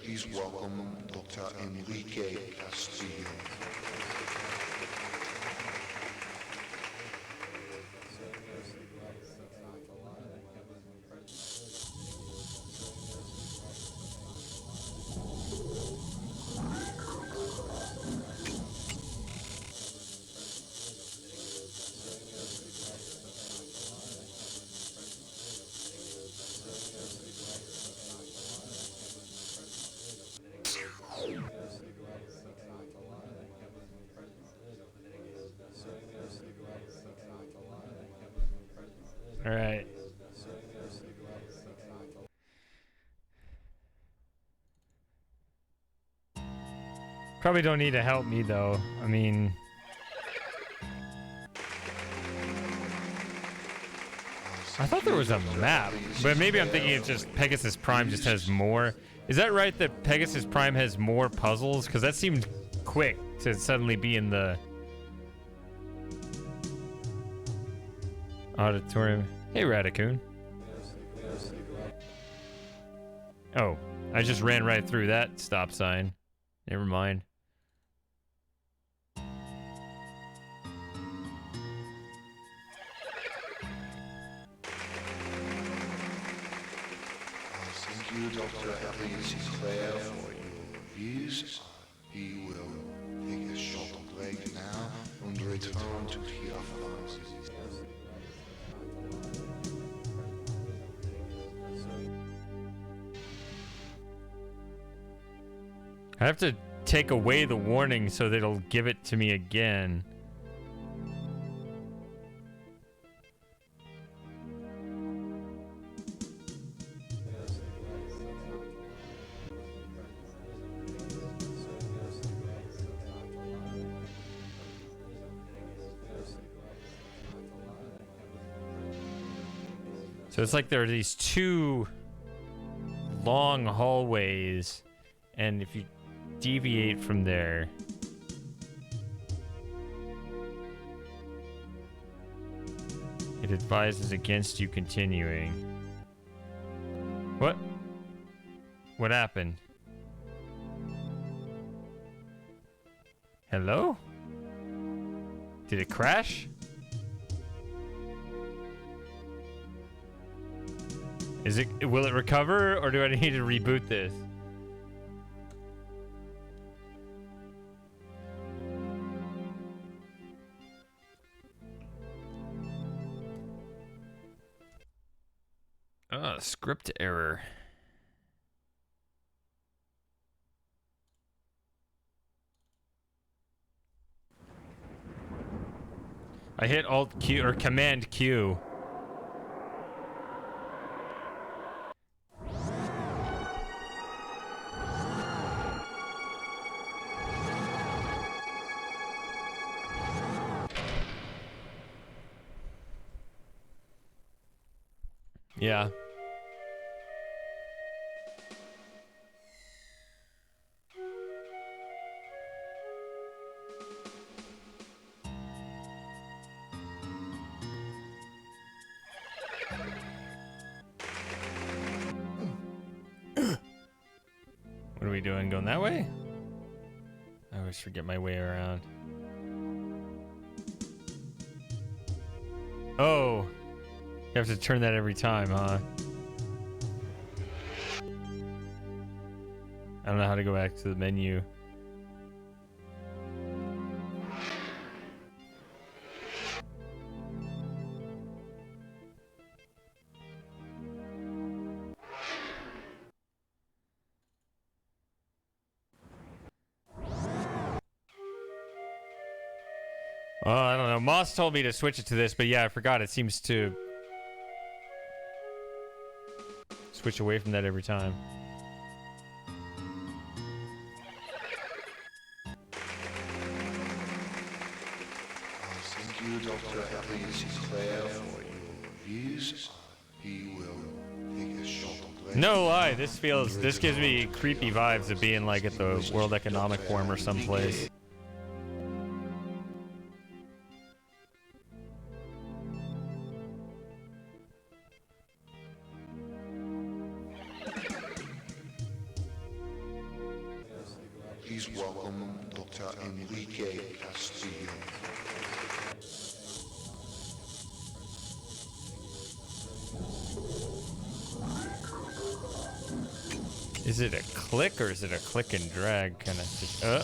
Please welcome Dr. Enrique Castillo. All right. Probably don't need to help me though. I mean, I thought there was a map, but maybe I'm thinking it's just Pegasus Prime just has more. Is that right that Pegasus Prime has more puzzles? Because that seemed quick to suddenly be in the auditorium. Hey, Radicoon. Oh, I just ran right through that stop sign. Never mind. Thank you, Dr. Elliot Sinclair, for your reviews. He will take a short break now and return to hear from us. I have to take away the warning so that it'll give it to me again. So it's like there are these two long hallways, and if you deviate from there, it advises against you continuing. What? What happened? Hello? Did it crash? Will it recover, or do I need to reboot this? Ah, script error. I hit Alt Q or Command Q. Yeah. What are we doing? Going that way? I always forget my way around. Oh. You have to turn that every time, huh? I don't know how to go back to the menu. Oh, I don't know. Moss told me to switch it to this, but yeah, I forgot. It seems to switch away from that every time. Thank you, Dr. Elliot Sinclair, for your reviews. He will take a short break. No lie, this gives me creepy vibes of being like at the World Economic Forum or someplace. Please welcome Dr. Enrique Castillo. Is it a click or is it a click and drag kind of thing?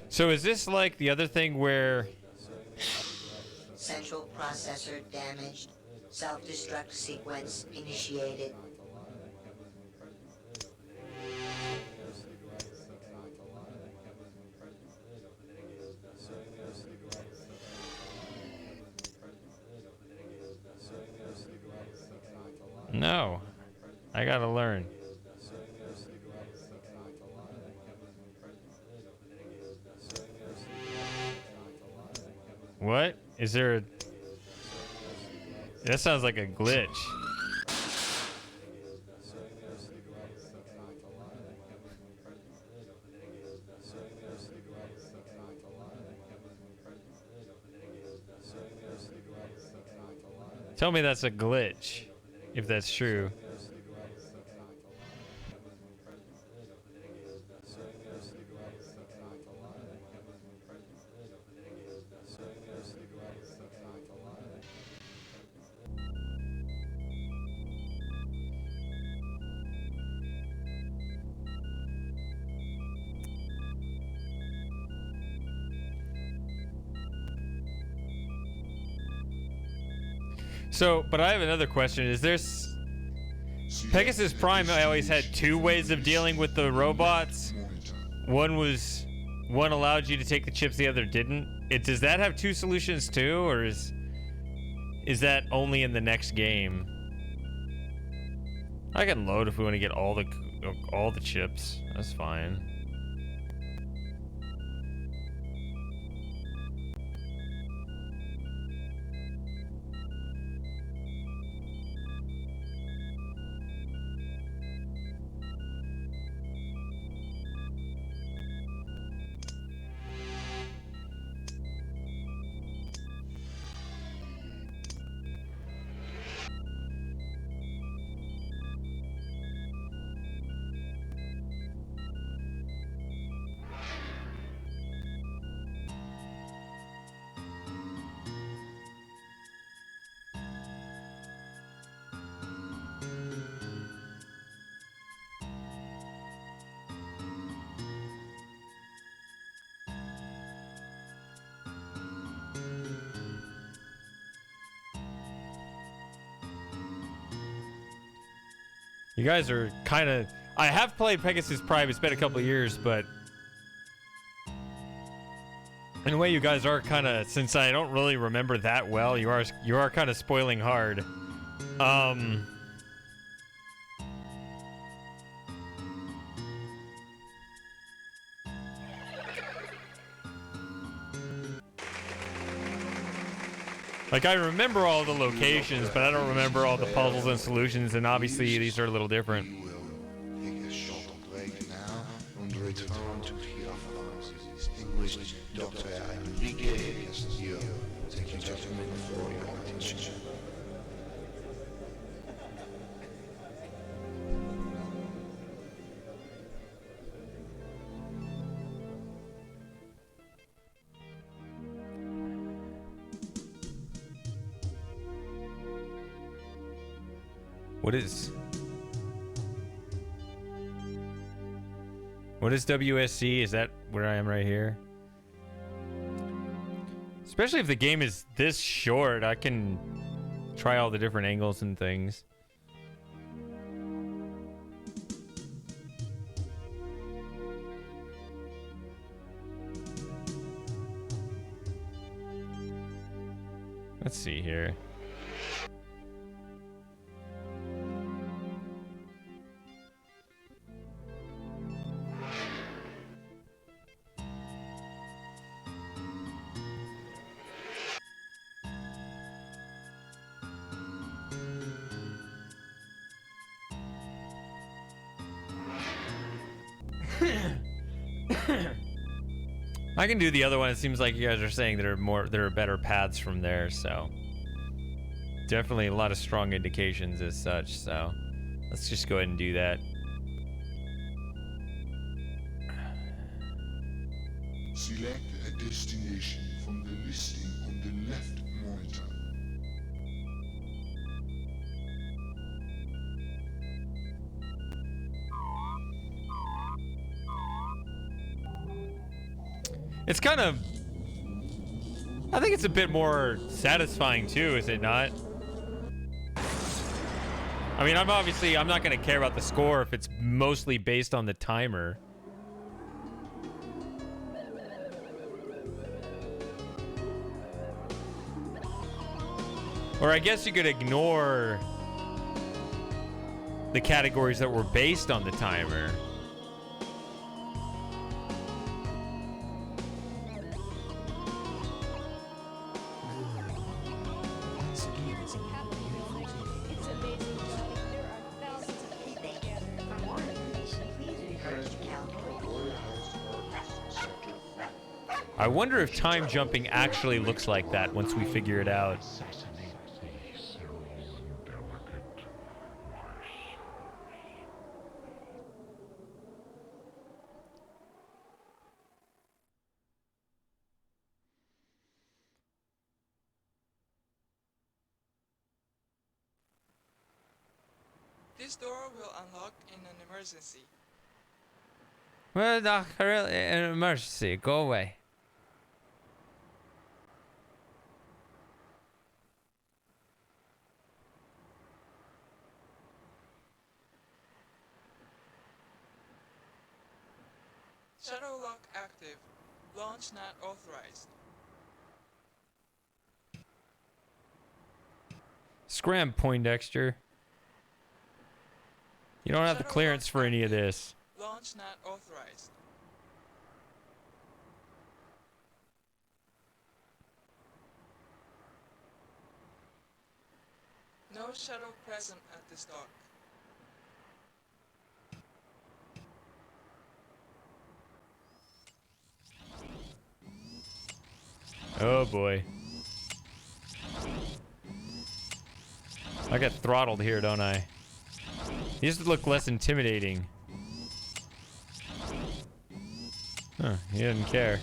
So is this like the other thing where... Central processor damaged. Self-destruct sequence initiated. No. I gotta learn. What? Is there a... That sounds like a glitch. Tell me that's a glitch, if that's true. So, but I have another question. Is there... Pegasus Prime, I always had two ways of dealing with the robots. One allowed you to take the chips, the other didn't. Does that have two solutions too, or is that only in the next game? I can load if we want to get all the chips. That's fine. You guys are kind of... I have played Pegasus Prime. It's been a couple of years, but... in a way, you guys are kind of... Since I don't really remember that well, you are kind of spoiling hard. Like, I remember all the locations, but I don't remember all the puzzles and solutions, and obviously these are a little different. Take a short break now and return to hear from the distinguished Dr. Enrique Castillo. Thank you, gentlemen, for your attention. What is WSC? Is that where I am right here? Especially if the game is this short, I can try all the different angles and things. Let's see here. I can do the other one. It seems like you guys are saying there are better paths from there, so definitely a lot of strong indications as such, so let's just go ahead and do that. Select a destination from the listing on the left monitor. It's kind of... I think it's a bit more satisfying too, is it not? I mean, I'm not going to care about the score if it's mostly based on the timer. Or I guess you could ignore the categories that were based on the timer. I wonder if time jumping actually looks like that once we figure it out. Assassinate the This door will unlock in an emergency. Well, not really an emergency. Go away. Shadow lock active. Launch not authorized. Scram, Poindexter. You don't have the Shadow clearance lock for any of active. this. Launch not authorized. No shadow present at this dock. Oh boy. I got throttled here, don't I? These look less intimidating. Huh, he didn't care.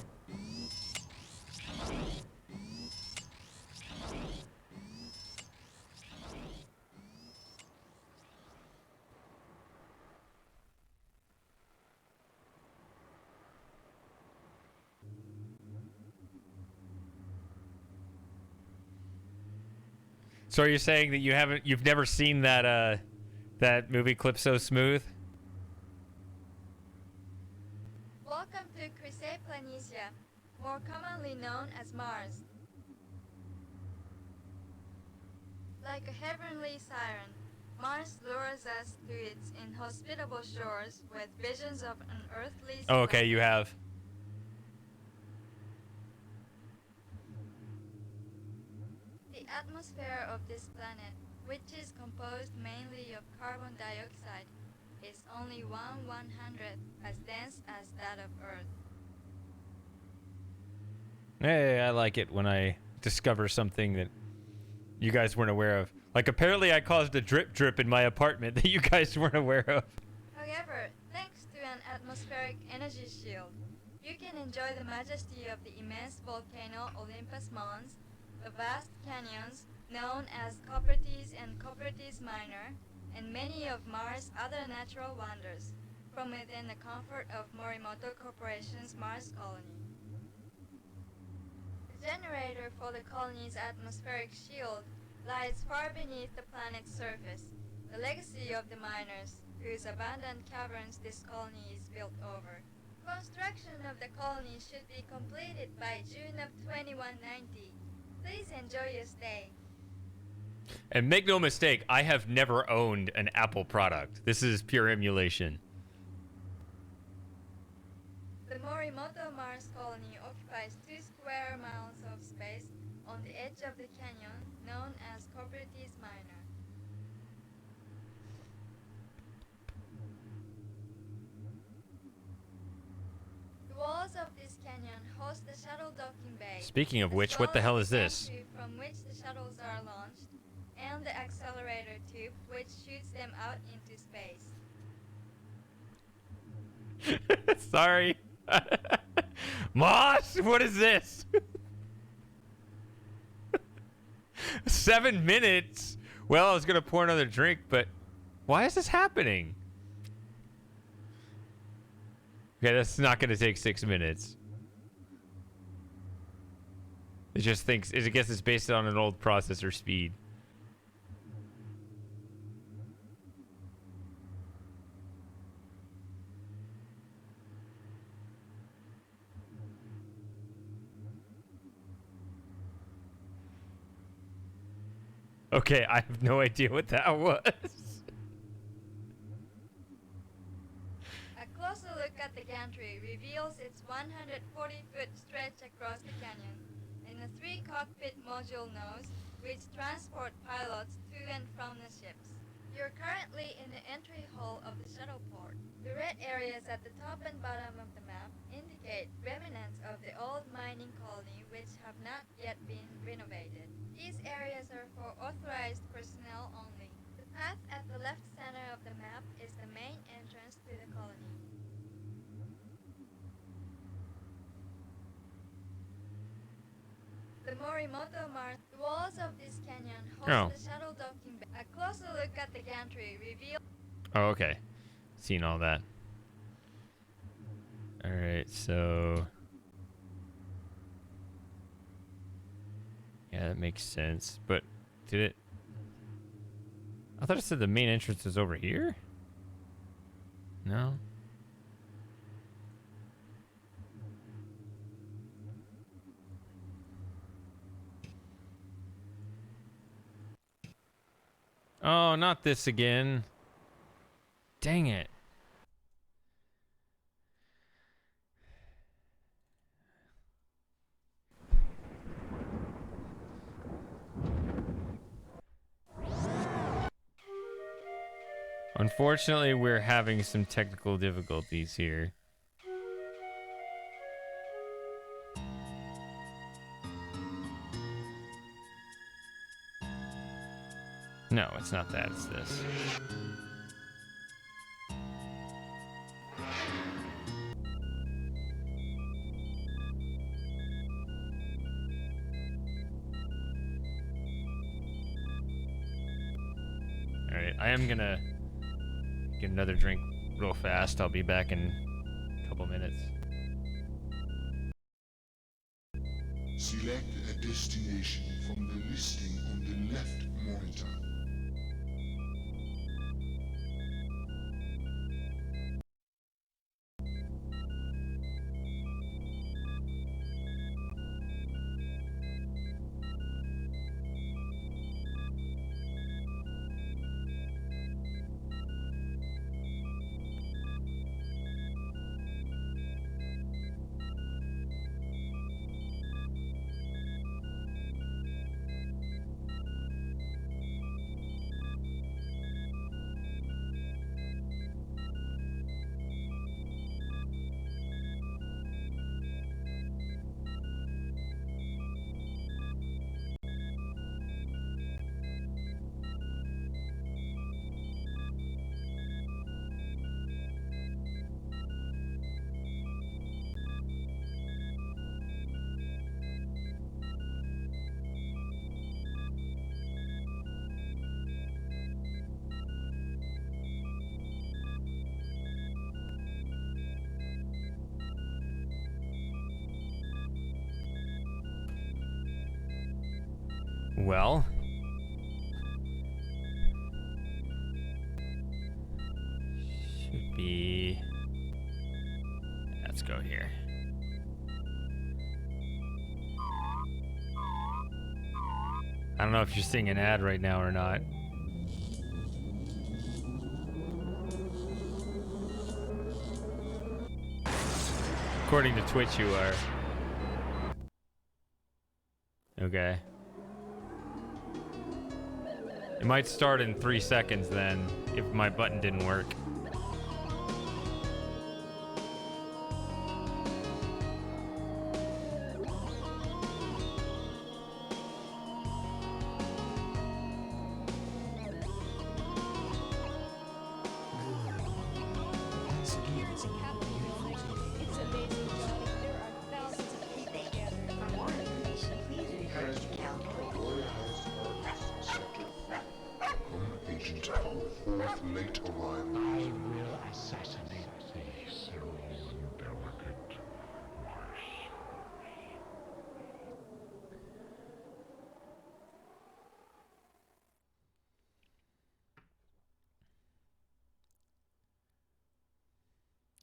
So are you saying that you've never seen that that movie clip So Smooth? Welcome to Chrysae Planitia, more commonly known as Mars. Like a heavenly siren, Mars lures us to its inhospitable shores with visions of unearthly Oh, okay, you splendor. have. The atmosphere of this planet, which is composed mainly of carbon dioxide, is only 1/100th as dense as that of Earth. Hey, I like it when I discover something that you guys weren't aware of. Like, apparently I caused a drip in my apartment that you guys weren't aware of. However, thanks to an atmospheric energy shield, you can enjoy the majesty of the immense volcano Olympus Mons, the vast canyons known as Copertes and Copertes Minor, and many of Mars' other natural wonders, from within the comfort of Morimoto Corporation's Mars colony. The generator for the colony's atmospheric shield lies far beneath the planet's surface, the legacy of the miners, whose abandoned caverns this colony is built over. Construction of the colony should be completed by June of 2190. Please enjoy your stay. And make no mistake, I have never owned an Apple product. This is pure emulation. The Morimoto Mars colony occupies 2 square miles of space on the edge of the canyon known as Copertes Minor. The walls of this canyon host the shuttle docking bay. Speaking of as which, what well the hell as is the this? gantry from which the shuttles are launched, and the accelerator tube which shoots them out into space. Sorry. Moss, what is this? 7 minutes? Well, I was going to pour another drink, but why is this happening? Okay, that's not going to take 6 minutes. It just thinks, I guess it's based on an old processor speed. Okay, I have no idea what that was. A closer look at the gantry reveals its 140-foot stretch across the canyon, and a 3-cockpit module nose which transport pilots to and from the ships. You're currently in the entry hall of the shuttle port. The red areas at the top and bottom of the map indicate remnants of the old mining colony which have not yet been renovated. These areas are for authorized personnel only. The path at the left center of the map is the main entrance to the colony. The Morimoto Mars. The walls of this canyon host the shuttle docking bay. A closer look at the gantry reveals Oh, okay. Seen all that. All right, so yeah, that makes sense. But did it? I thought it said the main entrance is over here. No. Oh, not this again. Dang it. Unfortunately, we're having some technical difficulties here. No, it's not that. It's this. Alright, I am gonna get another drink real fast. I'll be back in a couple minutes. Select a destination from the listing on the left monitor. Well, should be. Let's go here. I don't know if you're seeing an ad right now or not. According to Twitch, you are. Okay. It might start in 3 seconds then, if my button didn't work. It's amazing, Johnny. There are thousands of people gathered. For more information, please refer to Caldoria Heights Apartments, Sector 3. Home agent of fourth late arrival. I will assassinate thee, cerulean delegate, my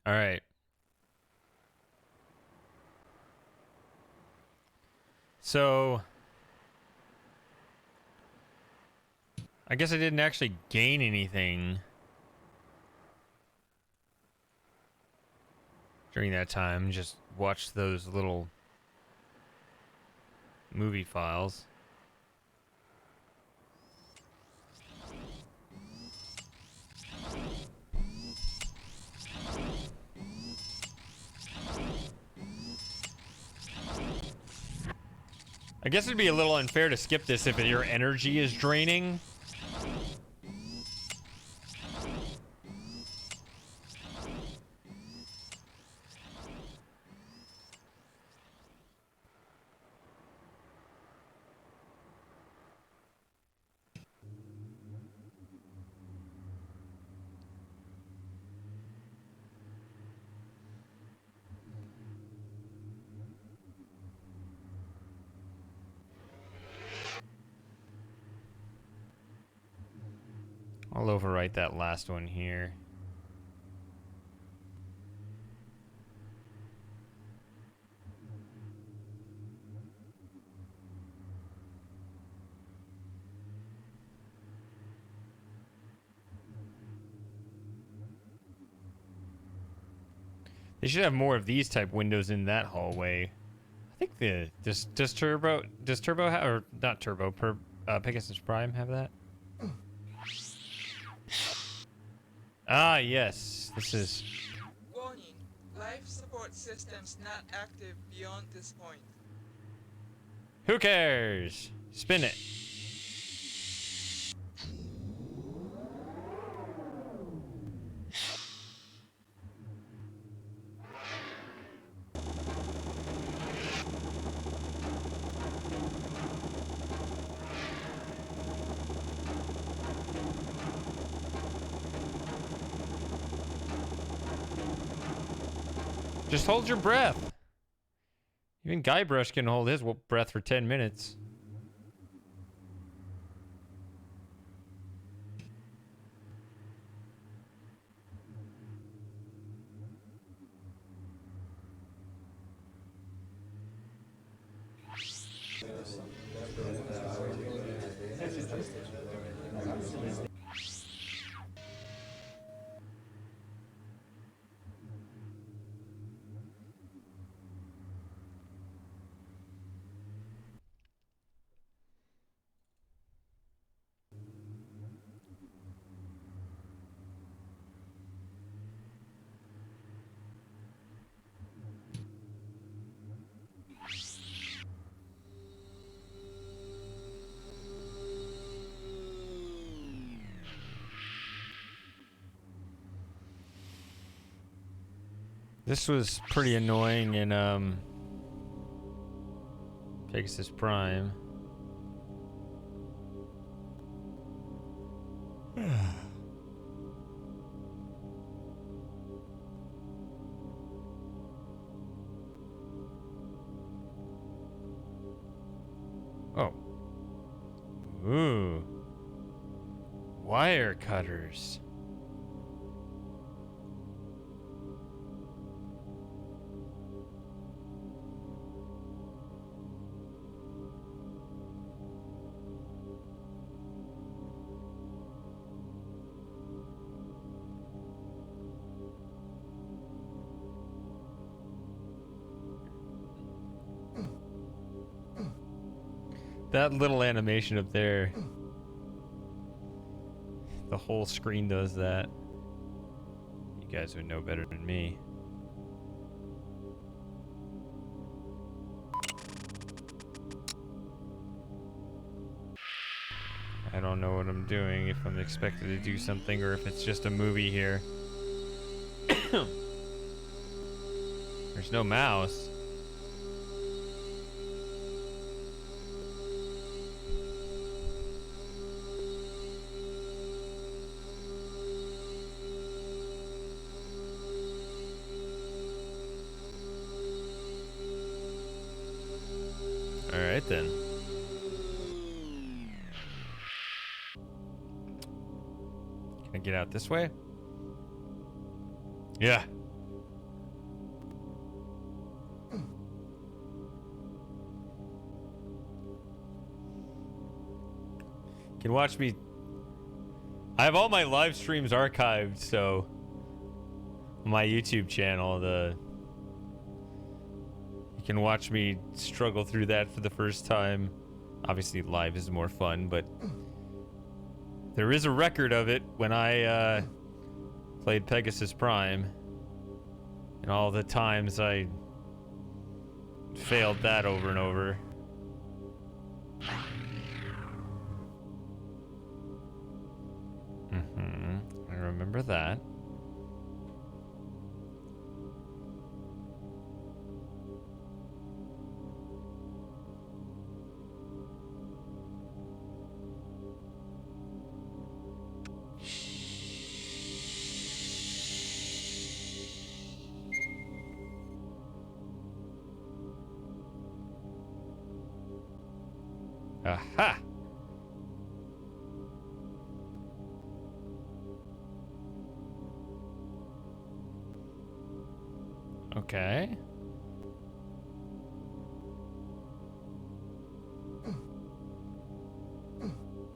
All right. So, I guess I didn't actually gain anything during that time. Just watched those little movie files. I guess it'd be a little unfair to skip this if your energy is draining. I'll overwrite that last one here. They should have more of these type windows in that hallway. I think does Turbo have, or not Turbo, Pegasus Prime have that? Ah, yes. This is... Warning. Life support systems not active beyond this point. Who cares? Spin it. Just hold your breath. Even Guybrush can hold his breath for 10 minutes. This was pretty annoying in Pegasus Prime. Oh. Ooh. Wire cutters. That little animation up there. The whole screen does that. You guys would know better than me. I don't know what I'm doing, if I'm expected to do something or if it's just a movie here. There's no mouse. Alright then. Can I get out this way? Yeah. You can watch me. I have all my live streams archived, so on my YouTube channel, you can watch me struggle through that for the first time. Obviously, live is more fun, but there is a record of it when I played Pegasus Prime, and all the times I failed that over and over. I remember that. Aha! Okay.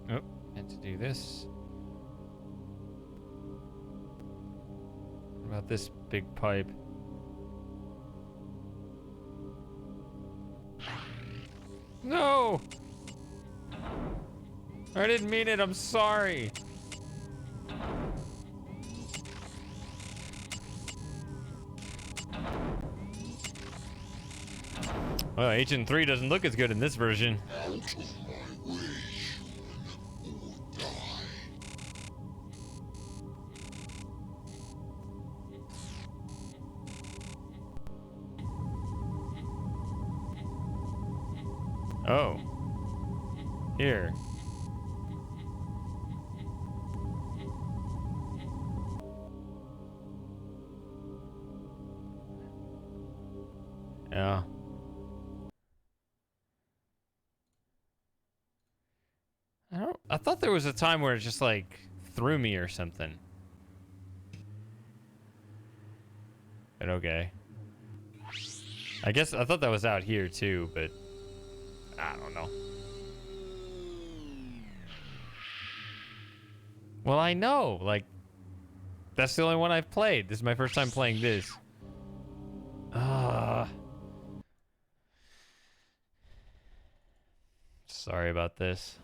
Oh, had to do this. What about this big pipe? No! I didn't mean it, I'm sorry. Well, Agent 3 doesn't look as good in this version. Out of my way, human, or die. Oh. Here. Yeah. I thought there was a time where it just like threw me or something. But okay. I guess I thought that was out here too, but I don't know. Well, I know, like that's the only one I've played. This is my first time playing this. Sorry about this.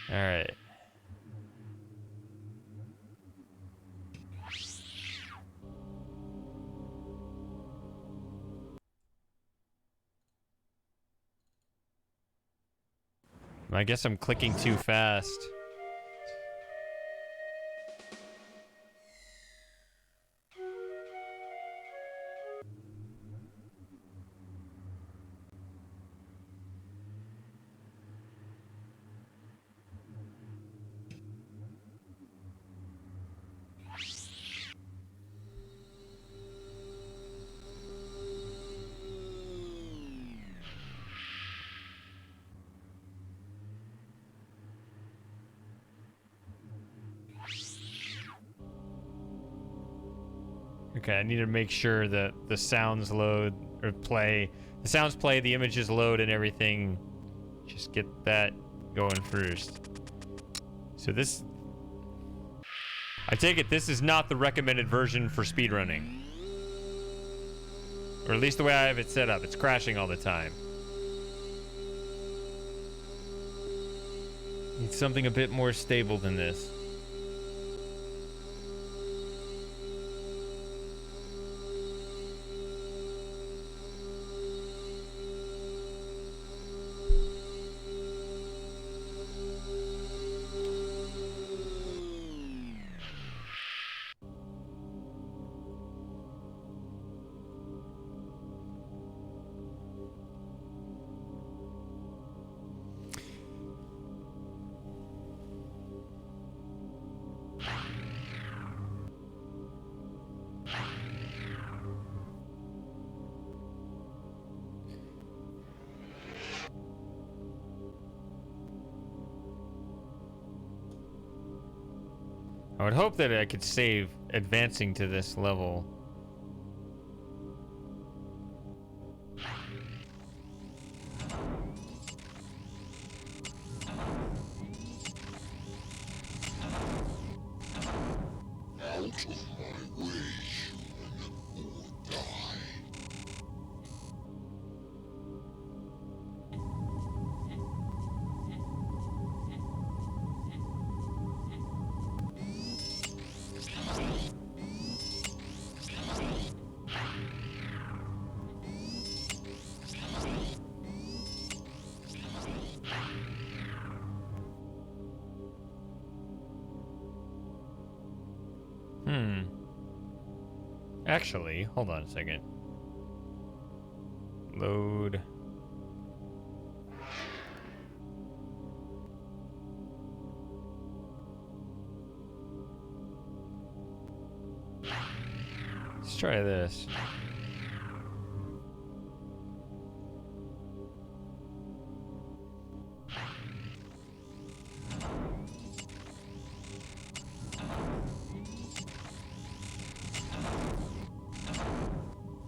All right. I guess I'm clicking too fast. Okay, I need to make sure that the sounds load or play. The sounds play, the images load, and everything. Just get that going first. So this... I take it this is not the recommended version for speedrunning. Or at least the way I have it set up. It's crashing all the time. Need something a bit more stable than this. I would hope that I could save advancing to this level. Out of my way, human, or die. Actually, hold on a second. Load. Let's try this.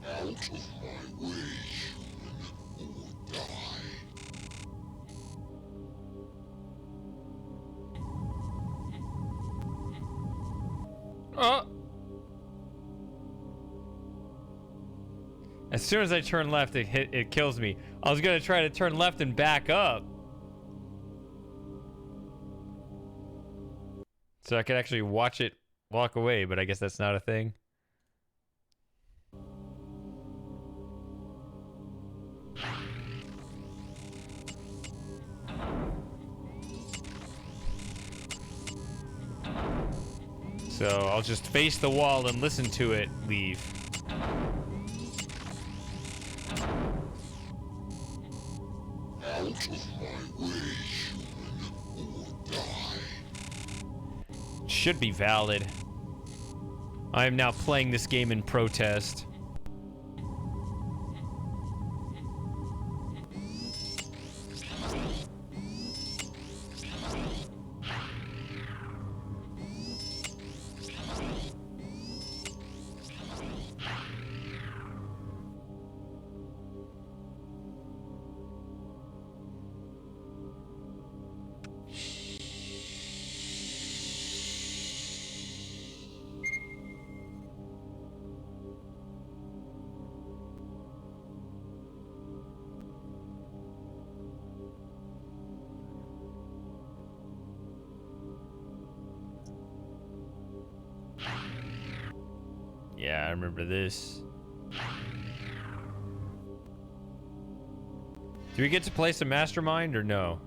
Out of my way, human, or die. Oh! As soon as I turn left, it kills me. I was gonna try to turn left and back up, so I could actually watch it walk away, but I guess that's not a thing. So I'll just face the wall and listen to it leave. Out of my way, human, or die. Should be valid. I am now playing this game in protest. Yeah, I remember this. Do we get to play some Mastermind or no?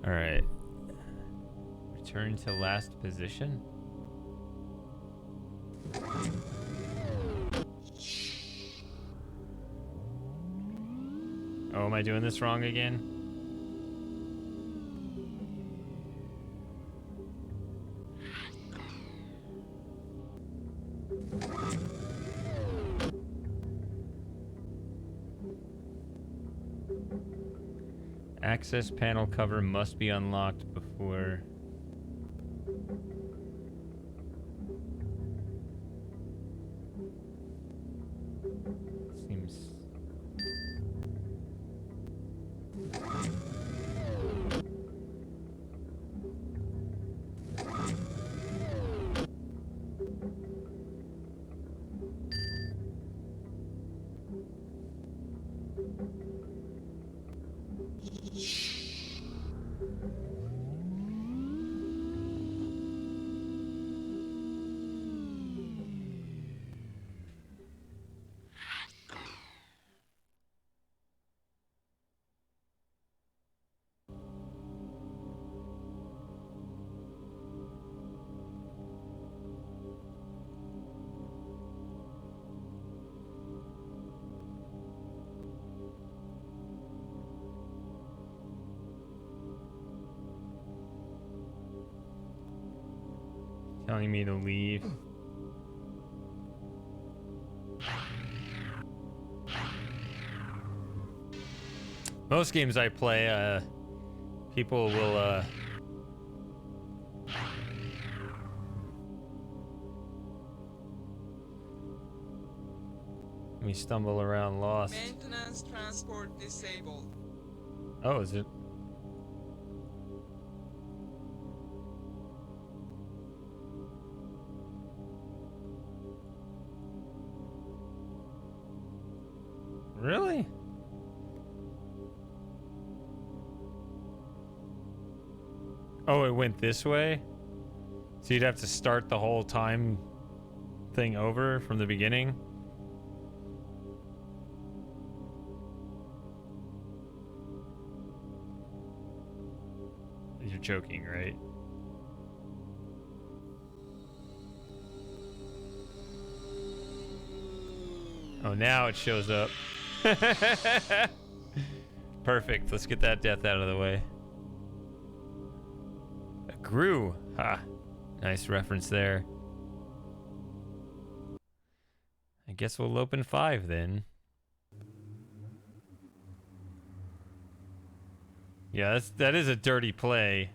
All right. Return to last position. Oh, am I doing this wrong again? Access panel cover must be unlocked before... Seems... telling me to leave. Most games I play, people will, let me stumble around lost. Maintenance transport disabled. Oh, is it? Really? Oh, it went this way? So you'd have to start the whole time thing over from the beginning? joking, right? Oh, now it shows up. Perfect. Let's get that death out of the way. A Gru. Ha. Nice reference there. I guess we'll open 5 then. Yeah, that is a dirty play.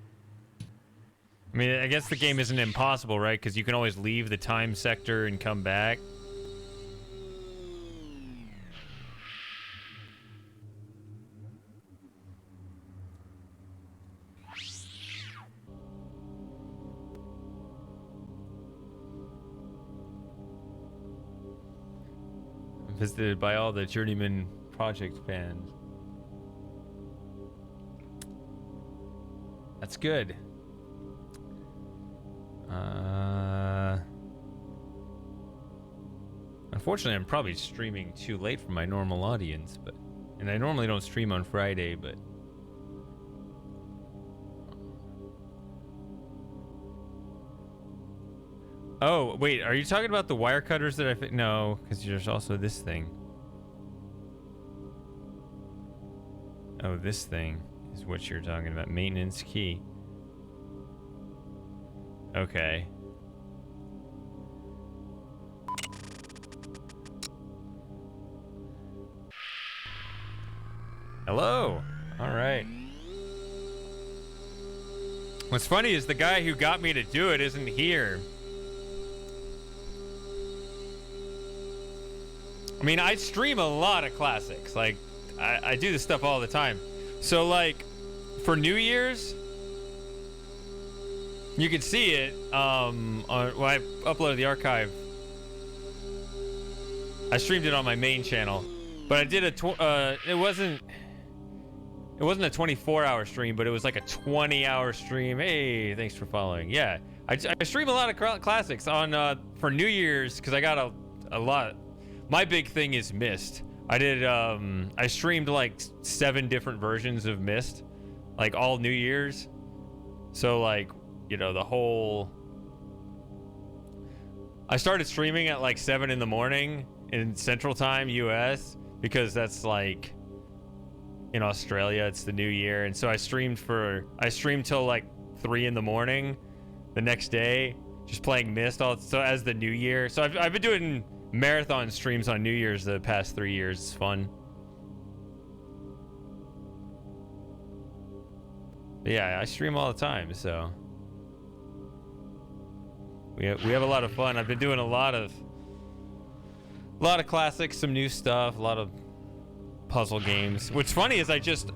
I mean, I guess the game isn't impossible, right? Because you can always leave the time sector and come back. Visited by all the Journeyman project fans. That's good. Unfortunately, I'm probably streaming too late for my normal audience, and I normally don't stream on Friday, but oh, wait, are you talking about the wire cutters that no, because there's also this thing. Oh, this thing is what you're talking about. Maintenance key. Okay. Hello. All right. What's funny is the guy who got me to do it isn't here. I mean, I stream a lot of classics. Like, I do this stuff all the time. So, like, for New Year's, you can see it when I uploaded the archive. I streamed it on my main channel, but I did it wasn't a 24-hour stream, but it was like a 20-hour stream. Hey, thanks for following. Yeah, I stream a lot of classics on for New Year's because I got a lot. My big thing is Myst. I streamed like 7 different versions of Myst, like all New Year's. So like, you know, the whole. I started streaming at like 7 in the morning in Central Time, US, because that's like in Australia, it's the New Year, and so I streamed till like 3 in the morning the next day, just playing Myst so as the New Year. So I've been doing marathon streams on New Year's the past 3 years. It's fun. But yeah, I stream all the time, so we have a lot of fun. I've been doing a lot of classics, some new stuff, a lot of puzzle games. What's funny is I just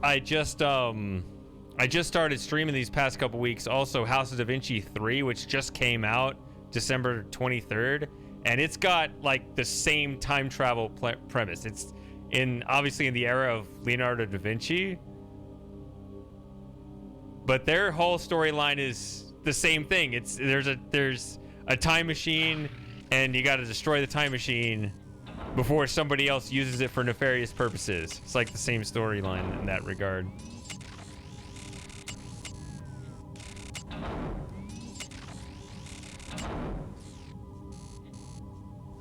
started streaming these past couple weeks also House of Da Vinci 3, which just came out December 23rd. And it's got like the same time travel premise. It's obviously in the era of Leonardo da Vinci, but their whole storyline is the same thing. There's a time machine, and you got to destroy the time machine before somebody else uses it for nefarious purposes. It's like the same storyline in that regard.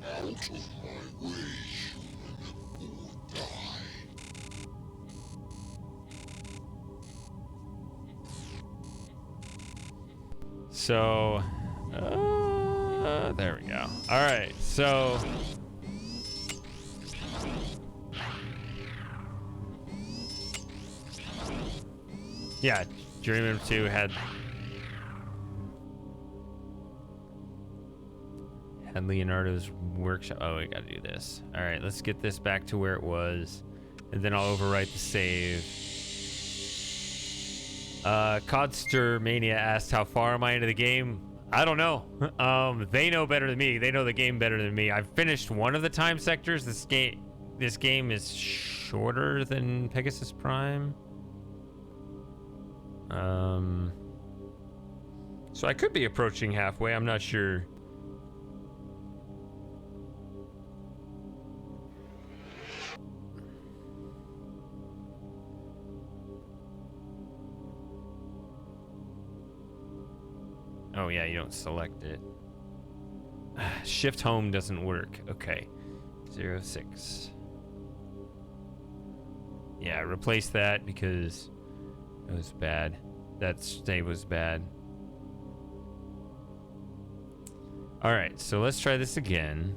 Out of my way, human, or die. So, there we go. All right, so yeah, Journeyman 2 had Leonardo's workshop. Oh, we gotta do this. All right, let's get this back to where it was, and then I'll overwrite the save. Codster Mania asked, how far am I into the game? I don't know. They know better than me. They know the game better than me. I've finished one of the time sectors. This game is shorter than Pegasus Prime. So I could be approaching halfway. I'm not sure. Oh yeah, you don't select it. Shift home doesn't work. Okay. 06. Yeah, replace that because it was bad. That stay was bad. All right, so let's try this again.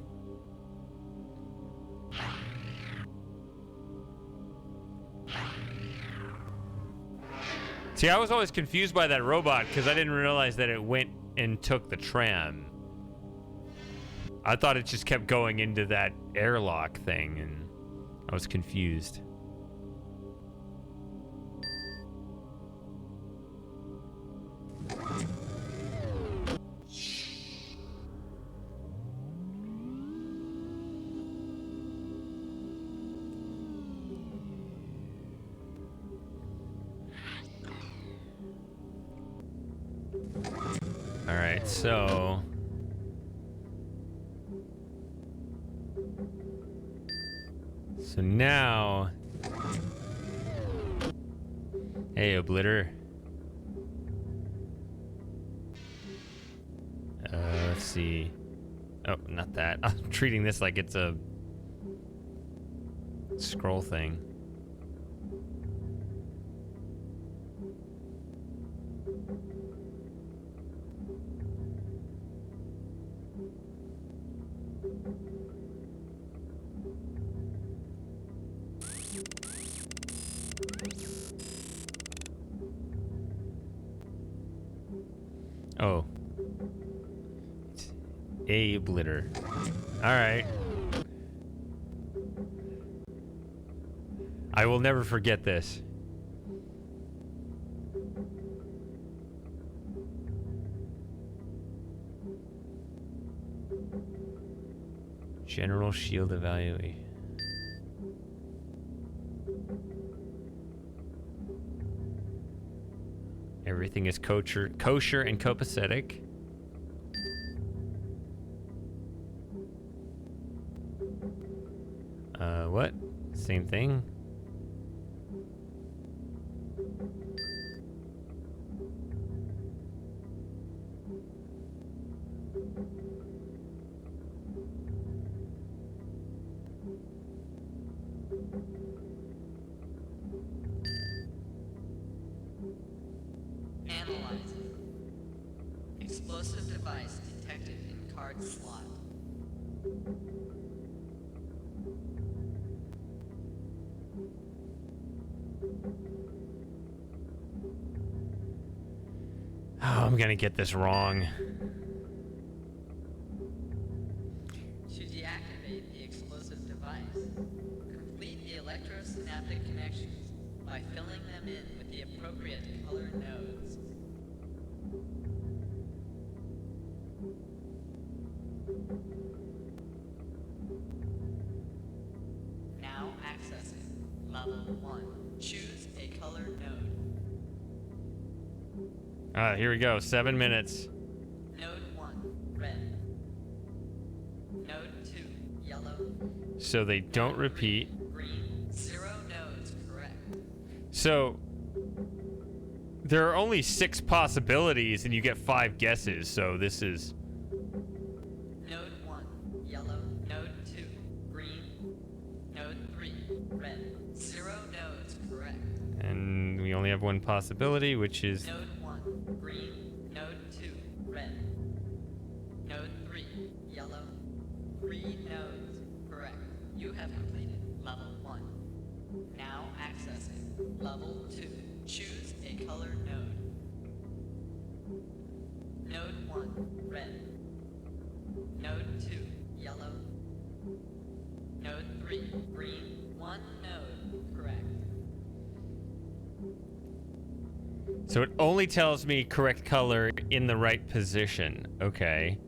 See, I was always confused by that robot because I didn't realize that it went and took the tram. I thought it just kept going into that airlock thing, and I was confused. All right, so now, hey, Oblitter. Let's see. Oh, not that. I'm treating this like it's a scroll thing. Oh. It's a Oblitter. Alright. I will never forget this. General shield evaluation. Everything is kosher and copacetic. What? Same thing? Analyzing. Explosive device detected in card slot. Oh, I'm gonna get this wrong. To deactivate the explosive device, complete the electrosynaptic connections by filling them in with the appropriate color nodes. Now accessing level 1. Choose a color node. Here we go. 7 minutes. Node 1, red. Node 2, yellow. So they don't repeat. Green. 0 nodes correct. So there are only 6 possibilities and you get 5 guesses, so this is... Node 1, yellow. Node 2, green. Node 3, red. 0 nodes correct. And we only have one possibility, which is... Node 1, green. Node 2, red. Node 3, yellow. 3 nodes correct. You have completed level 1. Now accessing level 2. Choose a color node. Node 1, red. Node 2, yellow. Node 3, green. 1 node correct. So it only tells me correct color in the right position. Okay.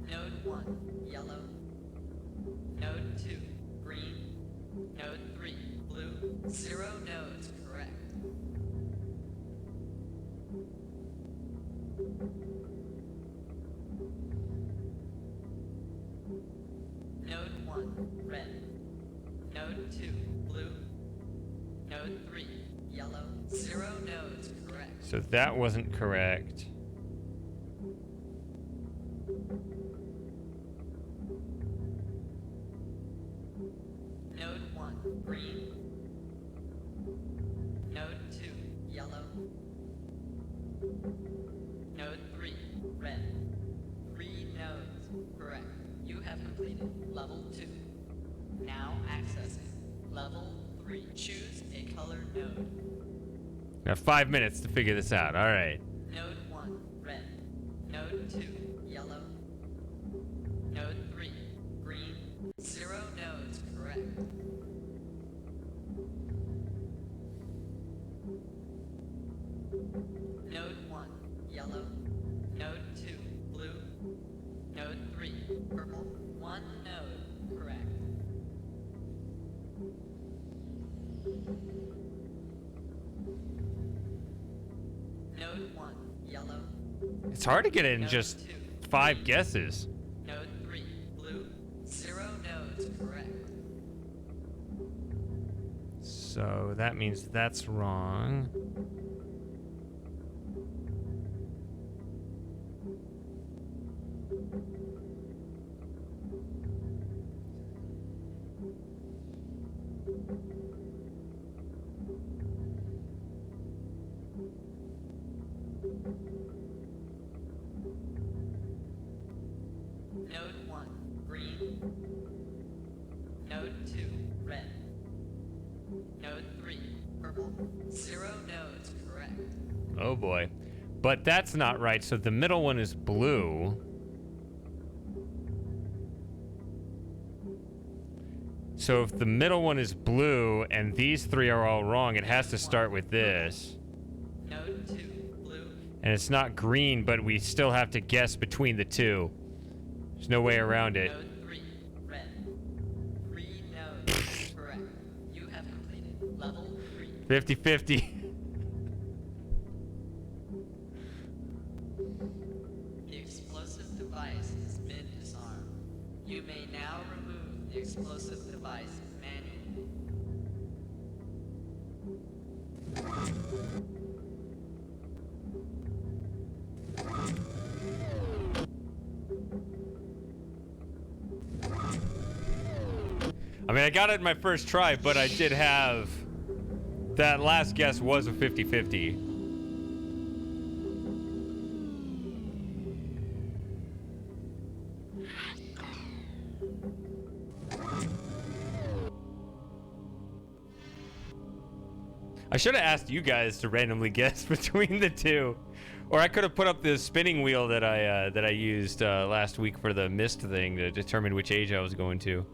Node 1, yellow. Node 2, green. Node 3, blue. 0 nodes correct. Node 1, red. Node 2, blue. Node 3, yellow. 0 nodes correct. So that wasn't correct. green. Node 2, yellow. Node 3, red. 3 nodes, correct. You have completed level 2. Now accessing level 3. Choose a color node. Got 5 minutes to figure this out. All right. Node 1, red. Node 2, yellow. Node 3, green. 0 nodes, correct. Node 1, yellow. Node 2, blue. Node 3, purple. 1 node, correct. Node 1, yellow. It's hard to get in Node just 2, 5 guesses. Node 3, blue. 0 nodes, correct. So that means that's wrong. Node 1, green. Node 2, red. Node 3, purple. 0 nodes, correct. Oh boy. But that's not right, so the middle one is blue. So if the middle one is blue and these 3 are all wrong, it has to start with this. Node 2, blue. And it's not green, but we still have to guess between the 2. There's no way around it. Node 3, red. 3 nodes, correct. You have completed level 3. 50-50. The explosive device has been disarmed. You may now remove the explosive device manually. I mean, I got it in my first try, but I did have... That last guess was a 50-50. I should have asked you guys to randomly guess between the 2. Or I could have put up the spinning wheel that I used last week for the mist thing to determine which age I was going to.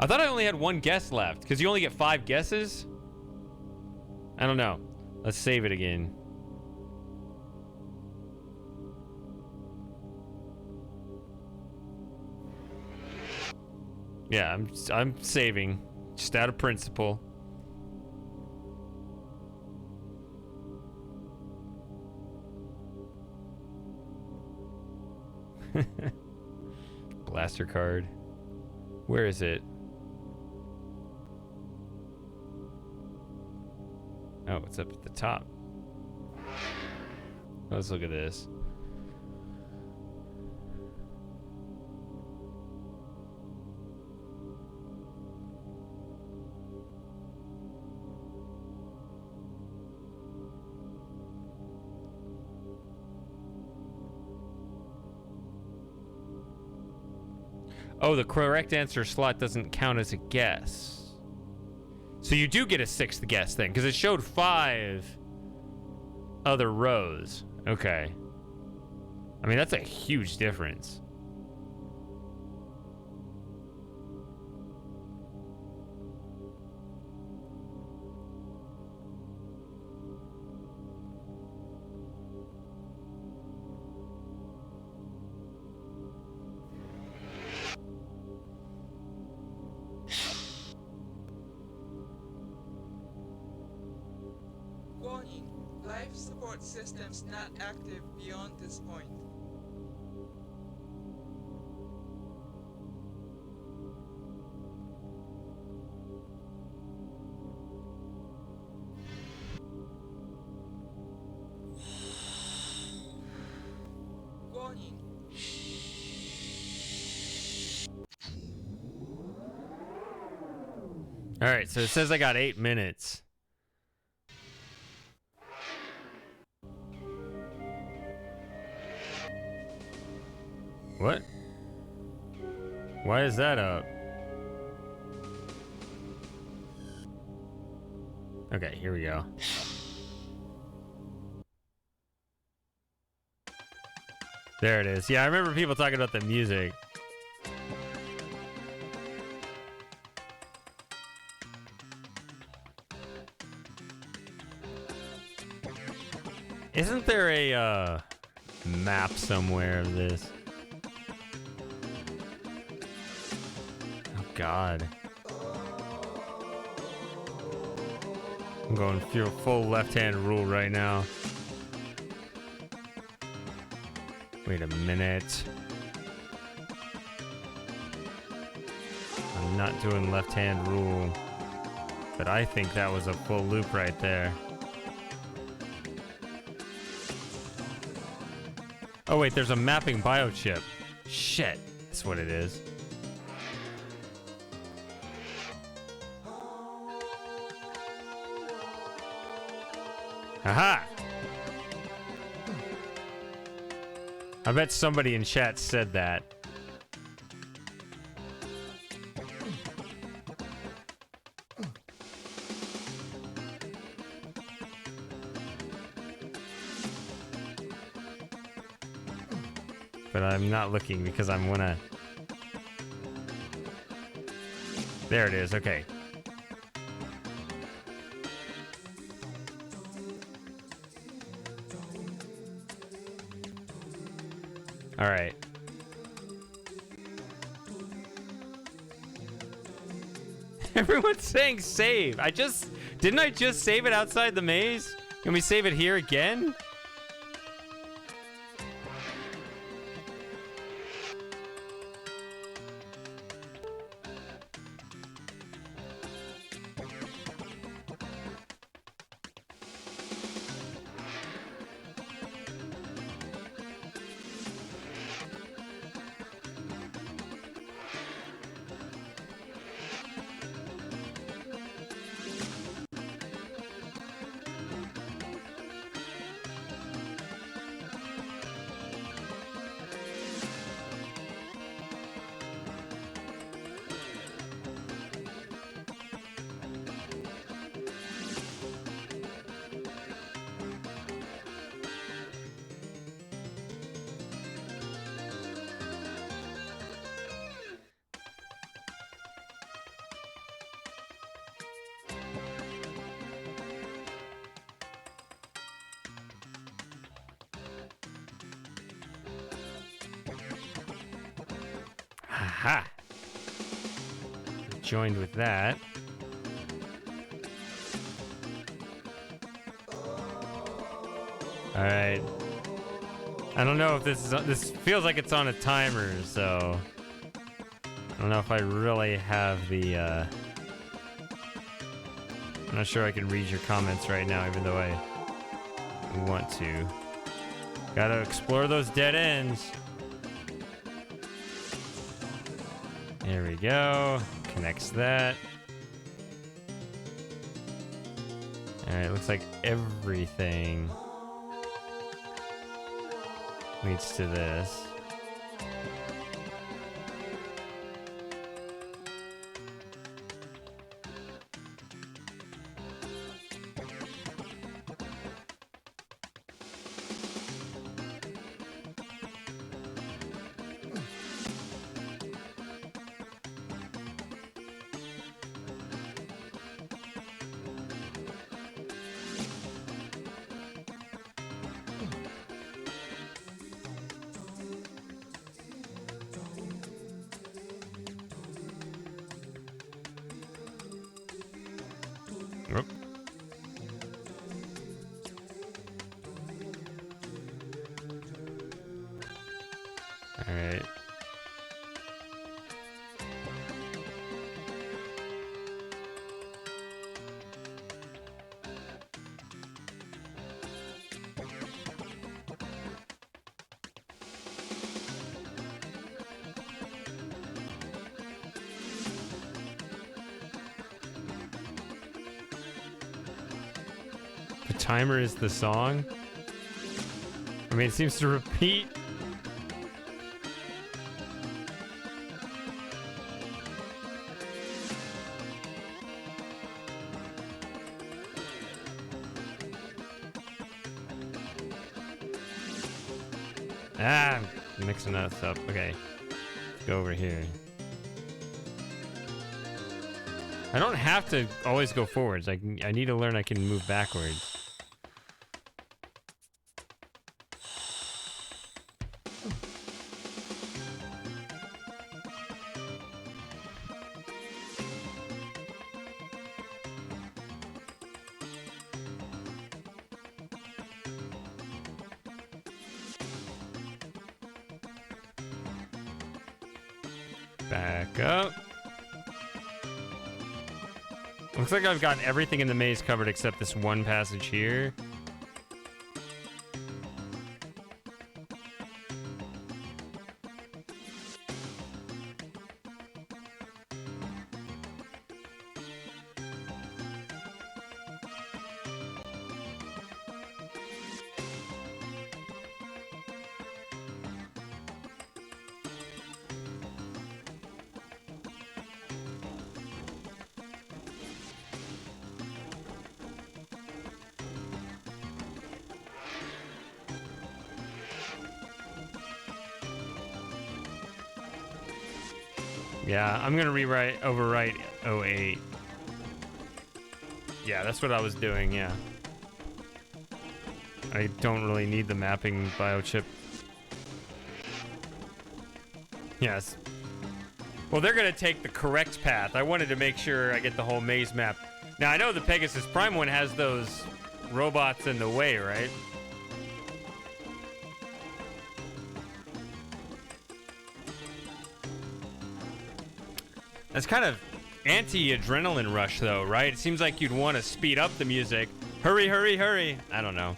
I thought I only had 1 guess left, because you only get 5 guesses? I don't know. Let's save it again. Yeah, I'm saving. Just out of principle. Blaster card. Where is it? Oh, it's up at the top. Let's look at this. Oh, the correct answer slot doesn't count as a guess. So you do get a 6th guess then, because it showed 5 other rows. Okay. I mean, that's a huge difference. Warning, life support systems not active beyond this point. All right, so it says I got 8 minutes. What? Why is that up? Okay, here we go. There it is. Yeah, I remember people talking about the music. Isn't there a map somewhere of this? Oh God. I'm going full left-hand rule right now. Wait a minute. I'm not doing left-hand rule, but I think that was a full loop right there. Oh wait, there's a mapping biochip. Shit, that's what it is. Aha! I bet somebody in chat said that. But I'm not looking because I'm gonna... There it is, okay. All right. Everyone's saying save. Didn't I just save it outside the maze? Can we save it here again? Aha! Joined with that. All right. I don't know if this feels like it's on a timer, so I don't know if I really have the. I'm not sure I can read your comments right now, even though I want to. Gotta explore those dead ends. There we go. Connects that. Alright, looks like everything leads to this. Oop. All right. timer is the song? I mean, it seems to repeat. Ah, I'm mixing us up. Okay. Let's go over here. I don't have to always go forwards. I need to learn I can move backwards. Back up. Looks like I've gotten everything in the maze covered except this one passage here. Yeah, I'm gonna overwrite 08. Yeah, that's what I was doing, yeah. I don't really need the mapping biochip. Yes. Well, they're gonna take the correct path. I wanted to make sure I get the whole maze map. Now, I know the Pegasus Prime one has those robots in the way, right? That's kind of anti-adrenaline rush, though, right? It seems like you'd want to speed up the music. Hurry, hurry, hurry. I don't know.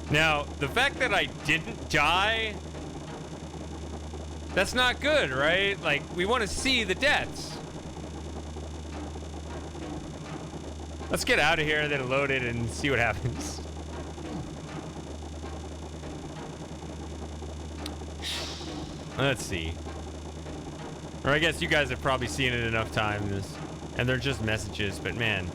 Now, the fact that I didn't die, that's not good, right? Like, we want to see the deaths. Let's get out of here and then load it and see what happens. Let's see. Or I guess you guys have probably seen it enough times, and they're just messages, but man.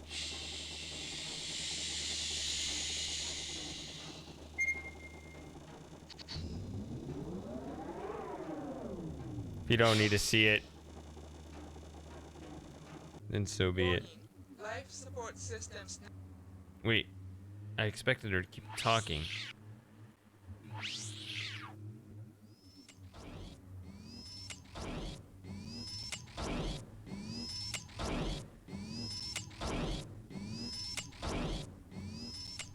You don't need to see it, then so be it. Life support systems. Wait, I expected her to keep talking.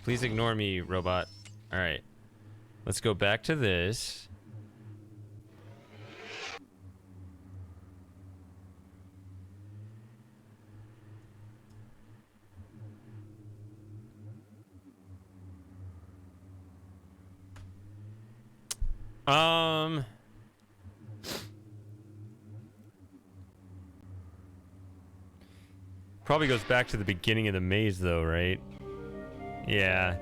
Please ignore me, robot. All right, let's go back to this. Probably goes back to the beginning of the maze, though, right? Yeah.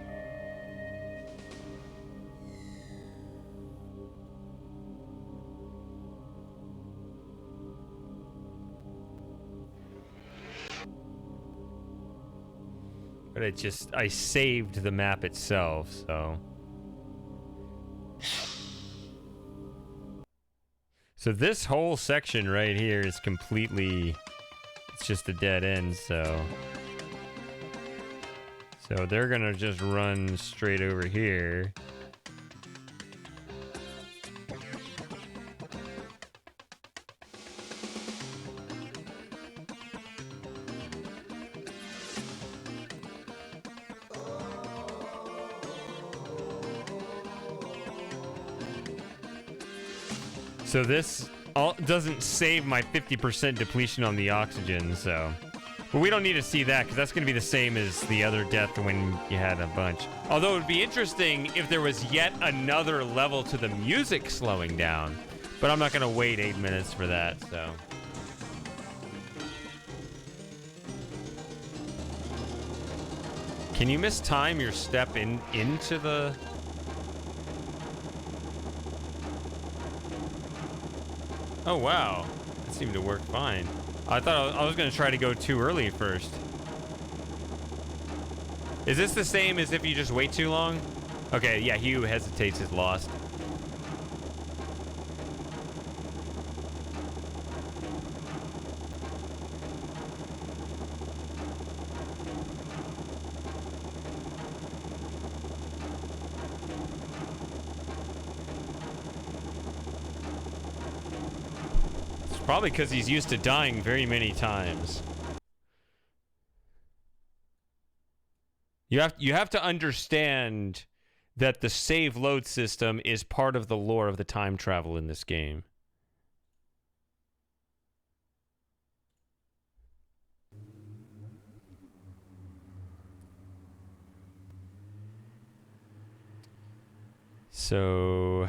But I saved the map itself, so. So this whole section right here is completely, it's just a dead end, so. So they're gonna just run straight over here. So this doesn't save my 50% depletion on the oxygen, so... But we don't need to see that, because that's going to be the same as the other death when you had a bunch. Although it would be interesting if there was yet another level to the music slowing down. But I'm not going to wait 8 minutes for that, so... Can you mistime your step into the... Oh, wow. That seemed to work fine. I thought I was going to try to go too early first. Is this the same as if you just wait too long? Okay, yeah, he who hesitates is lost. Probably because he's used to dying very many times. You have to understand that the save load system is part of the lore of the time travel in this game. So...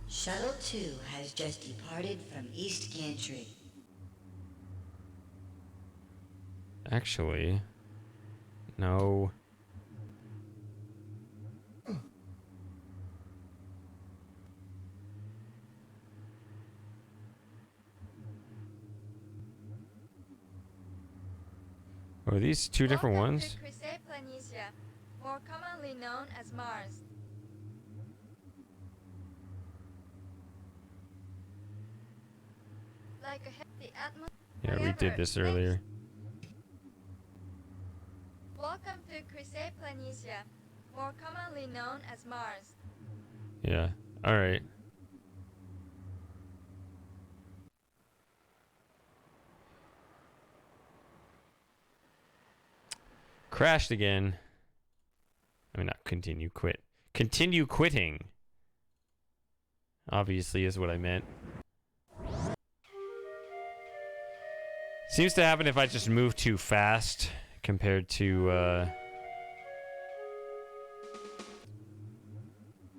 Shuttle 2 has just departed from East Gantry. Actually, no. Are these two different ones? To Chrysae Planitia, more commonly known as Mars. Like a heavy atmosphere. Yeah, we did this earlier. Welcome to Chrysae Planitia, more commonly known as Mars. Yeah, alright. Crashed again. I mean, not continue, quit. Continue quitting. Obviously is what I meant. Seems to happen if I just move too fast compared to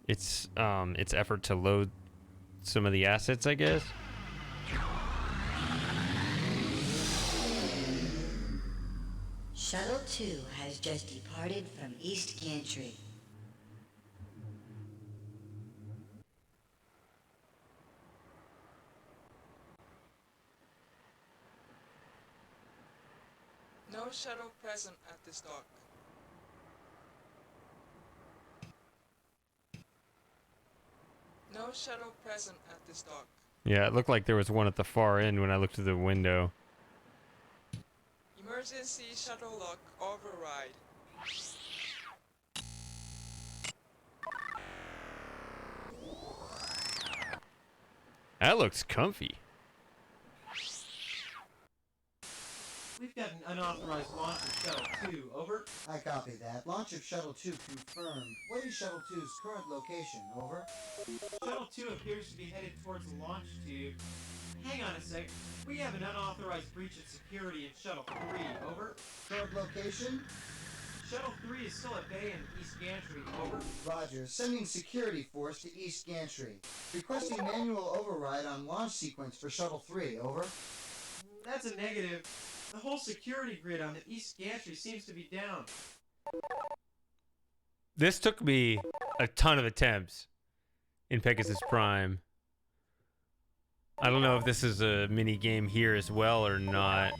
its effort to load some of the assets, I guess. Shuttle 2 has just departed from East Gantry. No shuttle present at this dock. No shuttle present at this dock. Yeah, it looked like there was one at the far end when I looked through the window. Emergency shuttle lock override. That looks comfy. We've got an unauthorized launch of Shuttle 2, over. I copy that. Launch of Shuttle 2 confirmed. What is Shuttle 2's current location? Over. Shuttle 2 appears to be headed towards the launch tube. Hang on a sec. We have an unauthorized breach of security in Shuttle 3, over. Current location? Shuttle 3 is still at bay in East Gantry, over. Roger. Sending security force to East Gantry. Requesting manual override on launch sequence for Shuttle 3, over. That's a negative. The whole security grid on the East Gantry seems to be down. This took me a ton of attempts in Pegasus Prime. I don't know if this is a mini game here as well or not.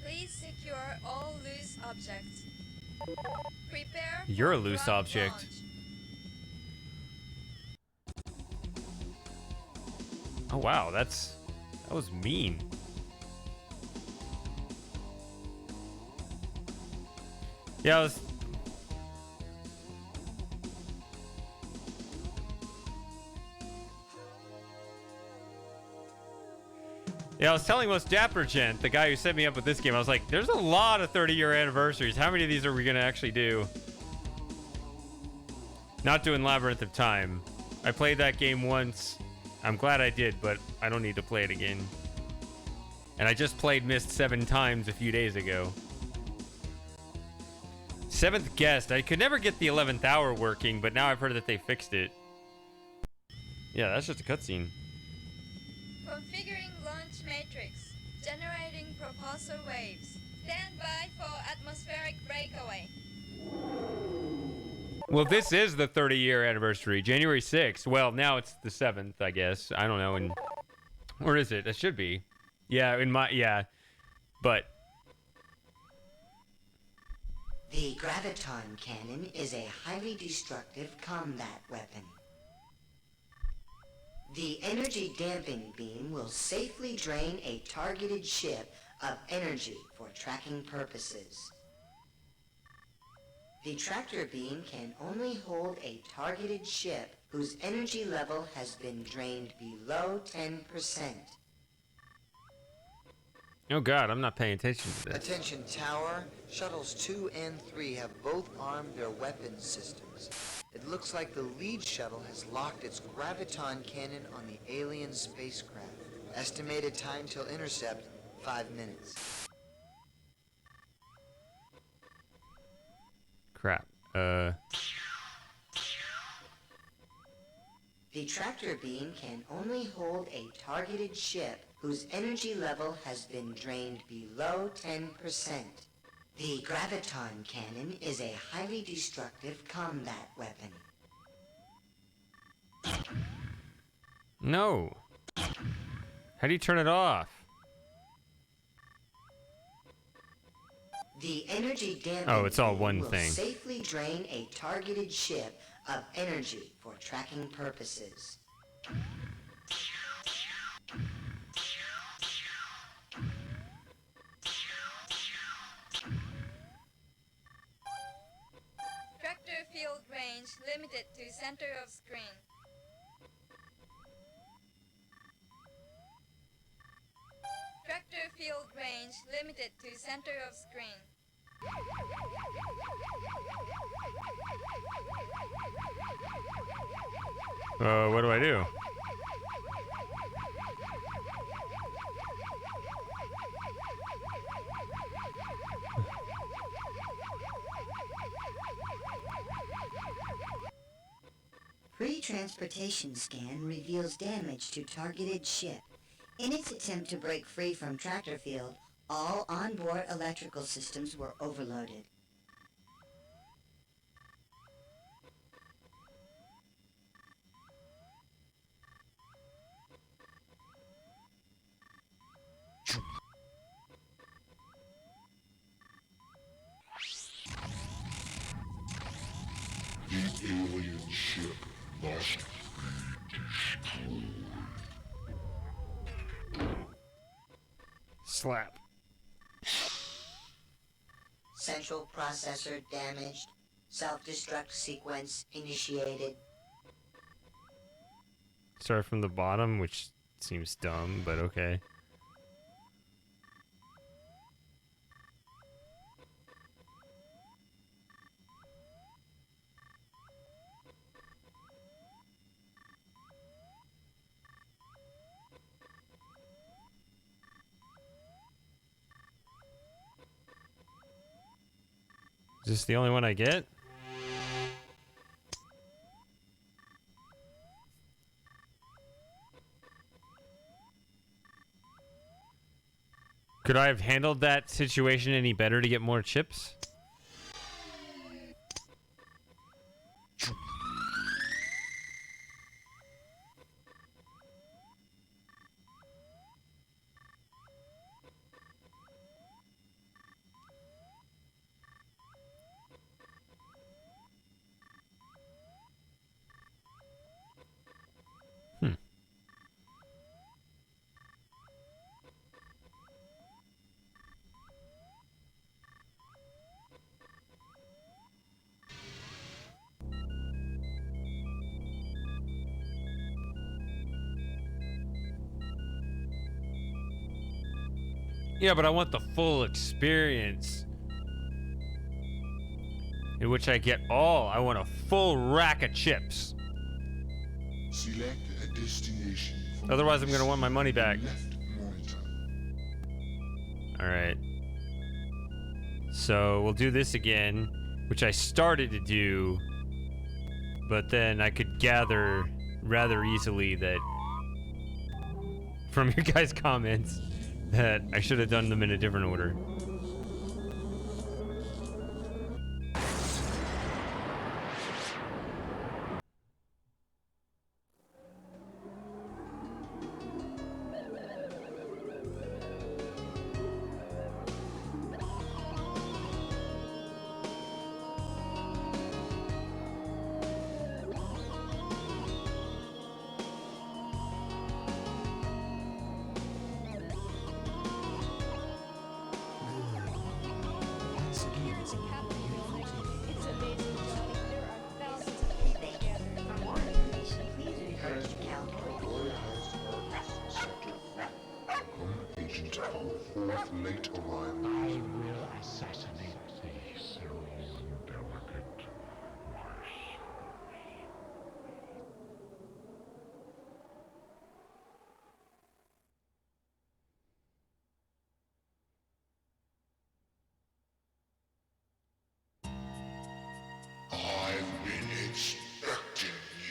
Please secure all loose objects. Prepare. You're a for loose ground object. launch. Oh wow, that was mean. Yeah, Yeah, I was telling Most Dapper Gent, the guy who set me up with this game, I was like, there's a lot of 30-year anniversaries. How many of these are we going to actually do? Not doing Labyrinth of Time. I played that game once. I'm glad I did, but I don't need to play it again. And I just played Myst 7 times a few days ago. Seventh Guest. I could never get the 11th hour working, but now I've heard that they fixed it. Yeah, that's just a cutscene. Configuring launch matrix. Generating propulsor waves. Stand by for atmospheric breakaway. Well, this is the 30-year anniversary, January 6th. Well, now it's the 7th, I guess. I don't know. Or is it? It should be. Yeah, but The graviton cannon is a highly destructive combat weapon. The energy damping beam will safely drain a targeted ship of energy for tracking purposes. The tractor beam can only hold a targeted ship whose energy level has been drained below 10%. oh god, I'm not paying attention to this. Attention tower, shuttles 2 and 3 have both armed their weapons systems. It looks like the lead shuttle has locked its graviton cannon on the alien spacecraft. Estimated time till intercept, 5 minutes. Crap. The tractor beam can only hold a targeted ship whose energy level has been drained below 10%. The graviton cannon is a highly destructive combat weapon. No. How do you turn it off? The energy damping Oh, it's all beam one will thing. safely drain a targeted ship of energy for tracking purposes. Tractor field range limited to center of screen. Tractor field range limited to center of screen. What do I do? Pre-transportation scan reveals damage to targeted ship. In its attempt to break free from tractor field, all onboard electrical systems were overloaded. The alien ship must be destroyed. Slap. Central processor damaged. Self-destruct sequence initiated. Start from the bottom, which seems dumb, but okay. Is this the only one I get? Could I have handled that situation any better to get more chips? Yeah, but I want the full experience. In which I get all. I want a full rack of chips. Select a destination. Otherwise, I'm gonna want my money back. Left monitor. Alright. So, we'll do this again, which I started to do, but then I could gather rather easily that, from your guys' comments, that I should have done them in a different order. It's amazing, Johnny. There are thousands of people gathered. For more information, please refer to Caldor. Caldor Heights Apartments, Sector 3. Become agent of the fourth late arrival. I will assassinate thee, cerulean delicate, my I've been expecting you.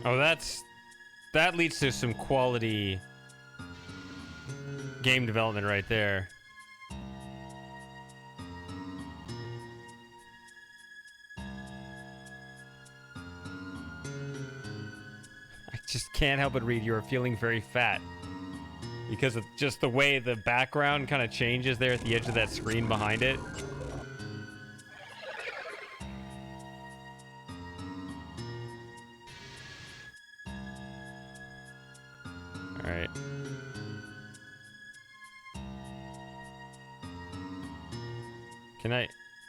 Oh, that leads to some quality game development right there. I just can't help but read you are feeling very fat. Because of just the way the background kind of changes there at the edge of that screen behind it. Alright. Can I...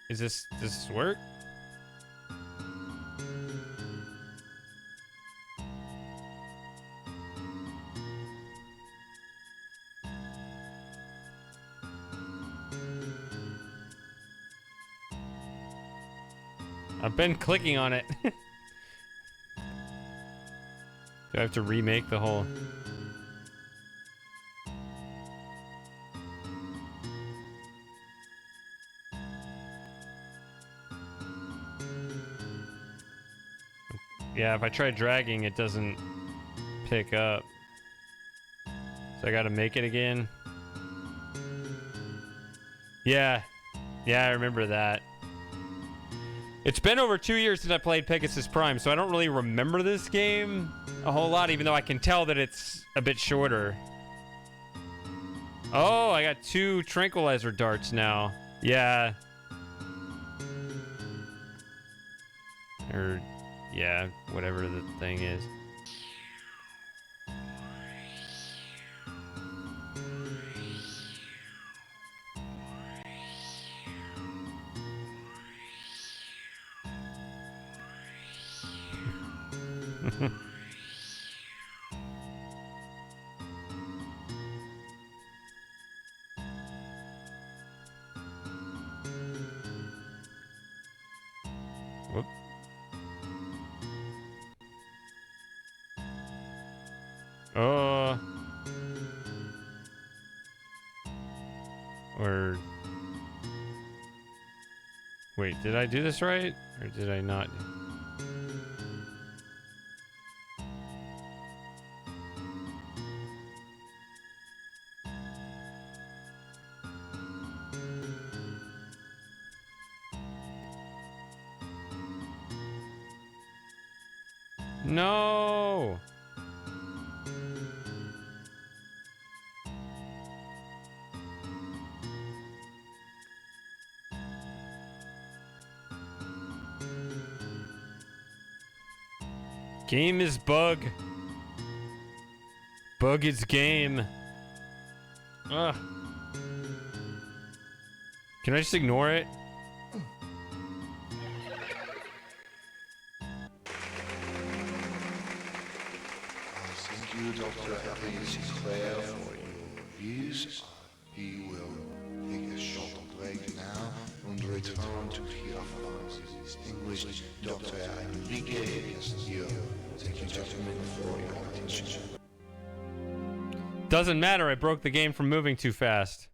does this work? I've been clicking on it. Do I have to remake the whole... Yeah, if I try dragging, it doesn't pick up. So I gotta make it again. Yeah. Yeah, I remember that. It's been over 2 years since I played Pegasus Prime, so I don't really remember this game a whole lot, even though I can tell that it's a bit shorter. Oh, I got 2 tranquilizer darts now. Yeah. Or, yeah, whatever the thing is. Whoop. Or... Wait, did I do this right? Or did I not? No! Game is bug. Bug is game. Ugh. Can I just ignore it? Thank you, Dr. Evelyn Sinclair, for your reviews. He will take a short break now and return to hear from the distinguished Dr. Enrique Castillo. Thank you, gentlemen, for your attention. Doesn't matter, I broke the game from moving too fast.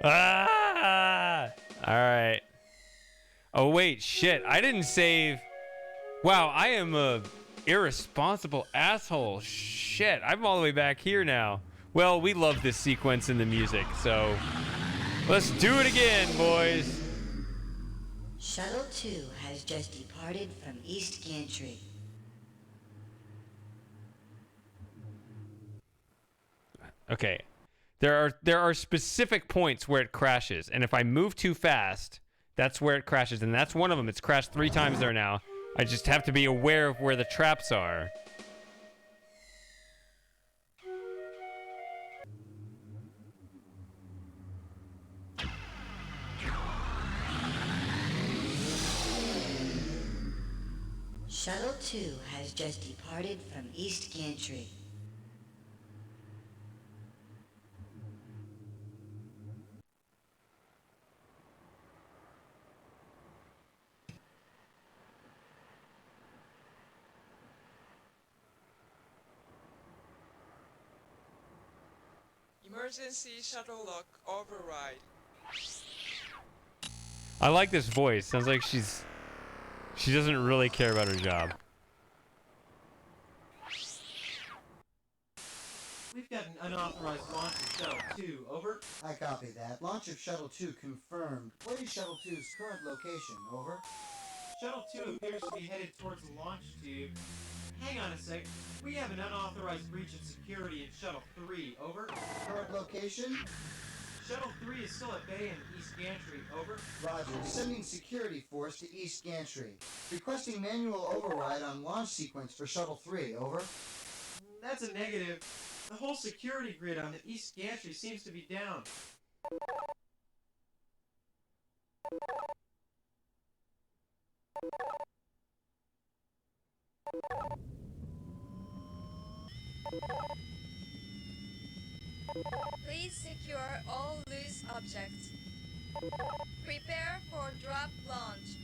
Ah! Alright. Oh wait, shit. I didn't save. Wow, I am a irresponsible asshole. Shit, I'm all the way back here now. Well, we love this sequence in the music, so let's do it again, boys. Shuttle 2 has just departed from East Gantry. Okay. There are specific points where it crashes, and if I move too fast, that's where it crashes, and that's one of them. It's crashed 3 times there now. I just have to be aware of where the traps are. Shuttle 2 has just departed from East Gantry. Emergency shuttle lock override. I like this voice. Sounds like she doesn't really care about her job. We've got an unauthorized launch of Shuttle 2. Over. I copy that. Launch of Shuttle 2 confirmed. What is Shuttle 2's current location? Over. Shuttle 2 appears to be headed towards the launch tube. Hang on a sec. We have an unauthorized breach of security in Shuttle 3. Over. Current location? Shuttle 3 is still at bay in East Gantry. Over. Roger. Sending security force to East Gantry. Requesting manual override on launch sequence for Shuttle 3. Over. That's a negative. The whole security grid on the East Gantry seems to be down. Please secure all loose objects. Prepare for drop launch.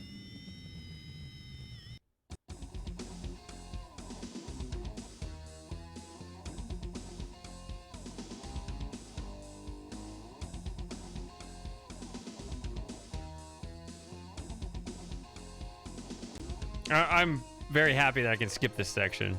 I'm very happy that I can skip this section.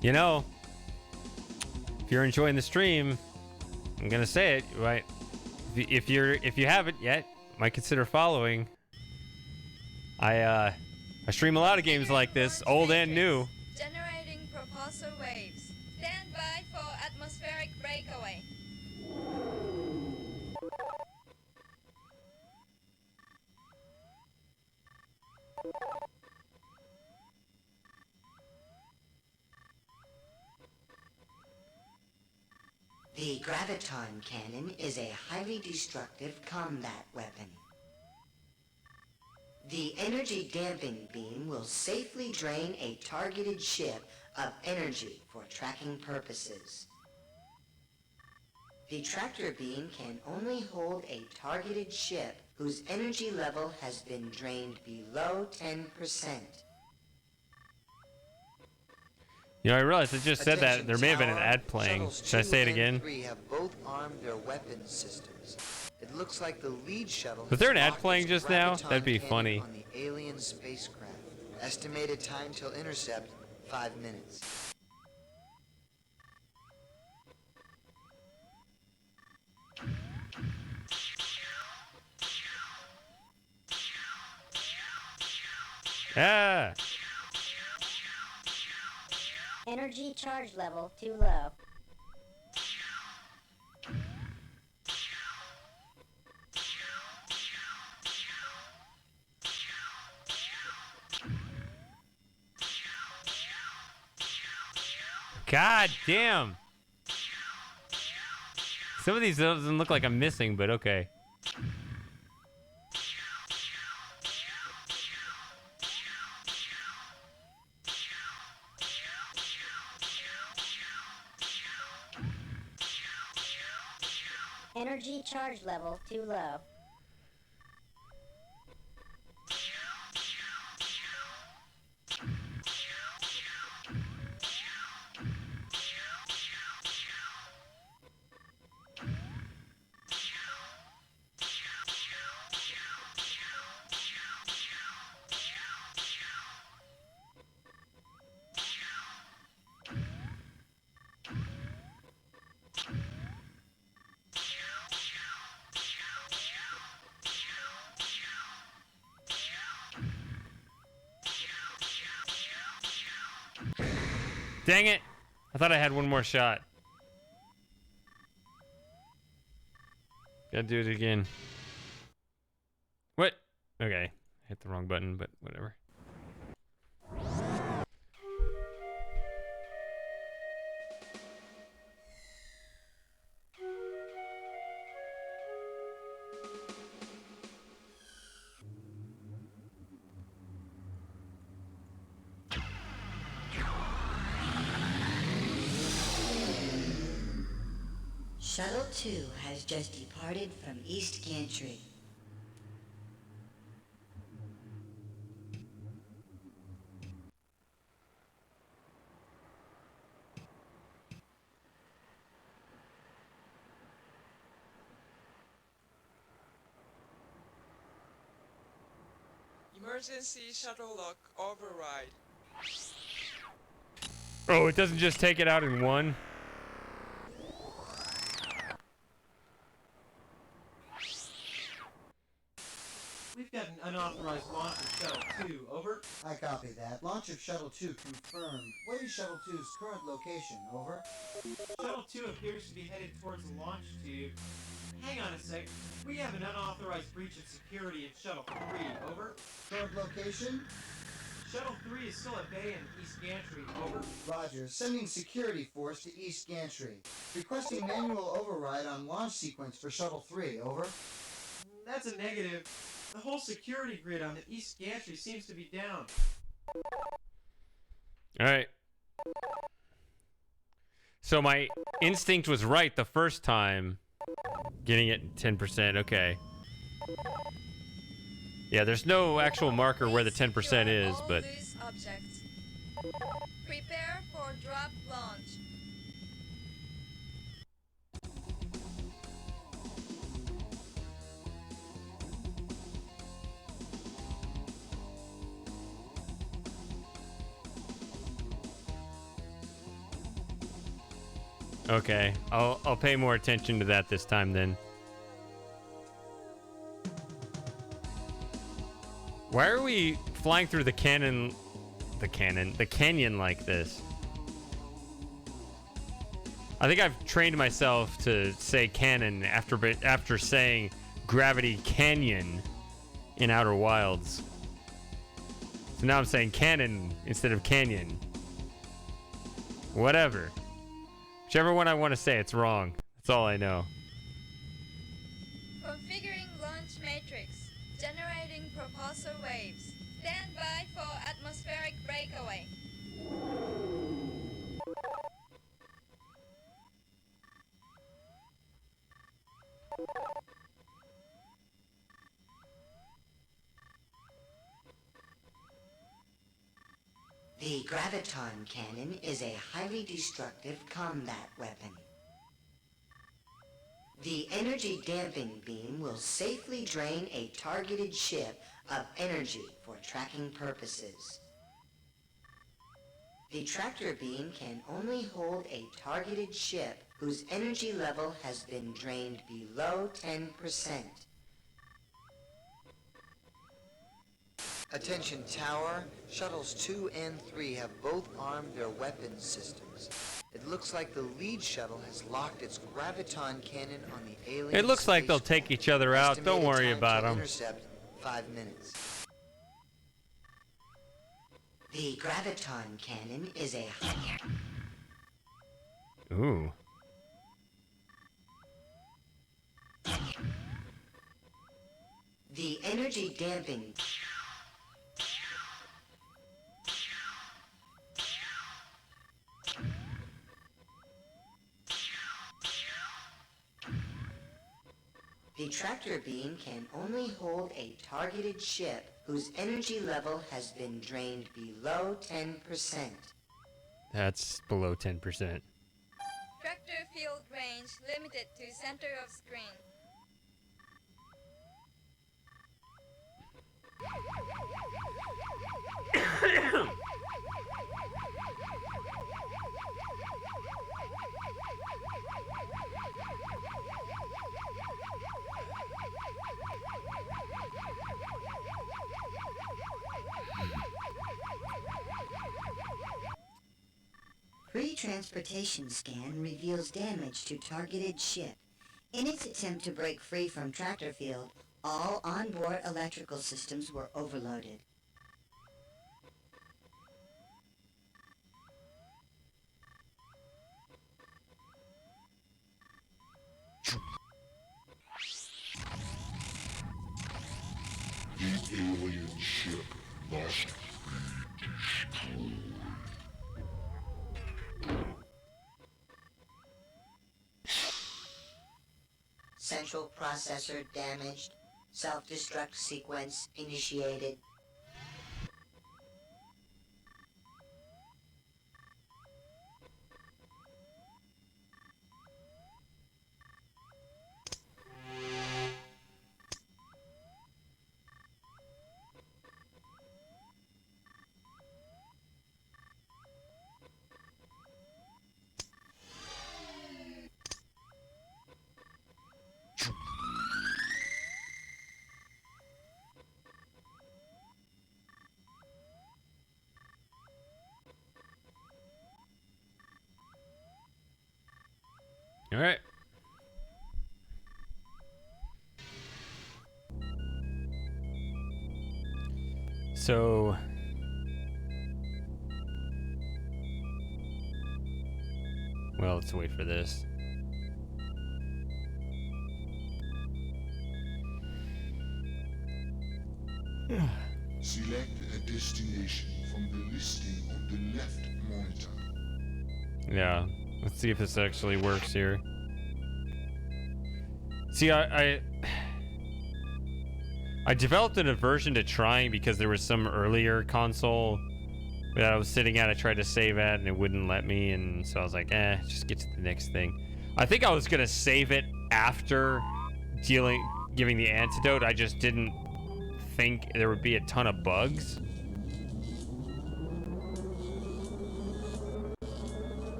You know, if you're enjoying the stream, I'm gonna say it, right? If you haven't yet, might consider following. I stream a lot of games like this, old and new. Generating propulsor waves. Stand by for atmospheric breakaway. The graviton cannon is a highly destructive combat weapon. The energy damping beam will safely drain a targeted ship of energy for tracking purposes. The tractor beam can only hold a targeted ship whose energy level has been drained below 10%. You know, I realized I just said that. There may have been an ad playing. Shuttles Should I 2 say it and again? 3 have both armed their weapons systems. It looks like the lead shuttle Was there an has ad locked playing its just now? graviton That'd be cannon funny. On the alien spacecraft. Estimated time till intercept, 5 minutes. Ah! Energy charge level too low. God damn! Some of these doesn't look like I'm missing, but okay. Energy charge level too low. Dang it! I thought I had one more shot. Gotta do it again. What? Okay. Hit the wrong button, but whatever. Shuttle 2 has just departed from East Gantry. Emergency shuttle lock override. Oh, it doesn't just take it out in one? We've got an unauthorized launch of Shuttle 2. Over. I copy that. Launch of Shuttle 2 confirmed. What is Shuttle 2's current location? Over. Shuttle 2 appears to be headed towards the launch tube. Hang on a sec. We have an unauthorized breach of security in Shuttle 3. Over. Current location? Shuttle 3 is still at bay in East Gantry. Over. Roger. Sending security force to East Gantry. Requesting manual override on launch sequence for Shuttle 3. Over. That's a negative. The whole security grid on the East Gantry seems to be down. Alright. So my instinct was right the first time. Getting it 10%, okay. Yeah, there's no actual marker where the 10% is, but... Loose objects. Prepare for drop launch. Okay, I'll pay more attention to that this time then. Why are we flying through the canyon like this? I think I've trained myself to say cannon after saying Gravity Canyon in Outer Wilds. So now I'm saying cannon instead of canyon. Whatever. Whichever one I want to say, it's wrong. That's all I know. Configuring launch matrix. Generating propulsor waves. Stand by for atmospheric breakaway. The graviton cannon is a highly destructive combat weapon. The energy damping beam will safely drain a targeted ship of energy for tracking purposes. The tractor beam can only hold a targeted ship whose energy level has been drained below 10%. Attention tower, shuttles 2 and 3 have both armed their weapons systems. It looks like the lead shuttle has locked its graviton cannon on the alien It looks like they'll spaceport. take each other out. Don't Estimated worry time about to them. intercept, 5 minutes. The graviton cannon is a... Ooh. The energy damping... The tractor beam can only hold a targeted ship whose energy level has been drained below 10%. That's below 10%. Tractor field range limited to center of screen. Pre-transportation scan reveals damage to targeted ship. In its attempt to break free from tractor field, all onboard electrical systems were overloaded. The alien ship must be destroyed. Central processor damaged. Self-destruct sequence initiated. All right. So well, let's wait for this. Select a destination from the listing on the left monitor. Yeah, let's see if this actually works here. See, I developed an aversion to trying because there was some earlier console that I was sitting at. I tried to save at and it wouldn't let me, and so I was like, just get to the next thing. I think I was gonna save it after giving the antidote. I just didn't think there would be a ton of bugs.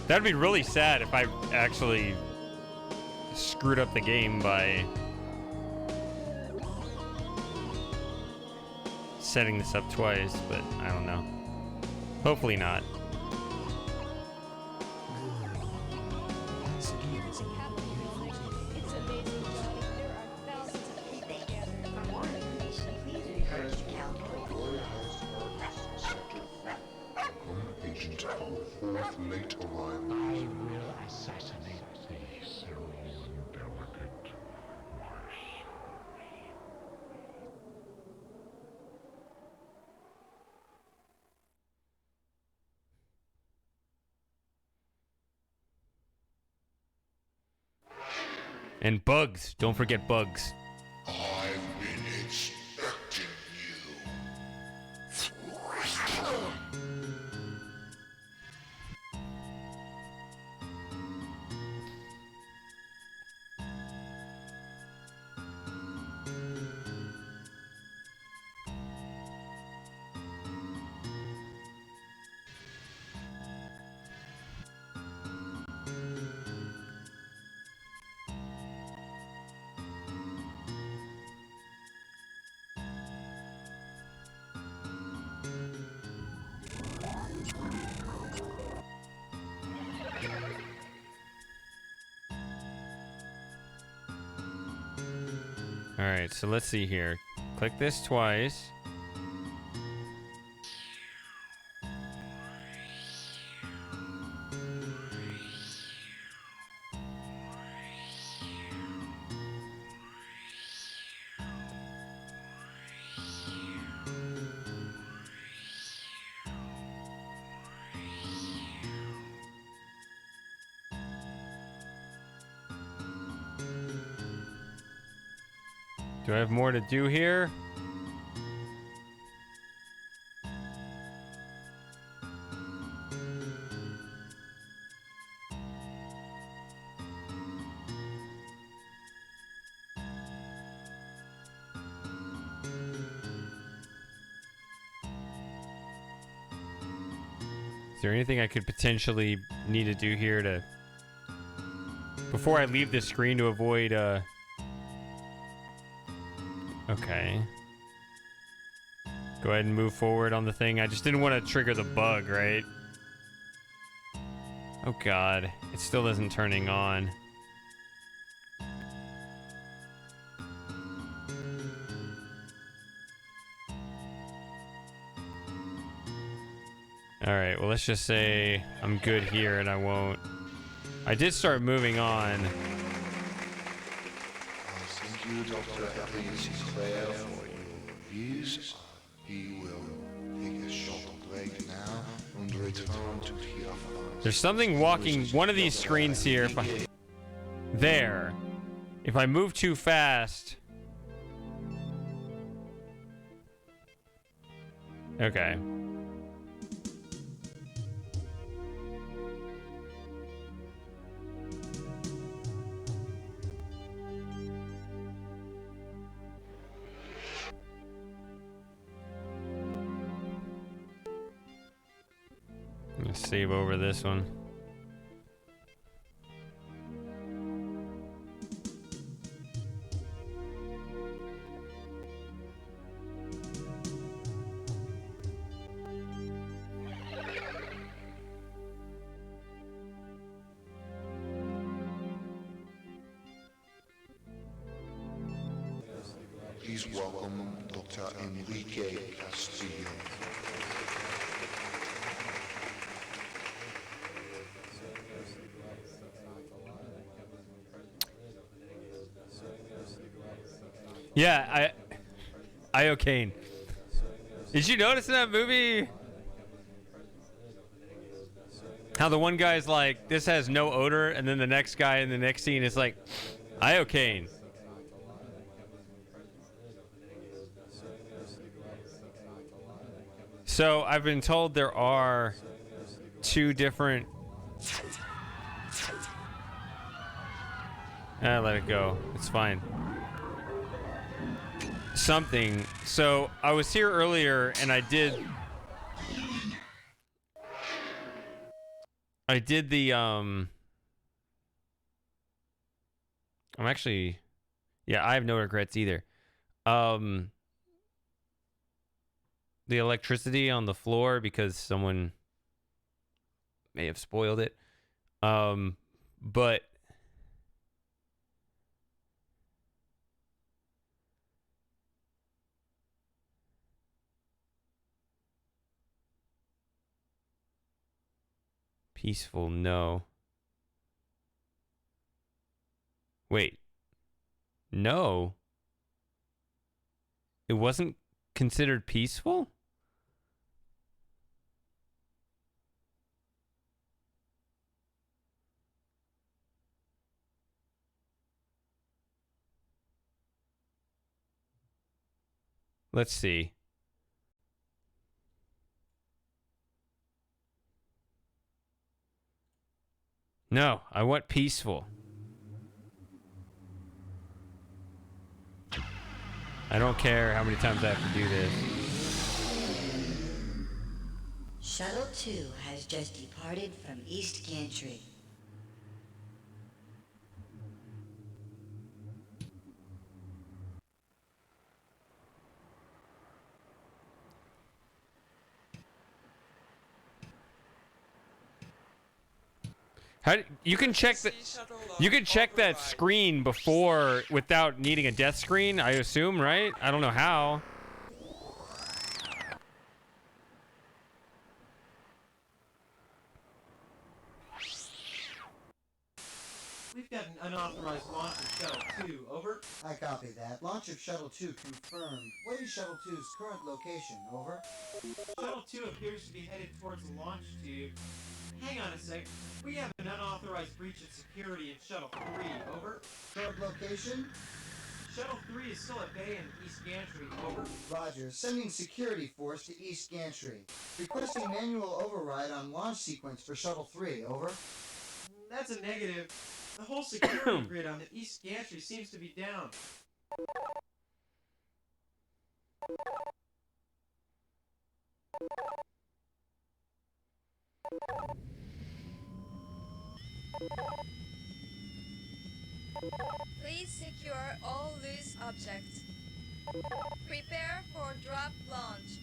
That'd be really sad if I actually screwed up the game by setting this up twice, but I don't know. Hopefully not. It's amazing, Johnny. There are thousands of people gathered. For more information, please refer to Caldoria Heights Apartments, Sector 3. Come, Agent, our fourth late arrival. I will assassinate thee, Cerulean Delicate, my And bugs. Don't forget bugs. I've been expecting you. All right, so let's see here. Click this twice. Do I have more to do here? Is there anything I could potentially need to do here to... before I leave the screen to avoid, Okay. Go ahead and move forward on the thing. I just didn't want to trigger the bug, right? Oh god, it still isn't turning on. Alright, well let's just say I'm good here and I won't... I did start moving on. Thank you, Dr. Ellie Sinclair, for your views. He will take a short break now and return to Tia Farms. There's something walking one of these screens here. If I... There. If I move too fast... Okay. Let's save over this one. Please welcome Dr. Enrique Castillo. Yeah, Iocane. Did you notice in that movie how the one guy's like, this has no odor, and then the next guy in the next scene is like, Iocane. So I've been told there are two different... let it go. It's fine. Something. So I was here earlier and I did the I'm actually, yeah, I have no regrets either. The electricity on the floor because someone may have spoiled it. But peaceful, no. Wait. No. It wasn't considered peaceful? Let's see. No, I want peaceful. I don't care how many times I have to do this. Shuttle 2 has just departed from East Gantry. How you can check that? You can check that screen before without needing a death screen, I assume, right? I don't know how. We've got an unauthorized launch of Shuttle 2, over. I copy that. Launch of Shuttle 2 confirmed. What is Shuttle 2's current location? Over. Shuttle 2 appears to be headed towards the launch tube. Hang on a sec. We have an unauthorized breach of security in Shuttle 3, over. Current location? Shuttle 3 is still at bay in East Gantry, over. Roger. Sending security force to East Gantry. Requesting manual override on launch sequence for Shuttle 3, over. That's a negative. The whole security grid on the East Gantry seems to be down. Please secure all loose objects. Prepare for drop launch.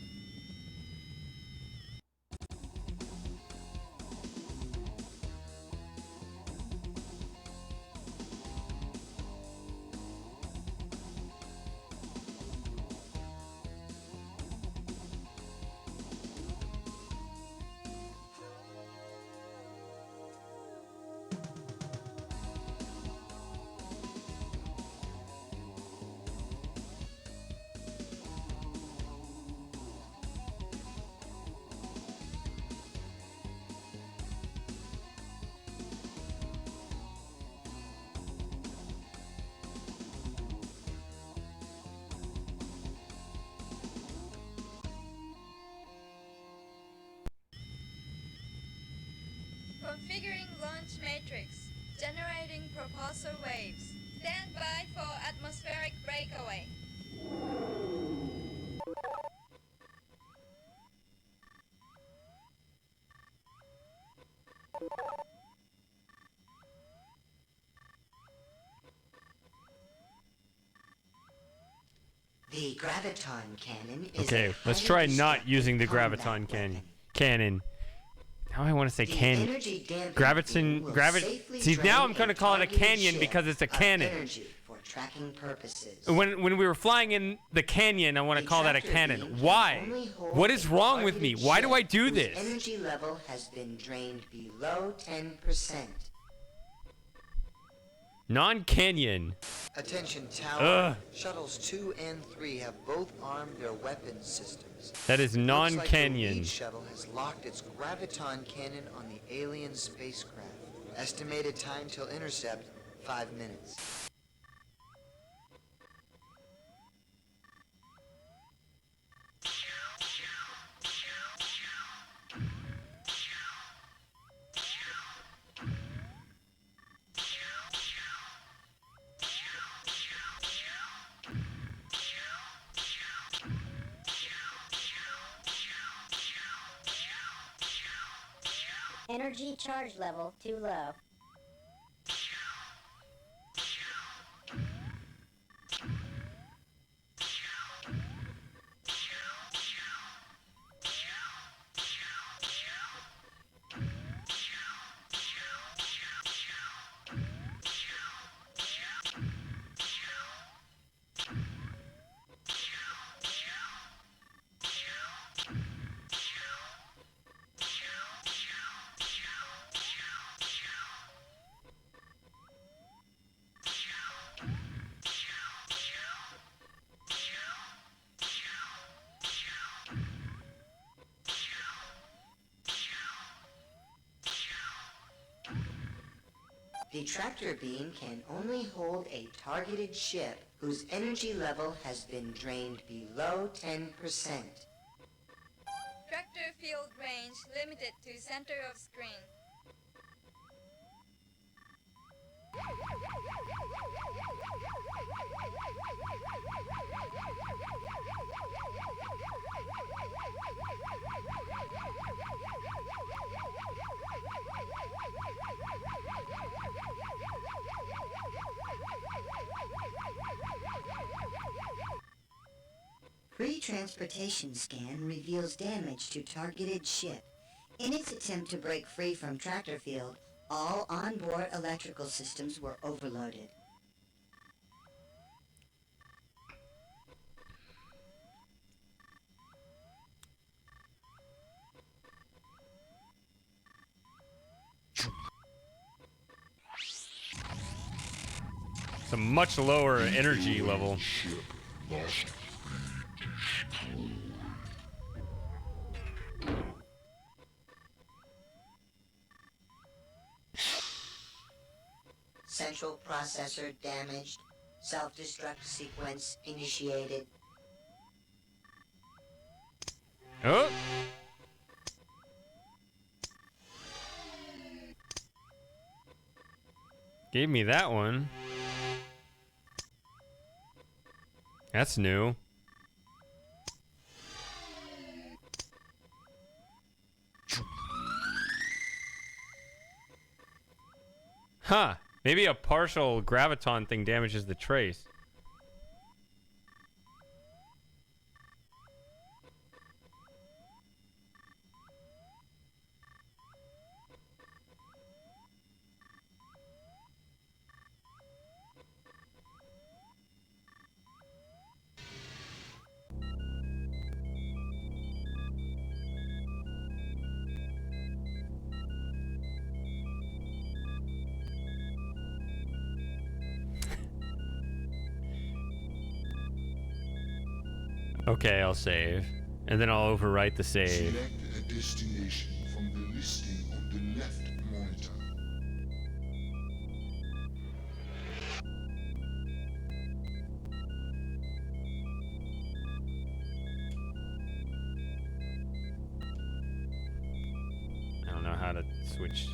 Configuring launch matrix. Generating propulsor waves. Stand by for atmospheric breakaway. The graviton cannon is Okay, let's try not using the graviton cannon. Now I want to say canyon. See, now I'm going to call it a canyon because it's a cannon. For tracking purposes. When we were flying in the canyon, I want to call that a cannon. Why? What is wrong with me? Why do I do this? Energy level has been drained below 10%. Non-canyon. Attention tower. Ugh. Shuttles 2 and 3 have both armed their weapons systems. That is non-canyon. non-canyon. The lead shuttle has locked its graviton cannon on the alien spacecraft. Estimated time till intercept, 5 minutes. Energy charge level too low. The tractor beam can only hold a targeted ship whose energy level has been drained below 10%. Tractor field range limited to center of screen. Pre-transportation scan reveals damage to targeted ship. In its attempt to break free from tractor field, All onboard electrical systems were overloaded. It's a much lower energy level. Central processor damaged. Self-destruct sequence initiated. Oh! Gave me that one. That's new. Huh. Maybe a partial graviton thing damages the trace. Okay, I'll save. And then I'll overwrite the save. Select a destination from the listing on the left monitor. I don't know how to switch.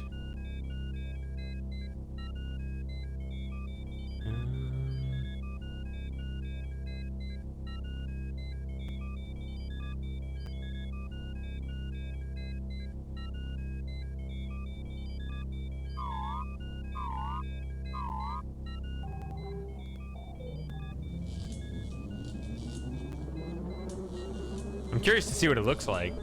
I'm curious to see what it looks like.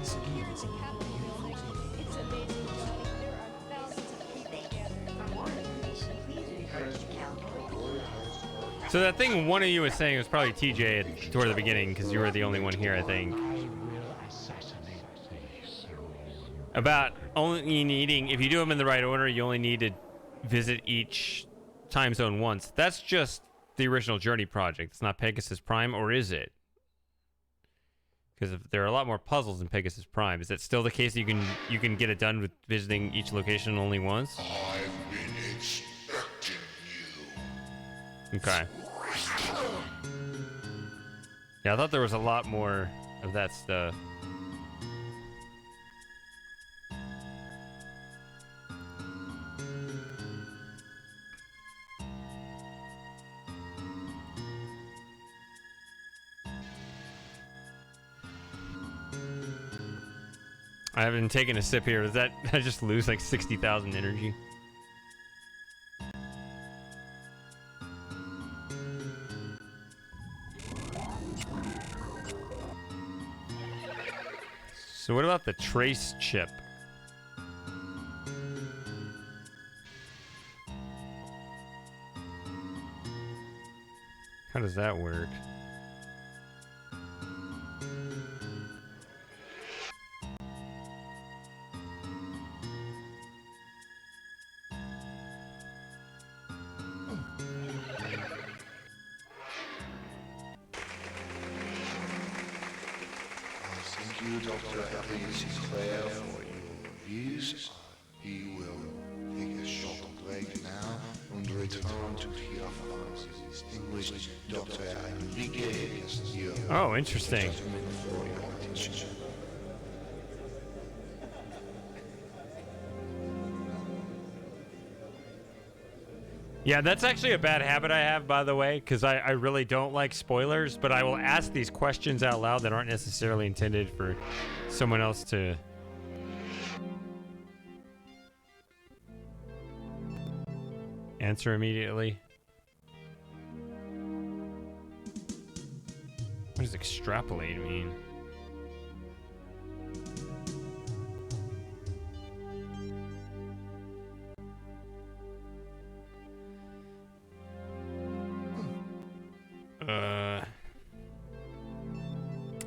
It's amazing, Johnny. There are thousands of people gathered. So that thing one of you was saying was probably TJ toward the beginning, because you were the only one here, I think. About only needing, if you do them in the right order, you only need to visit each time zone once. That's just the original Journey project. It's not Pegasus Prime, or is it? Because there are a lot more puzzles in Pegasus Prime. Is that still the case? You can get it done with visiting each location only once? I've been expecting you. Okay. Yeah, I thought there was a lot more of that stuff. I haven't taken a sip here. Does that I just lose like 60,000 energy? So what about the trace chip? How does that work? Thank you, Dr. Elliot Sinclair, for your reviews. He will take a short break now and return to hear from the distinguished Dr. Enrique Castillo. Oh, interesting. Gentlemen, for your attention. Yeah, that's actually a bad habit I have, by the way, because I really don't like spoilers, but I will ask these questions out loud that aren't necessarily intended for someone else to... answer immediately. What does extrapolate mean?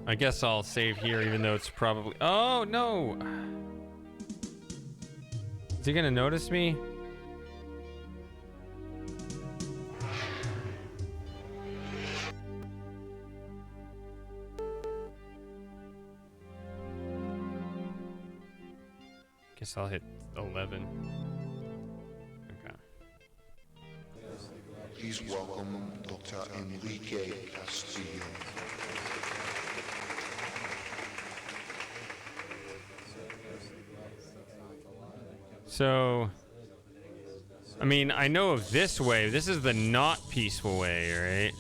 I guess I'll save here, even though it's probably... Oh, no! Is he gonna notice me? Guess I'll hit 11. Okay. Please welcome Dr. Enrique Castillo. So, I mean, I know of this way. This is the not peaceful way, right?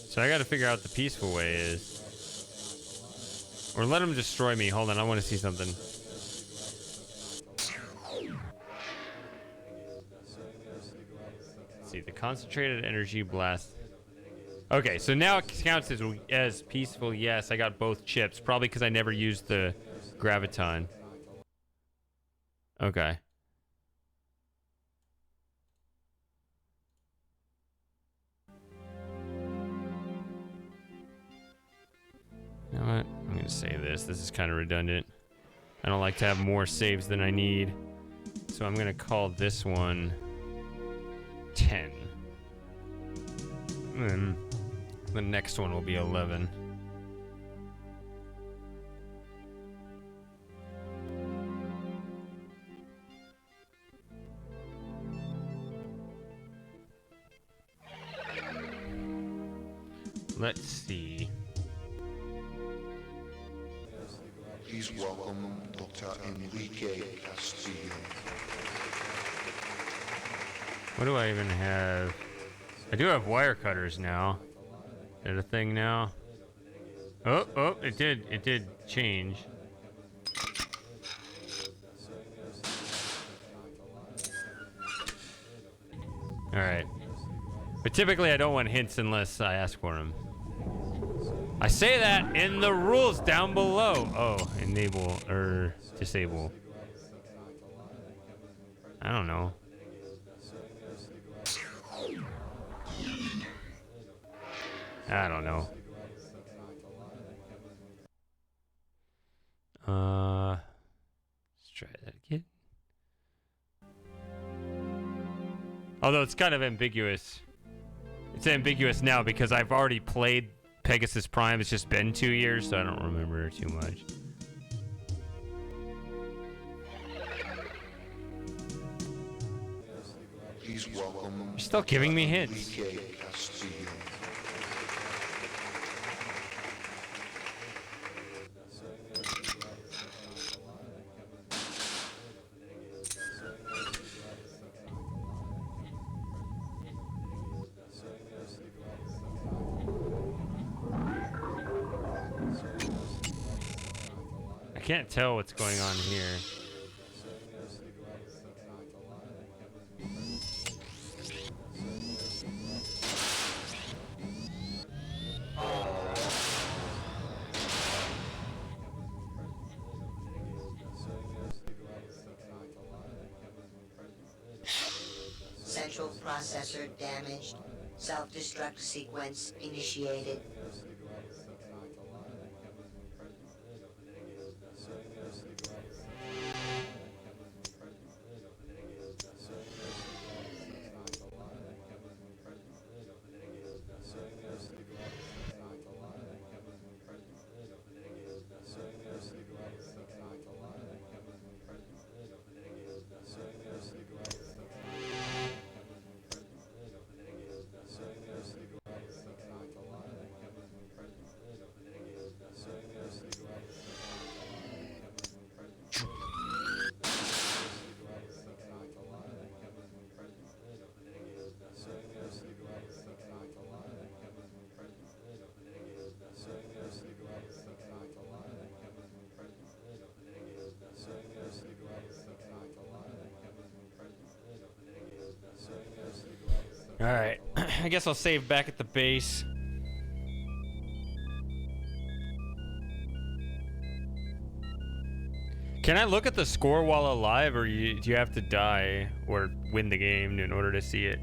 So I gotta figure out the peaceful way is. Or let him destroy me. Hold on, I want to see something. Let's see, the concentrated energy blast. Okay, so now it counts as peaceful. Yes, I got both chips. Probably because I never used the graviton. Okay. You know what? I'm going to say this. This is kind of redundant. I don't like to have more saves than I need. So I'm going to call this one 10. And the next one will be 11. Let's see. Please welcome Dr. Enrique Castillo. What do I even have? I do have wire cutters now. Is that a thing now? Oh, it did change. All right. But typically I don't want hints unless I ask for them. I say that in the rules down below. Oh, enable or disable. I don't know. I don't know. Let's try that again. Although it's kind of ambiguous. It's ambiguous now because I've already played Pegasus Prime. It's just been 2 years, so I don't remember too much. Please welcome. You're still giving me hints. Enrique Castillo. I can't tell what's going on here. Central processor damaged. Self-destruct sequence initiated. Alright, I guess I'll save back at the base. Can I look at the score while alive, or do you have to die or win the game in order to see it?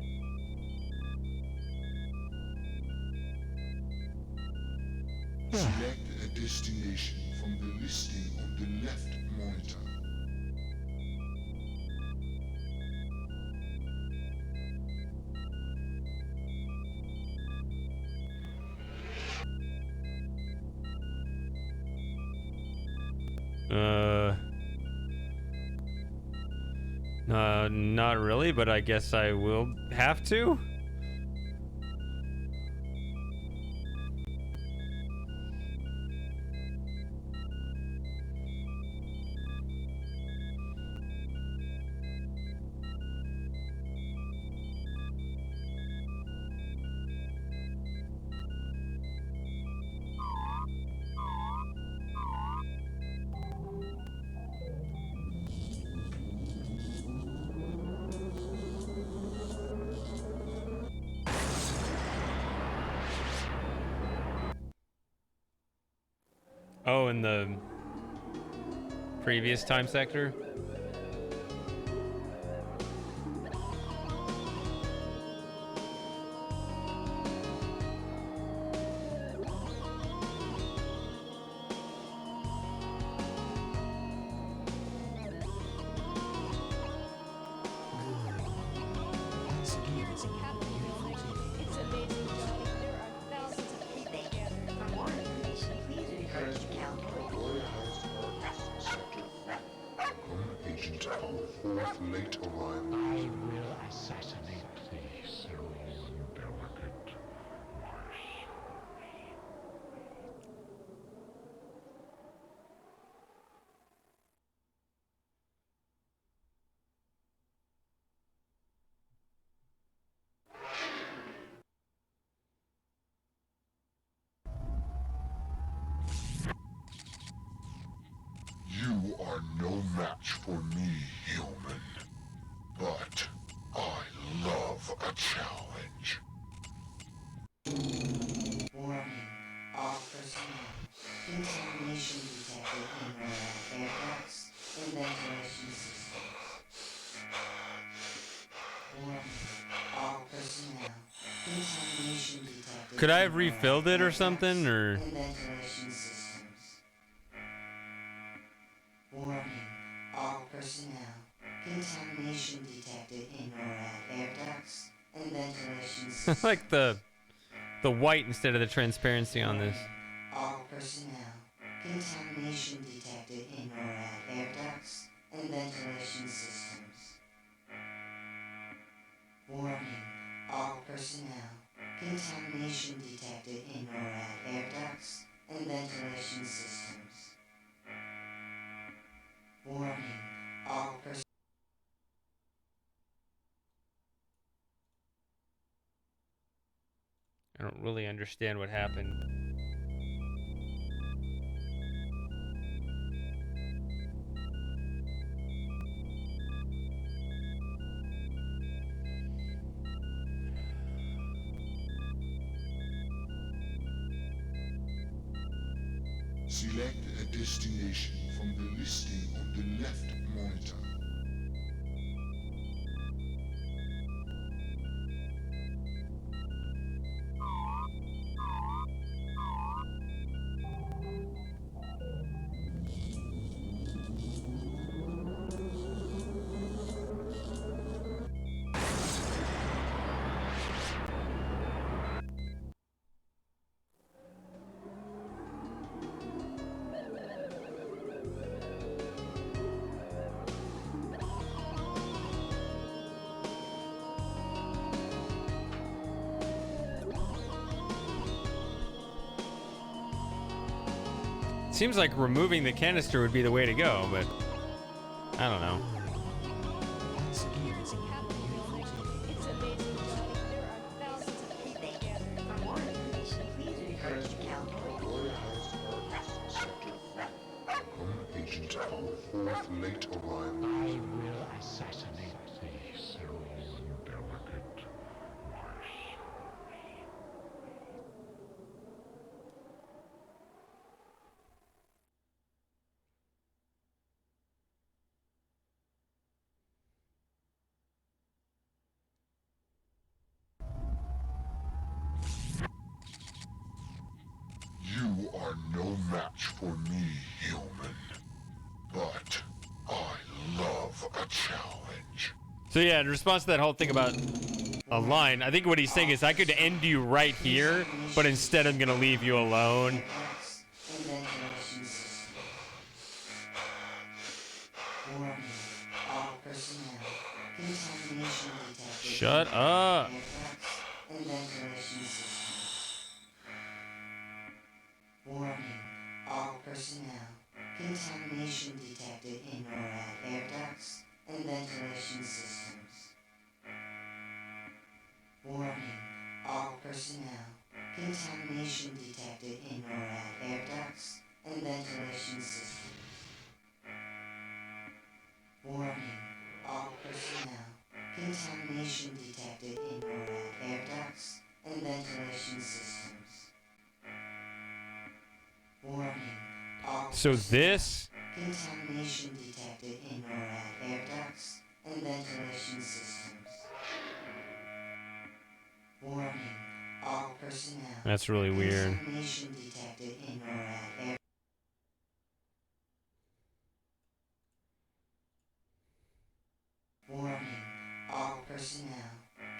Select a destination from the listing on the left monitor. Not really, but I guess I will have to. Oh, in the previous time sector? It's amazing, Johnny. There are thousands of people gathered. For more information, please refer to Caldoria Heights Apartments, Sector 3. Agent of our fourth late arrival. I will assassinate thee, cerulean delicate, my You are no match for me, human. But I love a challenge. Warning. All personnel. Contamination detected in air ducts and ventilation systems. Warning. All personnel. Contamination detected. Could I have refilled it or something, or? And ventilation systems. Warning. All personnel. Contamination detected in air ducts and ventilation systems. Like the white instead of the transparency on this. All personnel. Contamination detected in air ducts and ventilation systems. Warning. All personnel. Contamination detected in air ducts and ventilation systems. Warning. All personnel. I don't really understand what happened. Select a destination from the listing on the left monitor. Seems like removing the canister would be the way to go, but I don't know. It's amazing, Johnny. There are thousands of people gathered. For more information, please refer to Caldoria Heights Apartments, Sector 3. Agent of our fourth late arrival. I will assassinate thee, cerulean delicate, my are no match for me, human. But I love a challenge. So yeah, in response to that whole thing about a line, I think what he's saying is I could end you right here, but instead I'm gonna leave you alone. Warning, all personnel. Contamination detected. Shut up. Air ducts and ventilation systems. Warning, all personnel. Contamination detected in or at air ducts and ventilation systems. Warning, all personnel. Contamination detected in or at air ducts and ventilation systems. Warning, all personnel. Contamination detected in or at air ducts and ventilation systems. Warning, all So this contamination detected in or at air ducts and ventilation systems. Warning, all personnel. That's really weird. Contamination detected in or at air. Warning, all personnel.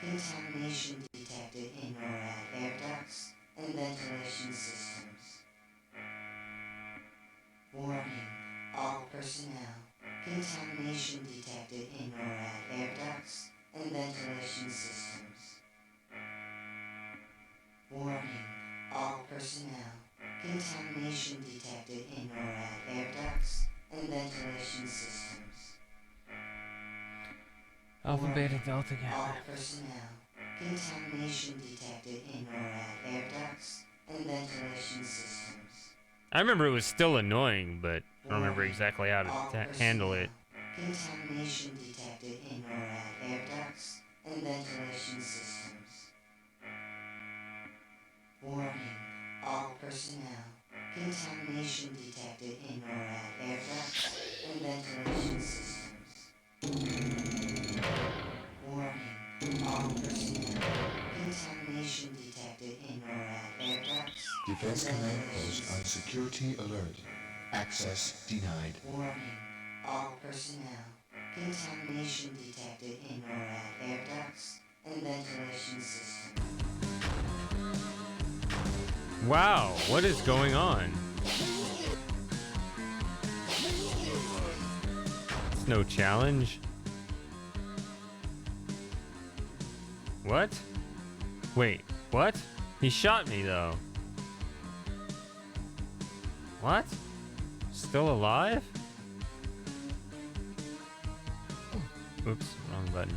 Contamination detected in or at air ducts and ventilation systems. Warning, all personnel. Contamination detected in or at air ducts and ventilation systems. Warning, all personnel. Contamination detected in or at air ducts and ventilation systems. Alpha, beta, delta, All gamma. personnel. Contamination detected in or at air ducts and ventilation systems. I remember it was still annoying, but I don't remember exactly how to handle it. Contamination detected in or at air ducts and ventilation systems. Warning, all personnel. Contamination detected in or at air ducts and ventilation systems. Warning, all personnel. Contamination detected in or at air ducts. Defense Command Post on security alert. Access denied. Warning, all personnel. Contamination detected in or at air ducts and ventilation systems. Wow, what is going on? It's no challenge. What? Wait, what? He shot me though. What? Still alive? Oops, wrong button.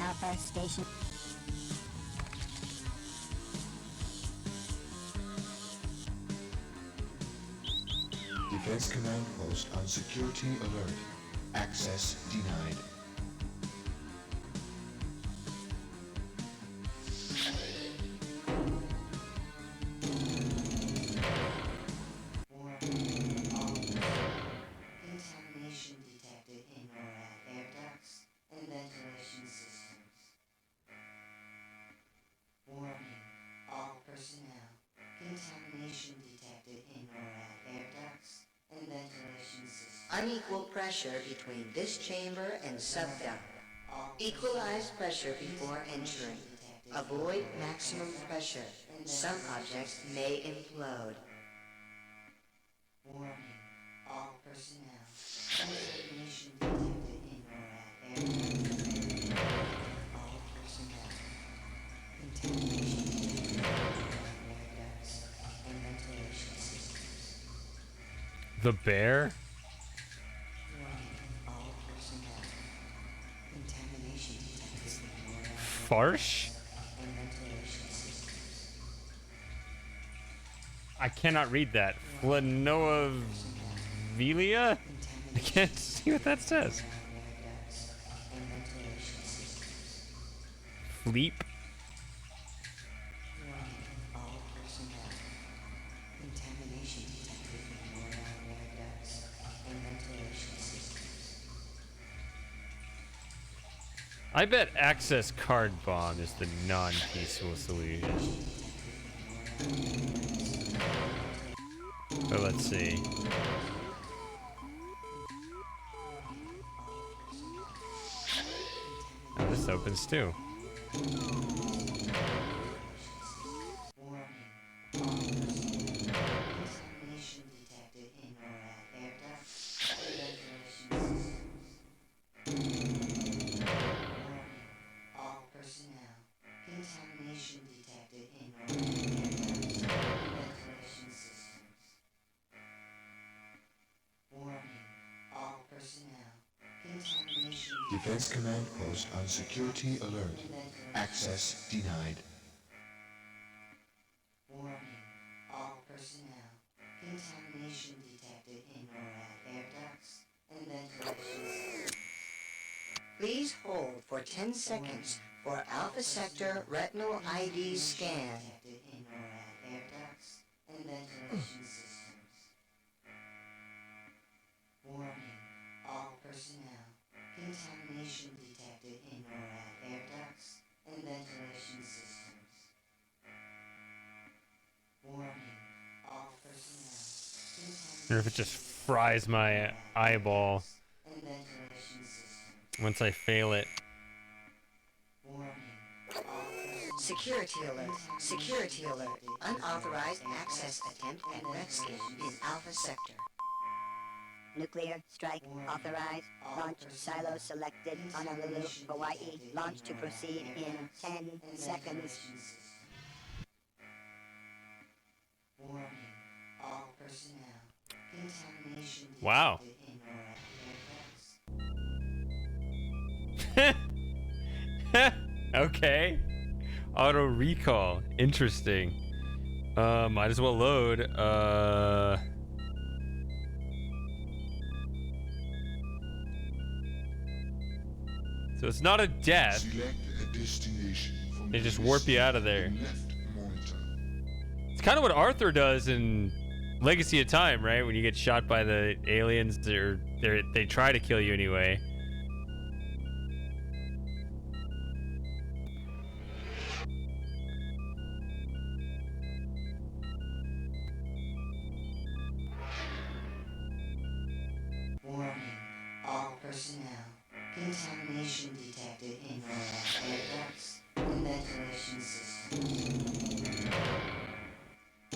Our first station. Defense Command Post on security alert. Access denied. Contamination detected in or at air ducts and ventilation systems. Warning, all personnel. Contamination detected in or at air ducts and ventilation systems. Unequal pressure between this chamber and subduct. Equalize pressure before entering. Avoid maximum pressure. Some objects may implode. Warning, all personnel. Contamination detected in or at air ducts. All personnel. Contamination detected in or at air ducts and ventilation systems. The bear? Warning, all personnel. Contamination detected in or at air Farsh? ducts and ventilation systems. I cannot read that. Flanoa Velia? I can't see what that says. Fleep? Warning, all personnel. Contamination I bet access card bomb is the non-peaceful solution. But let's see. Oh, this opens too. Defense Command Post on security alert. Access denied. Warning, all personnel. Contamination detected in NORAD air ducts and ventilation systems. Please hold for 10 seconds for Alpha Sector Retinal ID scan. Detected in NORAD air ducts and ventilation systems. Warning, all personnel. Contamination detected in NORAD air ducts and ventilation systems. Warning, all personnel. I wonder if it just fries my eyeball once I fail it. Security alert. Security alert. Unauthorized access attempt at Redskin in Alpha Sector. Nuclear strike authorized. Launch silo selected. Honolulu, Hawaii. Launch to proceed in 10 seconds. Warning, all personnel. Contamination Wow. detected in NORAD air ducts. Okay. Auto recall. Interesting. Might as well load. So it's not a death. Select a destination from They the just warp you out of there. left monitor. It's kind of what Arthur does in Legacy of Time, right? When you get shot by the aliens, they try to kill you anyway. Warning, all personnel. Contamination detected in NORAD air ducts and ventilation systems.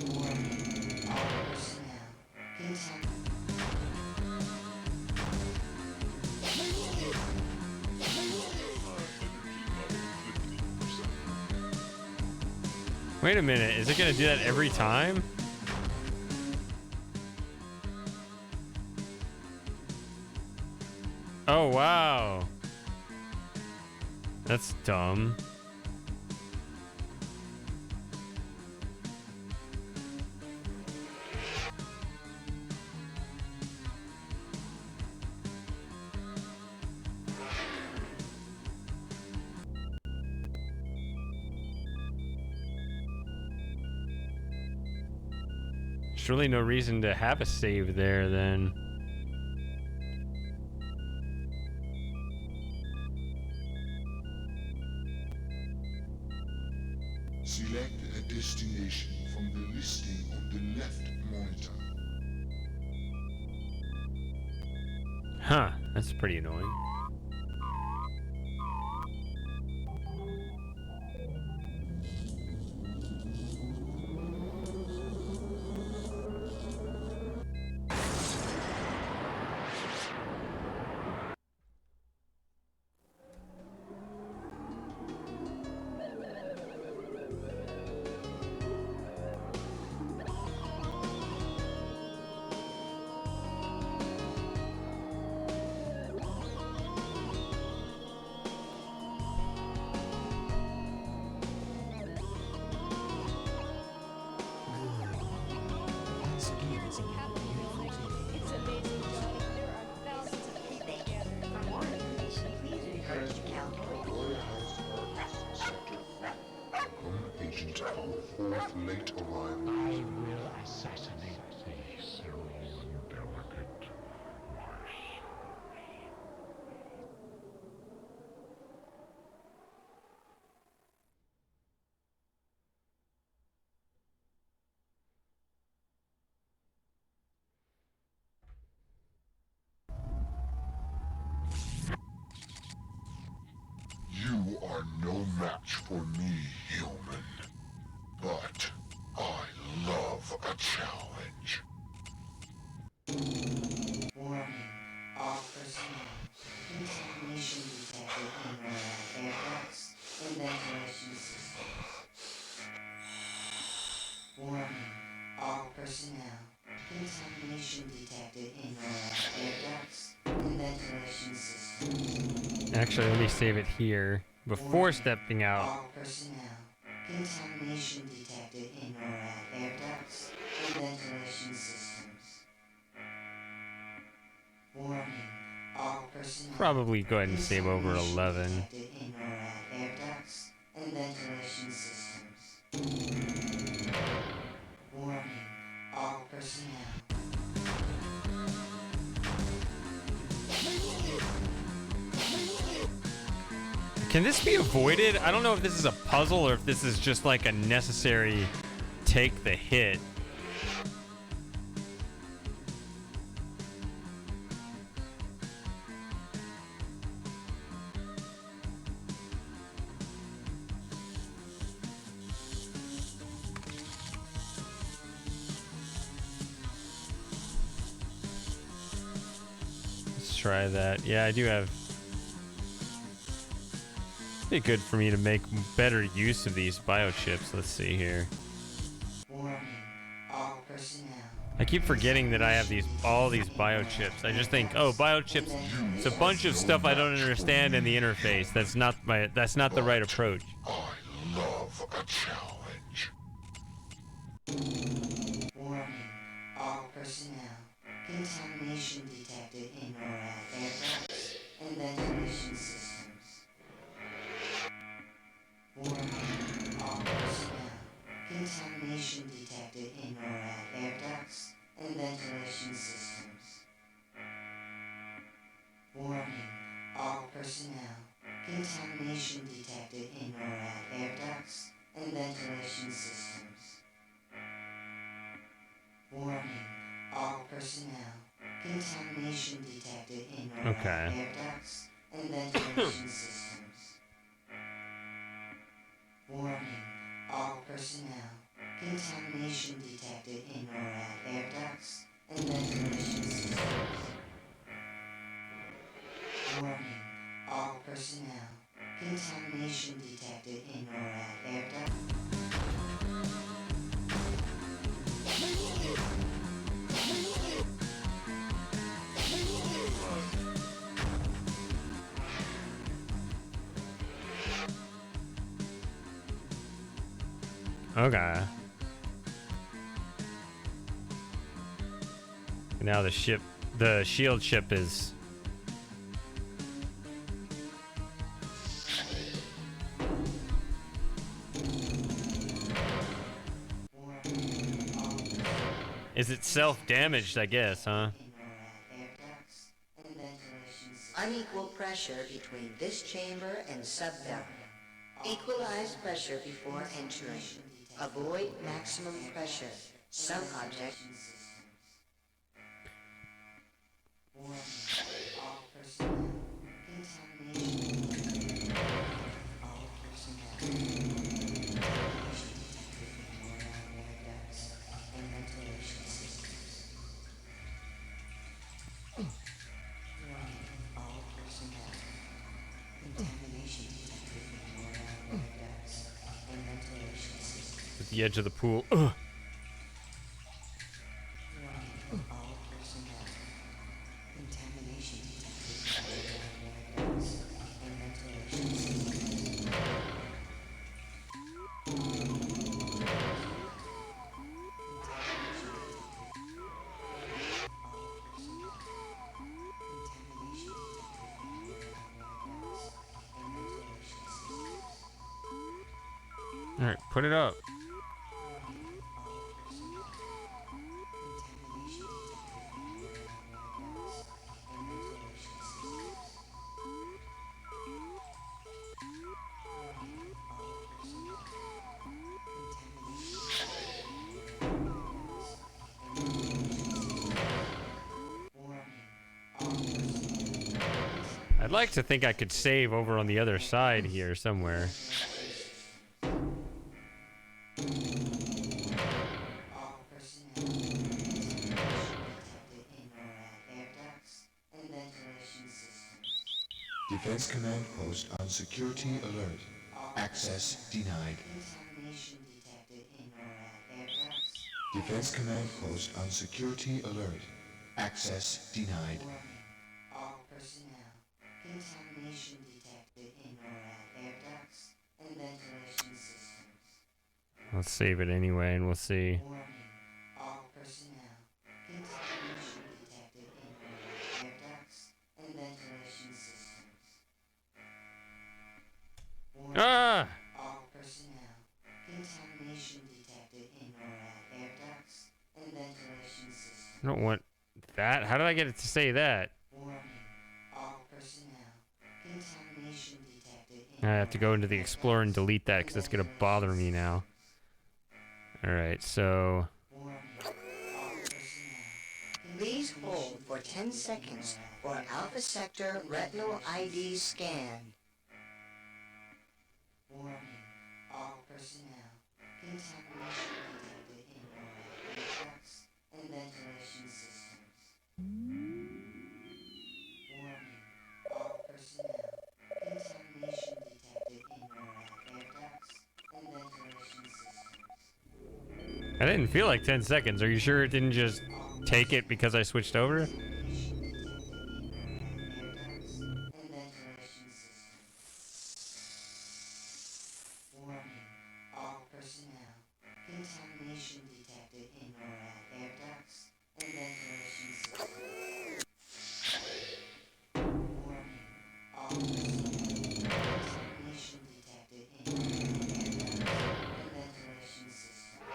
Warning, all personnel. Wait a minute, is it gonna do that every time? Oh, wow. That's dumb. Surely no reason to have a save there then. Select a destination from the listing on the left monitor. Huh, that's pretty annoying. match for me, human. But I love a challenge. Warning, all personnel. Contamination detected in NORAD air ducts and ventilation systems. Warning, all personnel. Contamination detected in NORAD air ducts and ventilation systems. Actually, let me save it here before stepping out. All personnel. Contamination detected in NORAD air ducts and ventilation systems. Warning, all personnel. Probably go ahead and save over 11. Detected in NORAD air ducts and ventilation systems. Warning, all personnel. Can this be avoided? I don't know if this is a puzzle or if this is just like a necessary take the hit. Let's try that. Yeah, I do have... Be good for me to make better use of these biochips. Let's see here. Warning, all personnel. I keep forgetting that I have all these biochips. I just think, oh, biochips, it's a bunch of stuff I don't understand in the interface. That's not the right approach. I love a challenge. Warning, all personnel. Contamination detected in NORAD air ducts and ventilation systems. Warning, all personnel. Contamination detected in NORAD air ducts and ventilation systems. Warning, all personnel. Contamination detected in NORAD air ducts and ventilation systems. Warning, all personnel. Contamination detected in NORAD air ducts and ventilation systems. Warning, all personnel. Contamination detected in NORAD air ducts and ventilation systems. Warning, all personnel. Contamination detected in NORAD air ducts. Okay. Now the shield ship is... Is it self-damaged, I guess, huh? Unequal pressure between this chamber and subduct. Equalize pressure before entering. Avoid maximum pressure. Some object. Warning, all personnel. Contamination. All personnel. Air ducts and ventilation systems. Warning, all personnel. Contamination detected in air ducts and ventilation systems. At the edge of the pool. Ugh. Warning, all personnel. Contamination detected in air ducts and ventilation systems. All right, put it up. I'd like to think I could save over on the other side here somewhere. Defense Command Post on security alert. Access denied. Contamination detected in NORAD air ducts. Defense Command Post on security alert. Access denied. Warning. All personnel. Contamination detected in NORAD air ducts and ventilation systems. Let's save it anyway, and we'll see. Warning. All personnel. Contamination detected in NORAD air ducts and ventilation systems. Warning. Ah! All personnel. Contamination detected in NORAD air ducts and ventilation systems. I don't want that. How did I get it to say that? Warning. All personnel. Contamination detected in I have to go into the Explorer and delete that because it's going to bother me now. Alright, so... Warning. All personnel. Please hold for 10 seconds for Alpha Sector Retinal ID scan. Warning. All personnel. Contamination detected in NORAD air ducts and ventilation systems. Warning. All personnel. Contamination detected in NORAD air ducts and ventilation systems. I didn't feel like 10 seconds. Are you sure it didn't just take it because I switched over? Warning. All personnel. Contamination detected in NORAD air ducts and ventilation systems. Warning. All personnel. Contamination detected in NORAD air ducts and ventilation systems.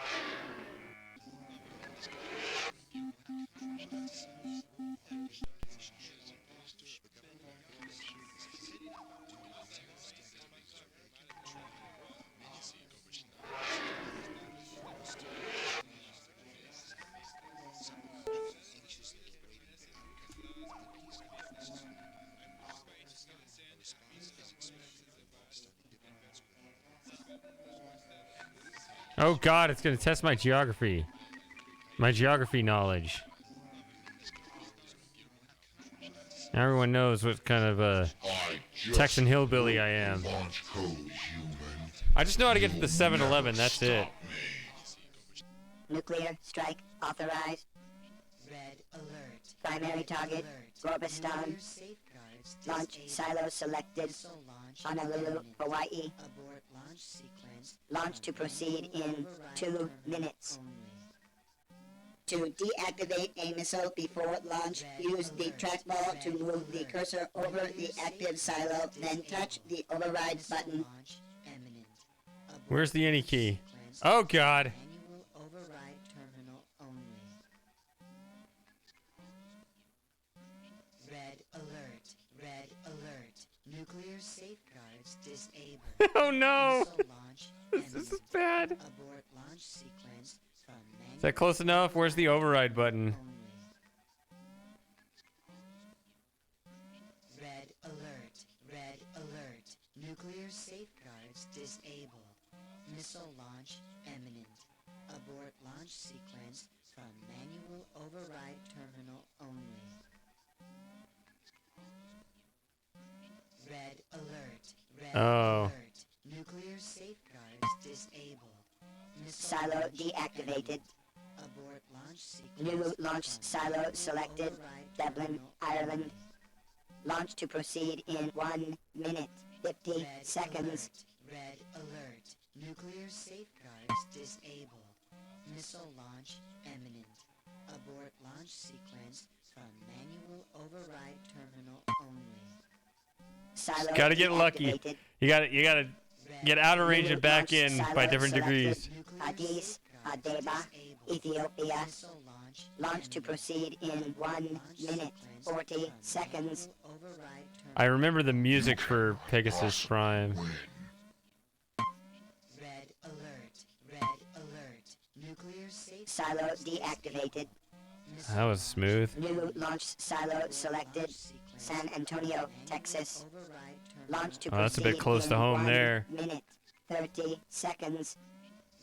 Oh god, it's going to test my geography. My geography knowledge. Everyone knows what kind of a Texan hillbilly I am. I just know how to get to the 7-Eleven, that's it. Nuclear strike authorized. Red alert. Primary target, Gorbistan. Launch silo selected. Honolulu, Hawaii. Abort launch sequence. Launch to proceed in 2 minutes. To deactivate a missile before launch, use the trackball to move the cursor over the active silo, then touch the override button. Where's the any key? Oh god. Manual override terminal only. Red alert. Red alert. Nuclear safeguards disabled. Oh no. Missile launch This is bad. Abort launch sequence from Is that close enough? Where's the override button? Red alert. Red alert. Nuclear safeguards disabled. Missile launch imminent. Abort launch sequence from manual override terminal only. Red alert. Red alert. Nuclear safeguards disabled. Missile Silo launch deactivated. Abort launch sequence. New launch silo selected. Dublin, Ireland. Launch to proceed in 1 minute, 50 Red seconds. Alert. Red alert. Nuclear safeguards disabled. Missile launch imminent. Abort launch sequence from manual override terminal only. Silo Gotta get lucky. deactivated. You gotta get out of range and back in Silo by different selected. degrees. Addis Ababa, Ethiopia. Launch to proceed in 1 minute, 40 seconds. I remember the music for Pegasus Prime. Red alert. Red alert. Nuclear safe. Silo deactivated. That was smooth. New launch silo selected. San Antonio, Texas. Launch to Oh, that's a proceed bit close in to home 1 there. minute, 30 seconds.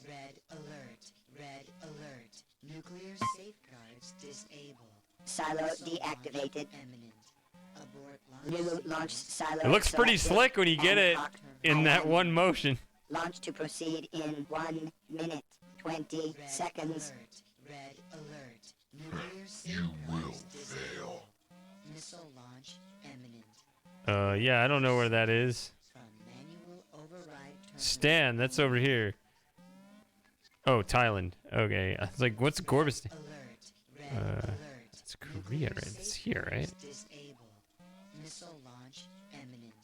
Red alert. Red alert. Nuclear safeguards disabled. Silo deactivated. Imminent. Abort launch New launch silo. It looks pretty selected slick when you get and it locked. in that one motion. Launch to proceed in 1 minute, 20 seconds. Red alert. Nuclear You will safeguards fail. Missile launch imminent. Yeah, I don't know where that is. From manual override terminal. Stan, that's over here. Oh, Thailand. Okay, I was like, what's Gorbistan? It's Korea, right? It's here, right? Disable. Missile launch imminent.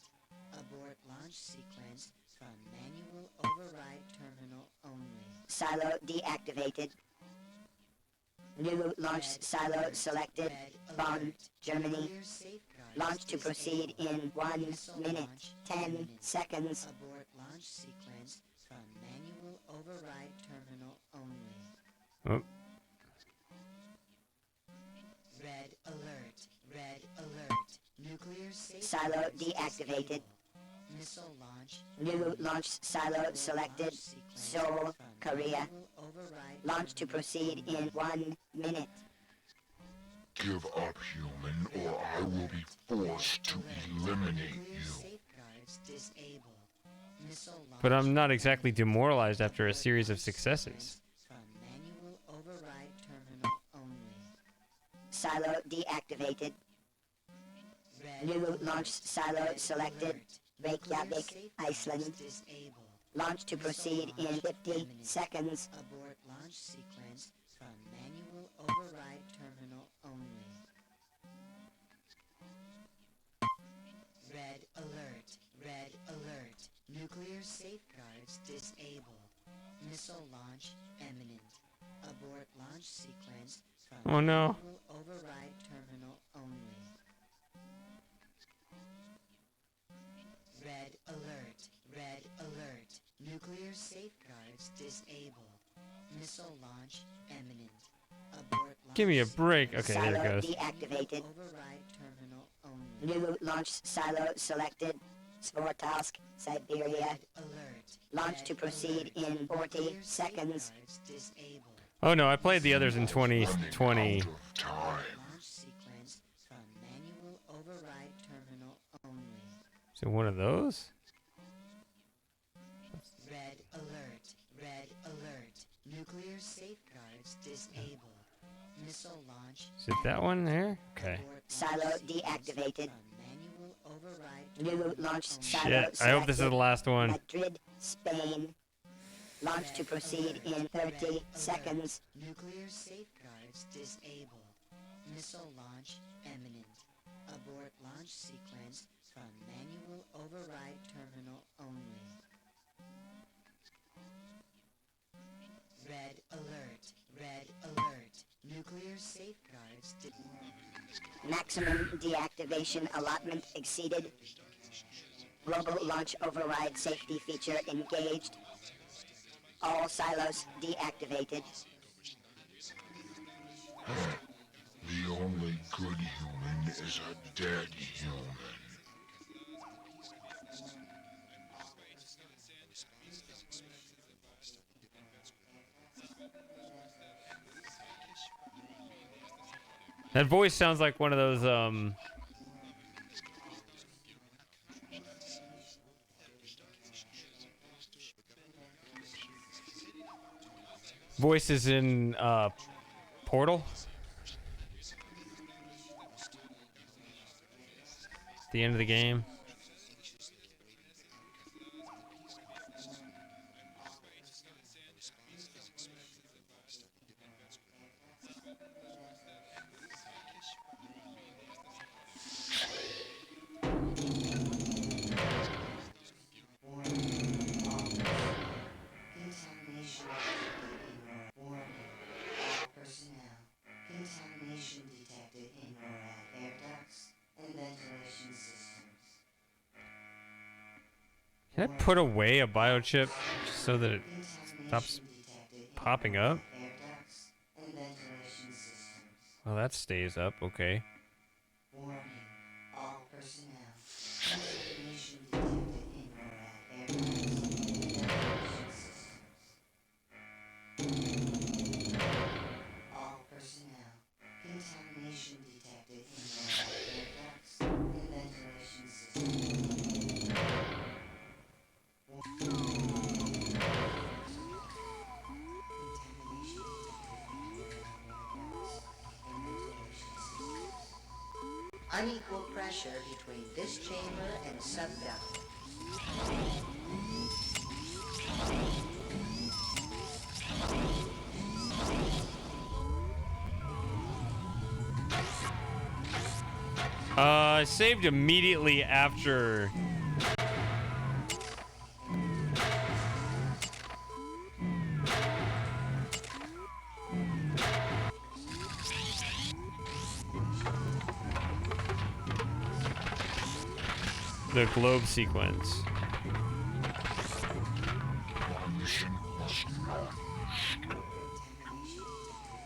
Abort launch sequence from manual override terminal only. Silo deactivated. New launch silo selected. Bonn, Germany. Launch to proceed in 1 minute, 10 seconds. Abort launch sequence from manual override terminal only. Oh. Red alert. Red alert. Nuclear safeguards Silo deactivated. Missile launch. New launch silo selected. Seoul, Korea. Launch to proceed in 1 minute. Give up, human, or I will be forced to eliminate you. Safeguards disable. Missile launch. But I'm not exactly demoralized after a series of successes. From manual override terminal only. Silo deactivated. New launch silo selected. Reykjavik, Iceland. Disable. Launch to proceed in 50 seconds. Abort launch sequence from manual override terminal only. Red alert. Red alert. Nuclear safeguards disable. Missile launch imminent. Abort launch sequence from Oh, no. manual override terminal only. Red alert. Red alert. Nuclear safeguards disable. Missile launch imminent. Abort launch Give me a break. Okay, there it Silo goes. deactivated. override terminal only. New launch silo selected. Svortovsk, Siberia. Alert. Launch to proceed in 40 seconds. Disable. Oh no, I played the others in 2020. Launch sequence from manual override terminal only. So one of those? Red alert. Red alert. Nuclear safeguards disable. Missile launch. Is it that one there? Okay. Silo deactivated. Manual override. New launch silo Shit, I hope this is the selected. last one. Madrid, Spain. Launch to proceed in 30 seconds. Nuclear safeguards disable. Missile launch imminent. Abort launch sequence from manual override terminal only. Red alert. Red alert. Nuclear safeguards Maximum deactivation allotment exceeded. Robo launch override safety feature engaged. All silos deactivated. The only good human is a dead human. That voice sounds like one of those voices in Portal. The end of the game. Contamination personnel. Contamination detected in NORAD air ducts and ventilation systems. Can I put away a biochip just so that it stops popping up? Air ducts and ventilation systems. Well, that stays up. Okay. Warning. All personnel. Contamination detected in NORAD air ducts and ventilation systems. All personnel. Contamination detected in NORAD air ducts and ventilation Unequal pressure between this chamber and subduct. I saved immediately after. The globe sequence.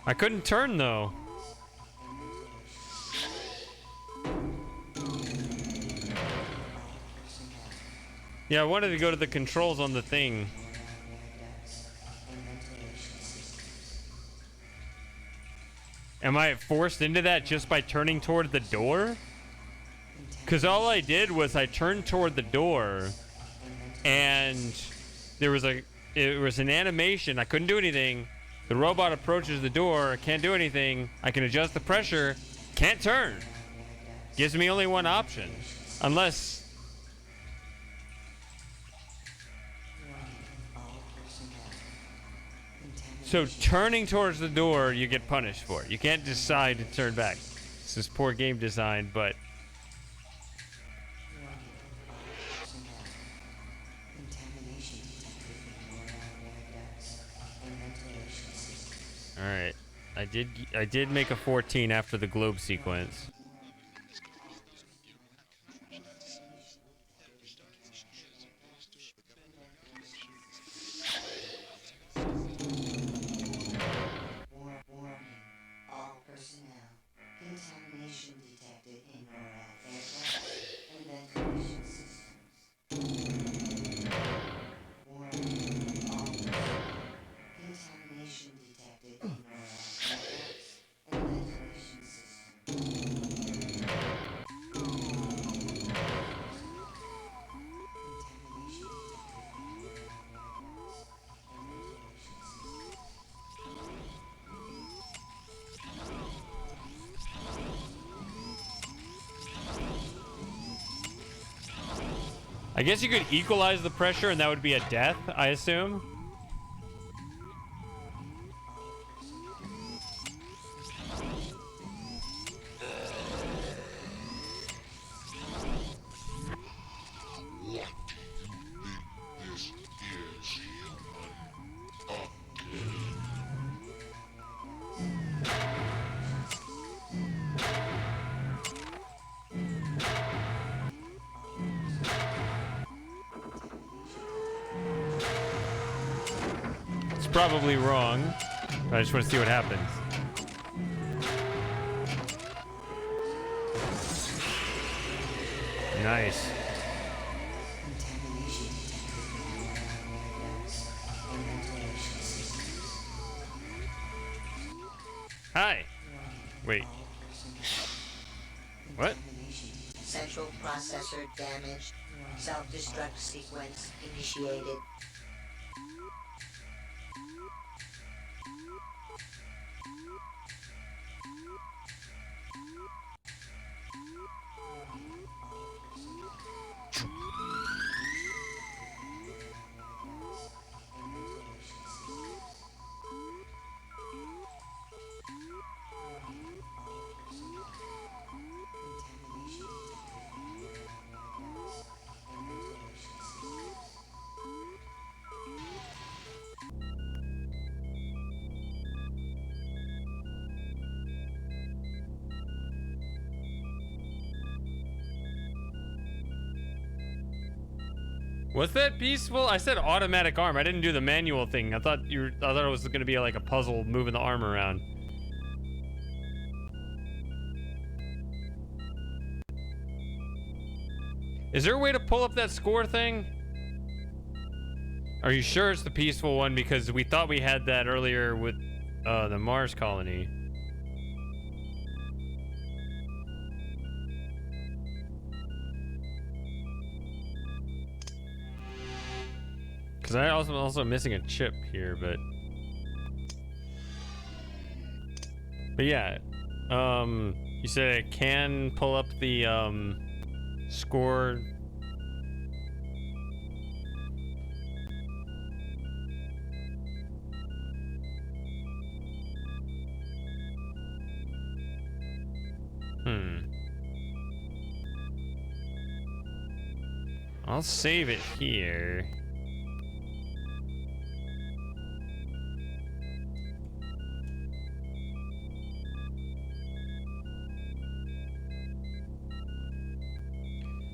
I couldn't turn though. Yeah, I wanted to go to the controls on the thing. Am I forced into that just by turning toward the door? Because all I did was I turned toward the door, and it was an animation. I couldn't do anything. The robot approaches the door. I can't do anything. I can adjust the pressure. Can't turn. Gives me only one option. Unless... So turning towards the door, you get punished for it. You can't decide to turn back. This is poor game design, but... Alright. I did make a 14 after the globe sequence. All personnel. Contamination detected in NORAD aircraft and ventilation systems. Warning. All personnel. Contamination detected in NORAD aircraft and ventilation systems. I guess you could equalize the pressure and that would be a death, I assume. It's probably wrong. I just want to see what happens. Nice. Hi. Wait. What? Central processor damaged. Self-destruct sequence initiated. Was that peaceful? I said automatic arm. I didn't do the manual thing. I thought it was gonna be like a puzzle moving the arm around. Is there a way to pull up that score thing? Are you sure it's the peaceful one? Because we thought we had that earlier with the Mars colony. Because I also missing a chip here, but yeah, You said it can pull up the score. I'll save it here.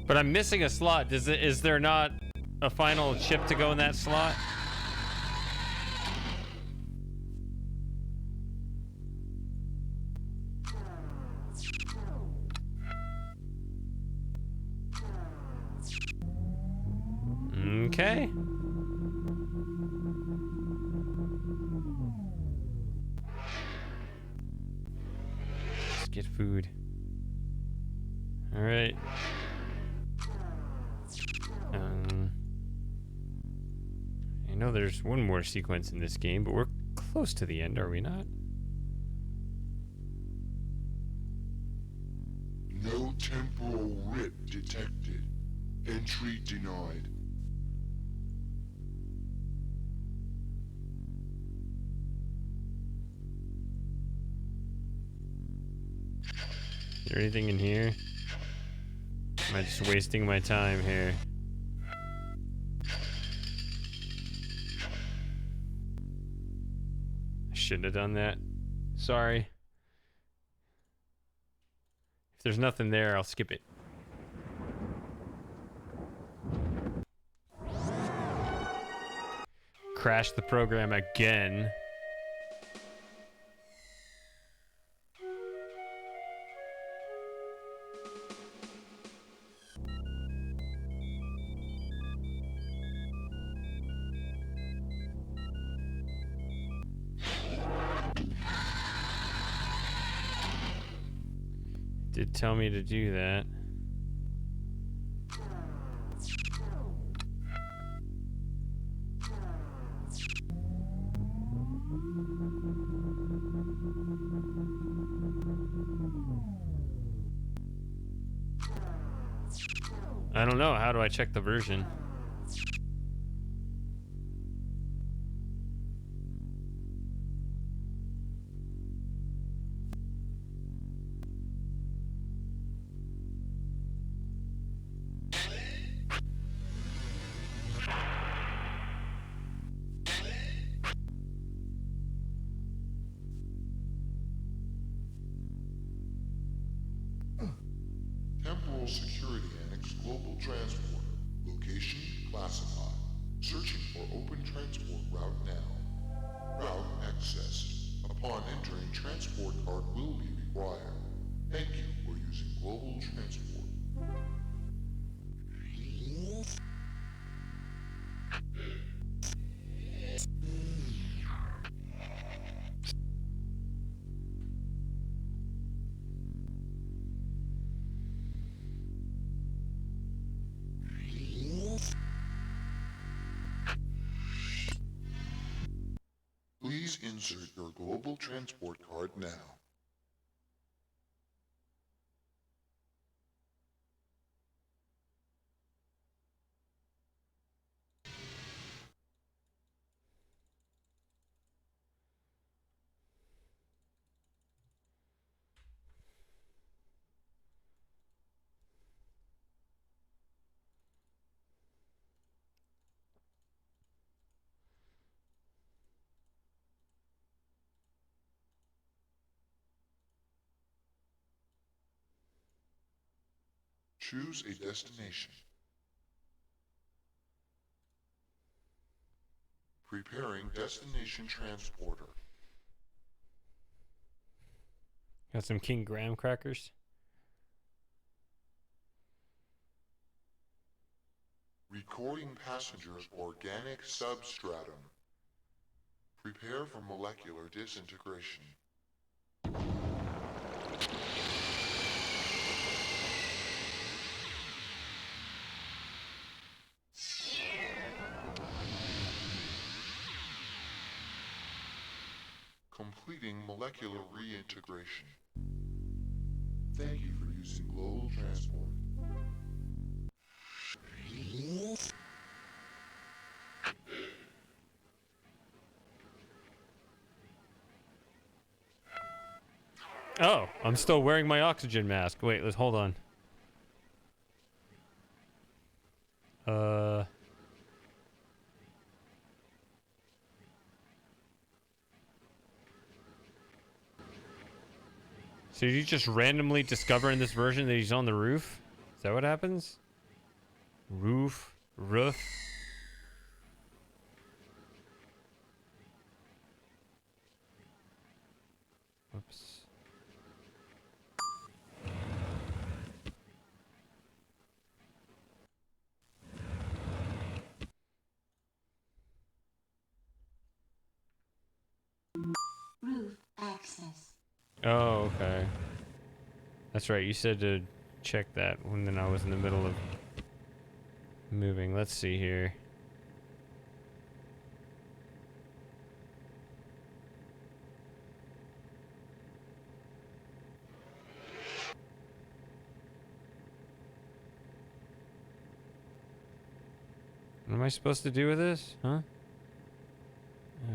But I'm missing a slot. Is there not a final chip to go in that slot? Okay. Let's get food. All right. I know there's one more sequence in this game, but we're close to the end, are we not? No temporal rip detected. Entry denied. Is there anything in here? Am I just wasting my time here? I shouldn't have done that. Sorry. If there's nothing there, I'll skip it. Crash the program again. Did tell me to do that. I don't know. How do I check the version? Temporal Security Annex Global Transport. Location classified. Searching for open transport route now. Route accessed. Upon entering, transport card will be required. Thank you for using Global Transport. Please insert your Global Transport card now. Choose a destination. Preparing destination transporter. Got some King Graham crackers. Recording passengers organic substratum. Prepare for molecular disintegration. Completing molecular reintegration. thank you for using global transport. Oh, I'm still wearing my oxygen mask. Wait, let's hold on. So did you just randomly discover in this version that he's on the roof? Is that what happens? Roof? Whoops. Roof access. Oh, okay. That's right. You said to check that when then I was in the middle of moving. Let's see here. What am I supposed to do with this? Huh? Oh.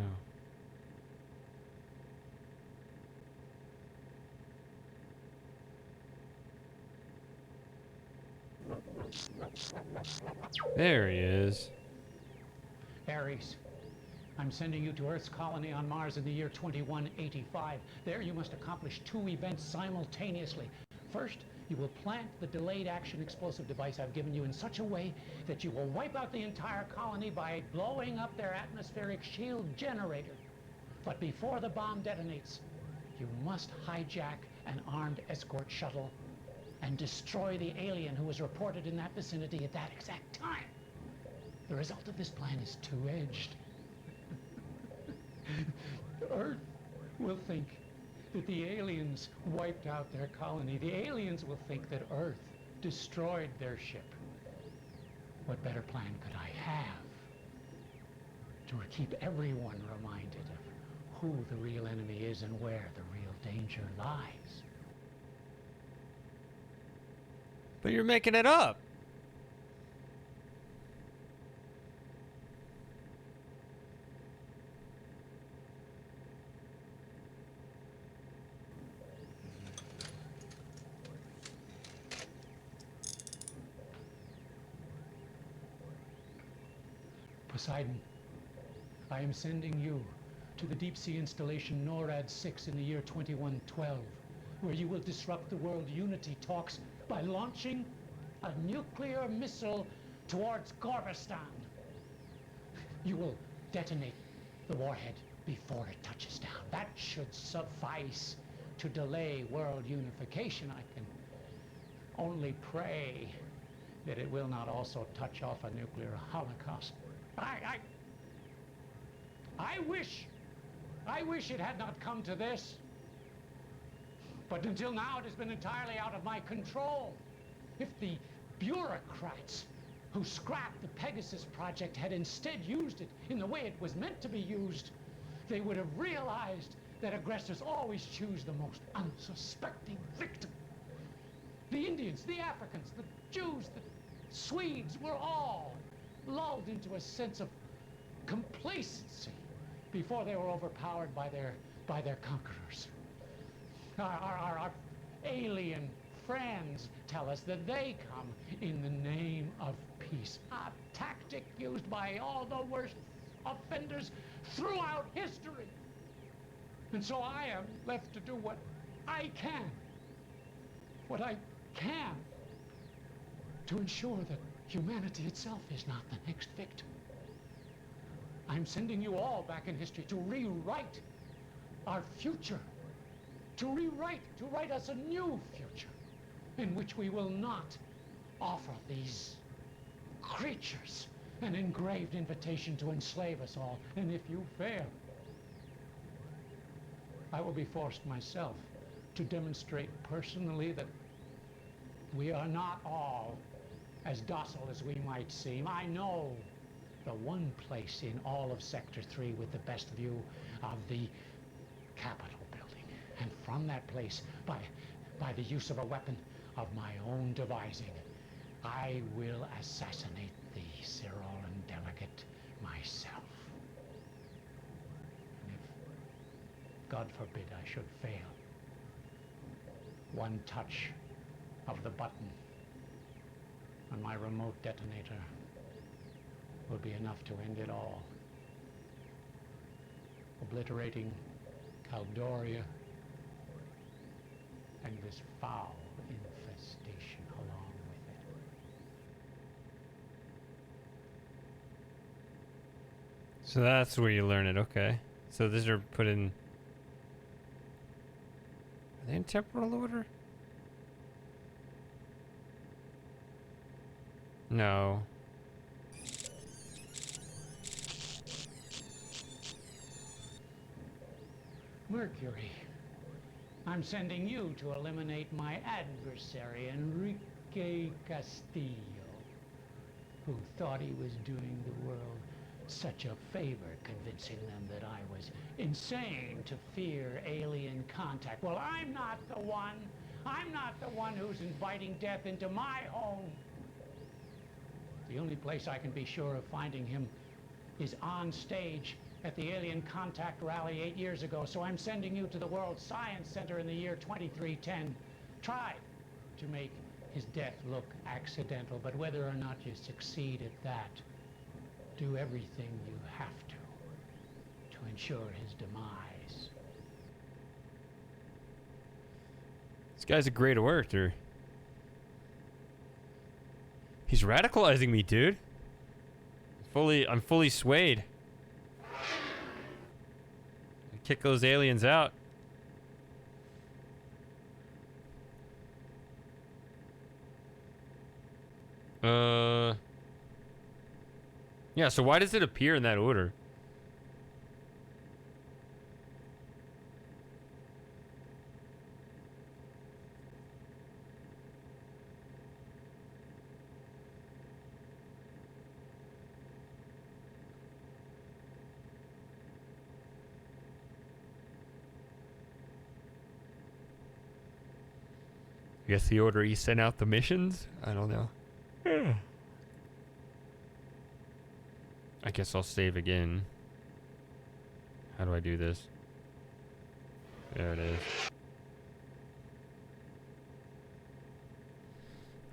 There he is. Ares, I'm sending you to Earth's colony on Mars in the year 2185. There you must accomplish 2 events simultaneously. First, you will plant the delayed action explosive device I've given you in such a way that you will wipe out the entire colony by blowing up their atmospheric shield generator. But before the bomb detonates, you must hijack an armed escort shuttle and destroy the alien who was reported in that vicinity at that exact time. The result of this plan is two-edged. Earth will think that the aliens wiped out their colony. The aliens will think that Earth destroyed their ship. What better plan could I have to keep everyone reminded of who the real enemy is and where the real danger lies? But you're making it up. Poseidon, I am sending you to the deep-sea installation NORAD-6 in the year 2112, where you will disrupt the world unity talks by launching a nuclear missile towards Gorbistan. You will detonate the warhead before it touches down. That should suffice to delay world unification. I can only pray that it will not also touch off a nuclear holocaust. I wish it had not come to this. But until now, it has been entirely out of my control. If the bureaucrats who scrapped the Pegasus project had instead used it in the way it was meant to be used, they would have realized that aggressors always choose the most unsuspecting victim. The Indians, the Africans, the Jews, the Swedes were all lulled into a sense of complacency before they were overpowered by their conquerors. Our alien friends tell us that they come in the name of peace, a tactic used by all the worst offenders throughout history. And so I am left to do what I can to ensure that humanity itself is not the next victim. I'm sending you all back in history to rewrite our future. To write us a new future in which we will not offer these creatures an engraved invitation to enslave us all. And if you fail, I will be forced myself to demonstrate personally that we are not all as docile as we might seem. I know the one place in all of Sector 3 with the best view of the Capitol building. And from that place, by by the use of a weapon of my own devising. I will assassinate the Cyrolan delegate myself. And if, God forbid, I should fail, one touch of the button on my remote detonator will be enough to end it all, obliterating Caldoria and this foul infestation along with it. So that's where you learn it, okay. So these are put in... Are they in temporal order? No. Mercury, I'm sending you to eliminate my adversary, Enrique Castillo, who thought he was doing the world such a favor, convincing them that I was insane to fear alien contact. Well, I'm not the one. I'm not the one who's inviting death into my home. The only place I can be sure of finding him is on stage at the Alien Contact Rally 8 years ago, so I'm sending you to the World Science Center in the year 2310. Try to make his death look accidental, but whether or not you succeed at that, do everything you have to ensure his demise. This guy's a great orator. He's radicalizing me, dude. I'm fully swayed. Kick those aliens out. Yeah, so why does it appear in that order? I guess the order he sent out the missions? I don't know. I guess I'll save again. How do I do this? There it is.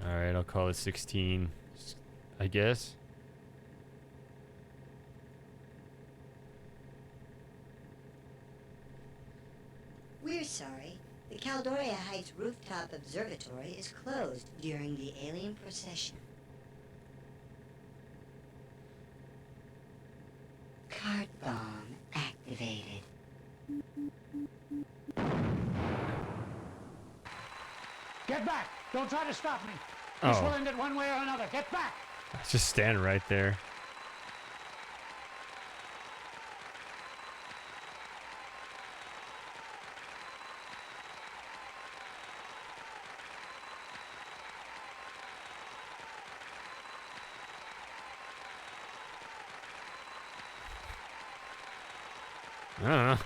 Alright, I'll call it 16, I guess. We're sorry. The Caldoria Heights Rooftop Observatory is closed during the alien procession. Card bomb activated. Get back! Don't try to stop me! This will end it one way or another. Get back! Just stand right there. I don't know.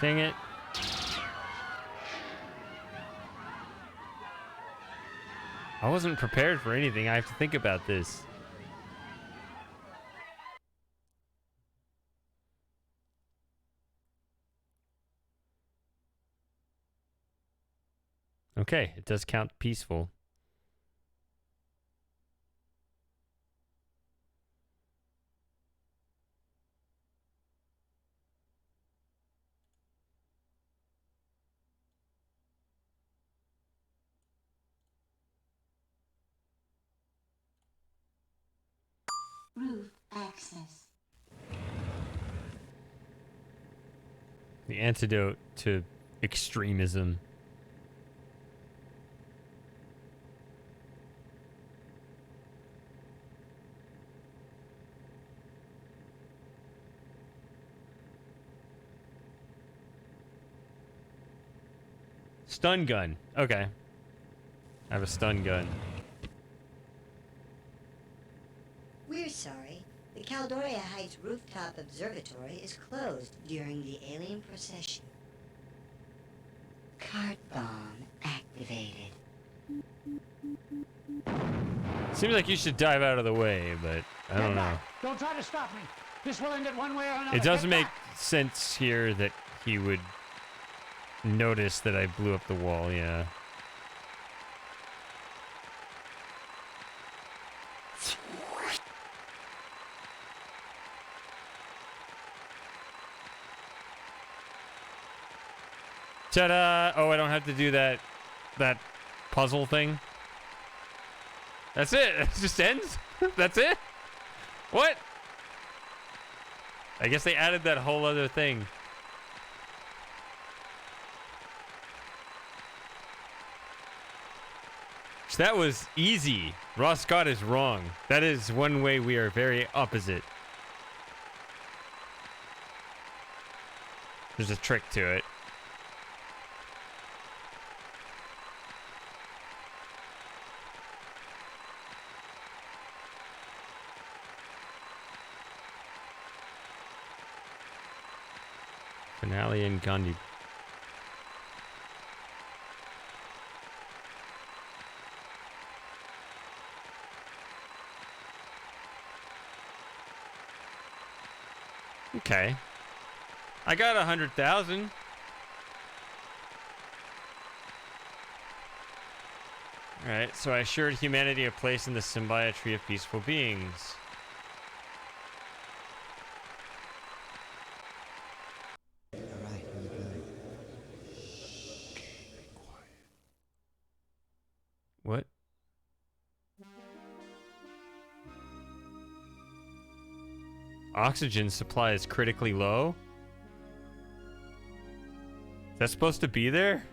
Dang it. I wasn't prepared for anything. I have to think about this. Okay, it does count peaceful. Roof access. The antidote to extremism. Stun gun. Okay. I have a stun gun. We're sorry. The Caldoria Heights its rooftop observatory is closed during the alien procession. Cart bomb activated. Seems like you should dive out of the way, but I don't know. Don't try to stop me. This will end it one way or another. It doesn't Get make back. sense here that he would notice that I blew up the wall, yeah. Ta-da! Oh, I don't have to do that puzzle thing. That's it. It just ends. That's it. What? I guess they added that whole other thing. So that was easy. Ross Scott is wrong. That is one way we are very opposite. There's a trick to it. Finale and Gandhi. Okay. I got 100,000. Alright, so I assured humanity a place in the symbiotree of peaceful beings. Alright, here we go. What? Oxygen supply is critically low? Is that supposed to be there?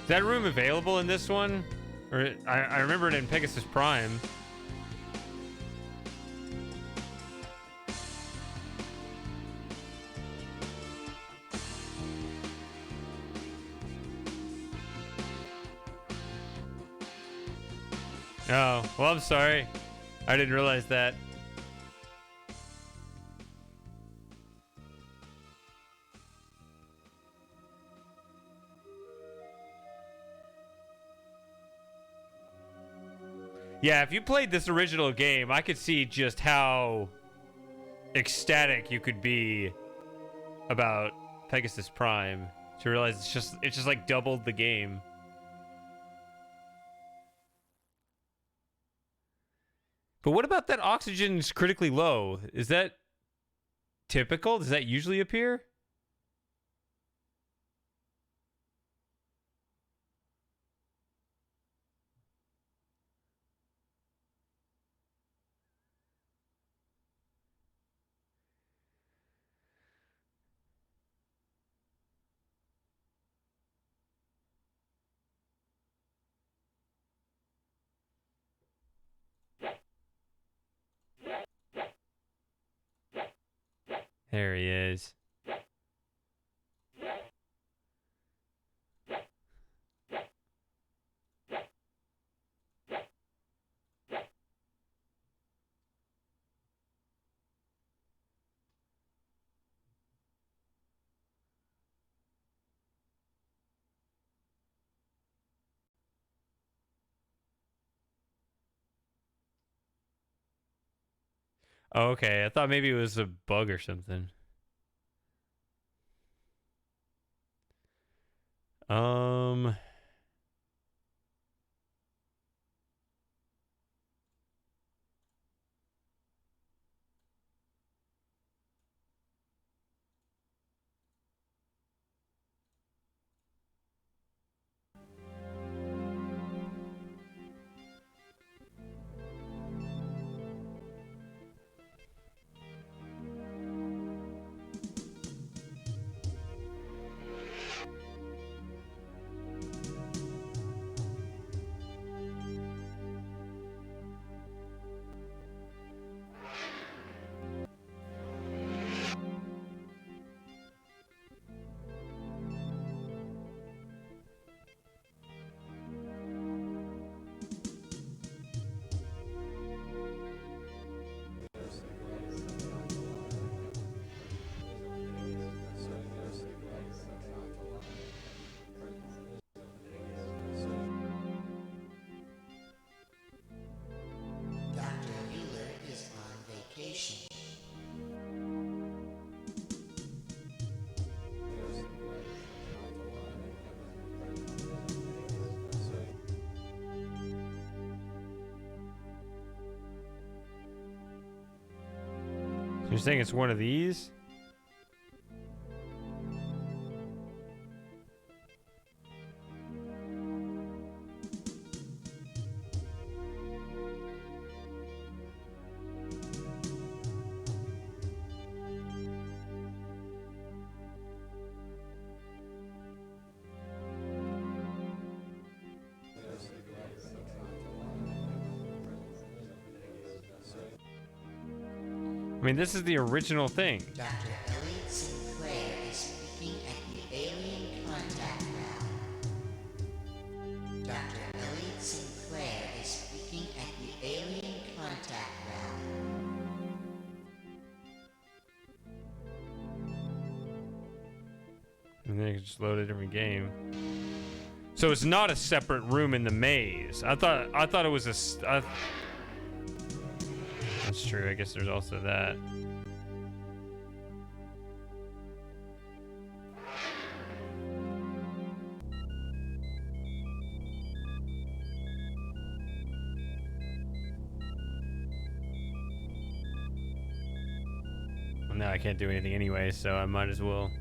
Is that room available in this one? Or I remember it in Pegasus Prime. Oh, well, I'm sorry. I didn't realize that. Yeah, if you played this original game, I could see just how ecstatic you could be about Pegasus Prime to realize it's just like doubled the game. But what about that oxygen's critically low? Is that typical? Does that usually appear? There he is. Oh, okay. I thought maybe it was a bug or something. Um. Dr. Mueller is on vacation. So you're saying it's one of these? I mean, this is the original thing. Dr. Elliot Sinclair is speaking at the Alien Contact Lab. Dr. Elliot Sinclair is speaking at the Alien Contact Lab. And then you can just load a different game. So it's not a separate room in the maze. I thought it was that's true. I guess there's also that. Well, now I can't do anything anyway, so I might as well.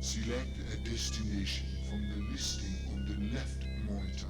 Select a destination from the listing on the left monitor.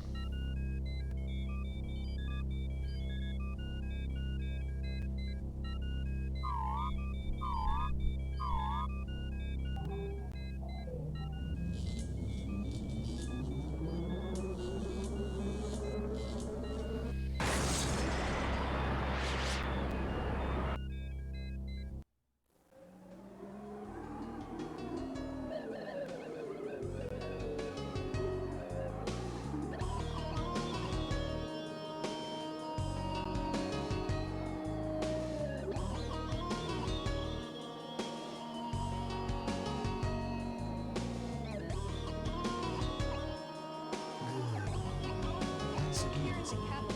It's amazing, Johnny.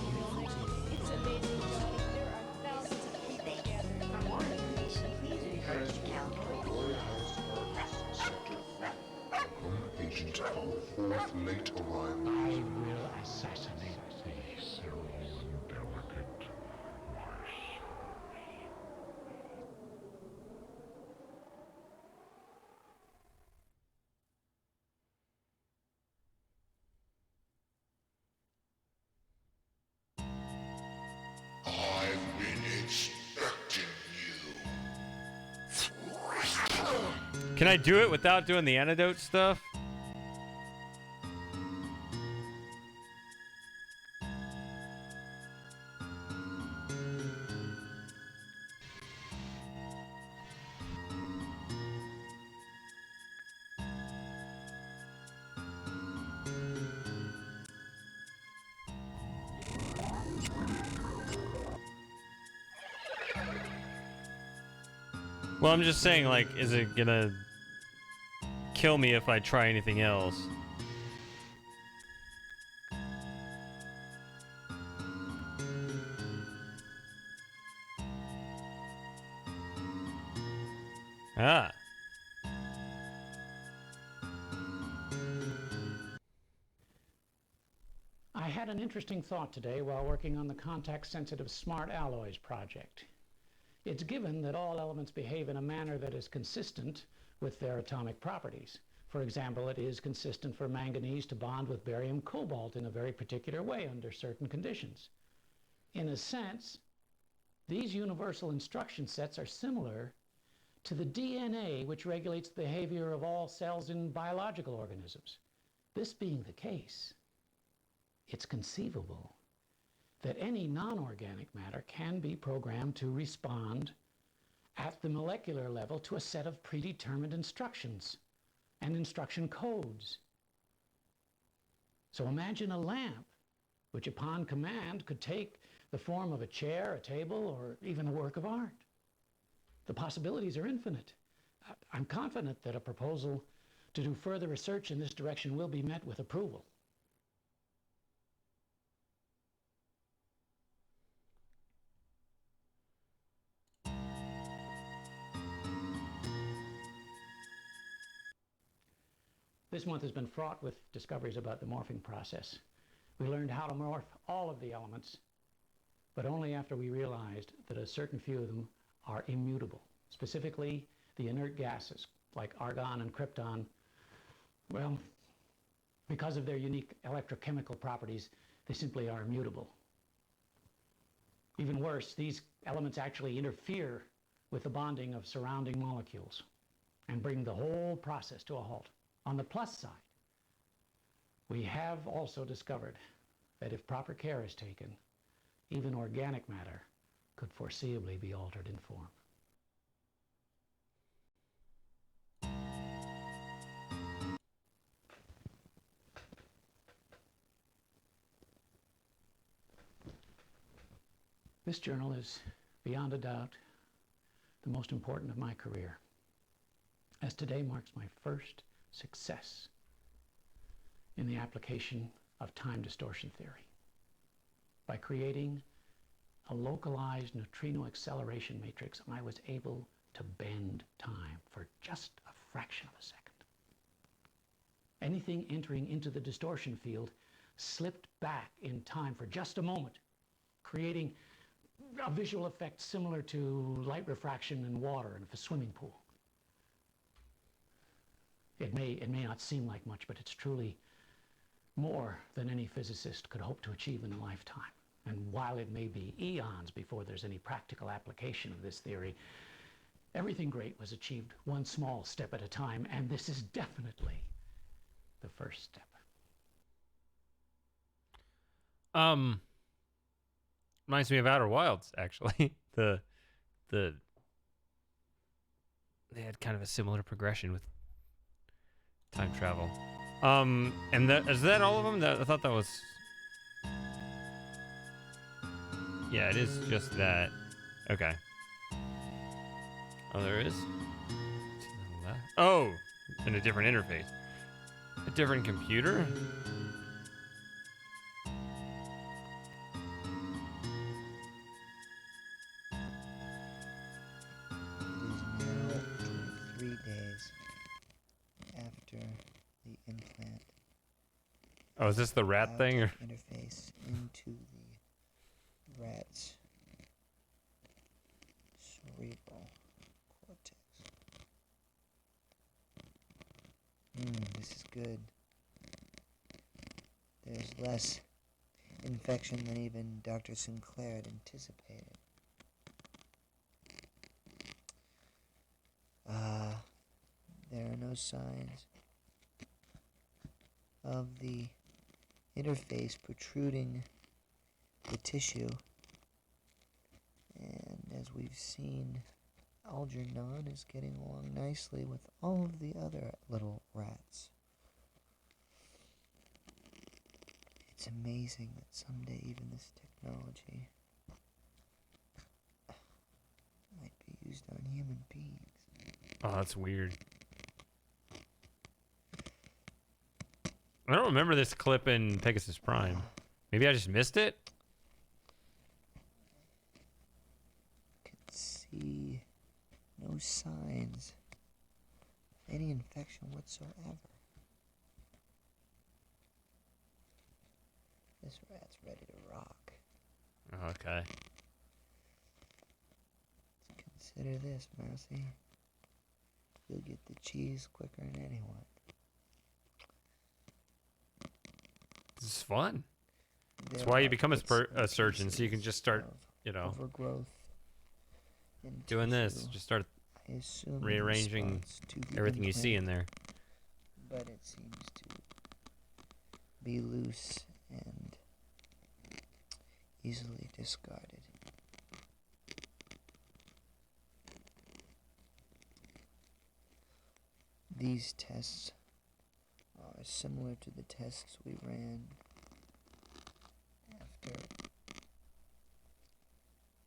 There are thousands of people gathered. For more information, please refer to Caldorian Heights Apartments, Sector 3. Become agent of the fourth late arrival. I will assassinate thee, Cerulean Delicate, my I've been expecting you. Can I do it without doing the antidote stuff? Well, I'm just saying, like, is it gonna kill me if I try anything else? Ah. I had an interesting thought today while working on the contact-sensitive smart alloys project. It's given that all elements behave in a manner that is consistent with their atomic properties. For example, it is consistent for manganese to bond with barium cobalt in a very particular way under certain conditions. In a sense, these universal instruction sets are similar to the DNA which regulates the behavior of all cells in biological organisms. This being the case, it's conceivable that any non-organic matter can be programmed to respond at the molecular level to a set of predetermined instructions and instruction codes. So imagine a lamp which upon command could take the form of a chair, a table, or even a work of art. The possibilities are infinite. I'm confident that a proposal to do further research in this direction will be met with approval. This month has been fraught with discoveries about the morphing process. We learned how to morph all of the elements, but only after we realized that a certain few of them are immutable. Specifically, the inert gases, like argon and krypton, well, because of their unique electrochemical properties, they simply are immutable. Even worse, these elements actually interfere with the bonding of surrounding molecules and bring the whole process to a halt. On the plus side, we have also discovered that if proper care is taken, even organic matter could foreseeably be altered in form. This journal is, beyond a doubt, the most important of my career, as today marks my first success in the application of time distortion theory by creating a localized neutrino acceleration matrix. I was able to bend time for just a fraction of a second. Anything entering into the distortion field slipped back in time for just a moment, creating a visual effect similar to light refraction in water in a swimming pool. It may not seem like much, but it's truly more than any physicist could hope to achieve in a lifetime. And while it may be eons before there's any practical application of this theory, everything great was achieved one small step at a time, and this is definitely the first step. Reminds me of Outer Wilds, actually. They had kind of a similar progression with time travel. And is that all of them? I thought that was... Yeah, it is just that. Okay. Oh, there is? Oh! In a different interface. A different computer? It is now 23 days after the implant. Oh, is this the rat thing? Or? Interface into the rat's cerebral cortex. This is good. There's less infection than even Dr. Sinclair had anticipated. There are no signs of the interface protruding the tissue. And as we've seen, Algernon is getting along nicely with all of the other little rats. It's amazing that someday even this technology might be used on human beings. Oh, that's weird. I don't remember this clip in Pegasus Prime. Maybe I just missed it? See no signs any infection whatsoever. This rat's ready to rock. Okay. Consider this, Mousy. You'll get the cheese quicker than anyone. This is fun. That's There why you are become a bits and surgeon, so you can pieces just start, of you know, overgrowth in doing this. tissue. Just start I assume in rearranging response to the everything you see in implant, there. but it seems to be loose and easily discarded. These tests are similar to the tests we ran after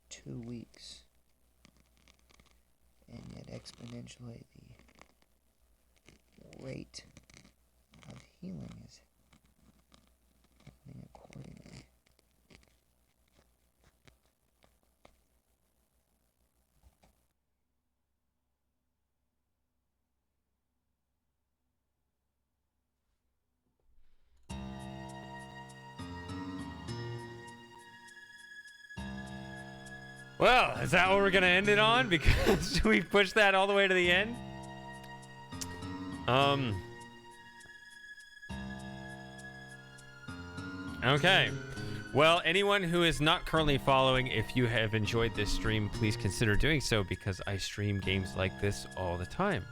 2 weeks, and yet exponentially the rate of healing is happening accordingly. Well, is that what we're gonna end it on? Because we pushed that all the way to the end. Okay. Well, anyone who is not currently following, if you have enjoyed this stream, please consider doing so because I stream games like this all the time.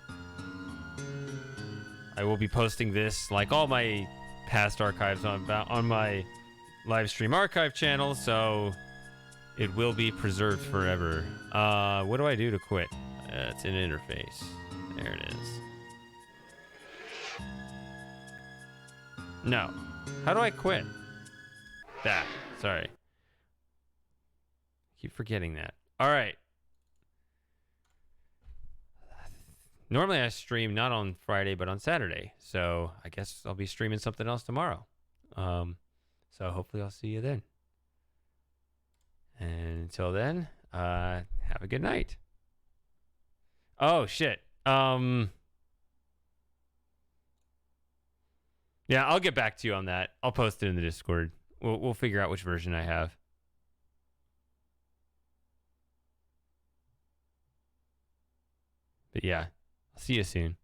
I will be posting this, like all my past archives, on my live stream archive channel, so it will be preserved forever. What do I do to quit? It's an interface. There it is. No. How do I quit? That. Sorry. Keep forgetting that. All right. Normally I stream not on Friday, but on Saturday. So I guess I'll be streaming something else tomorrow. So hopefully I'll see you then. And until then, have a good night. Oh, shit. Yeah, I'll get back to you on that. I'll post it in the Discord. We'll figure out which version I have. But yeah, I'll see you soon.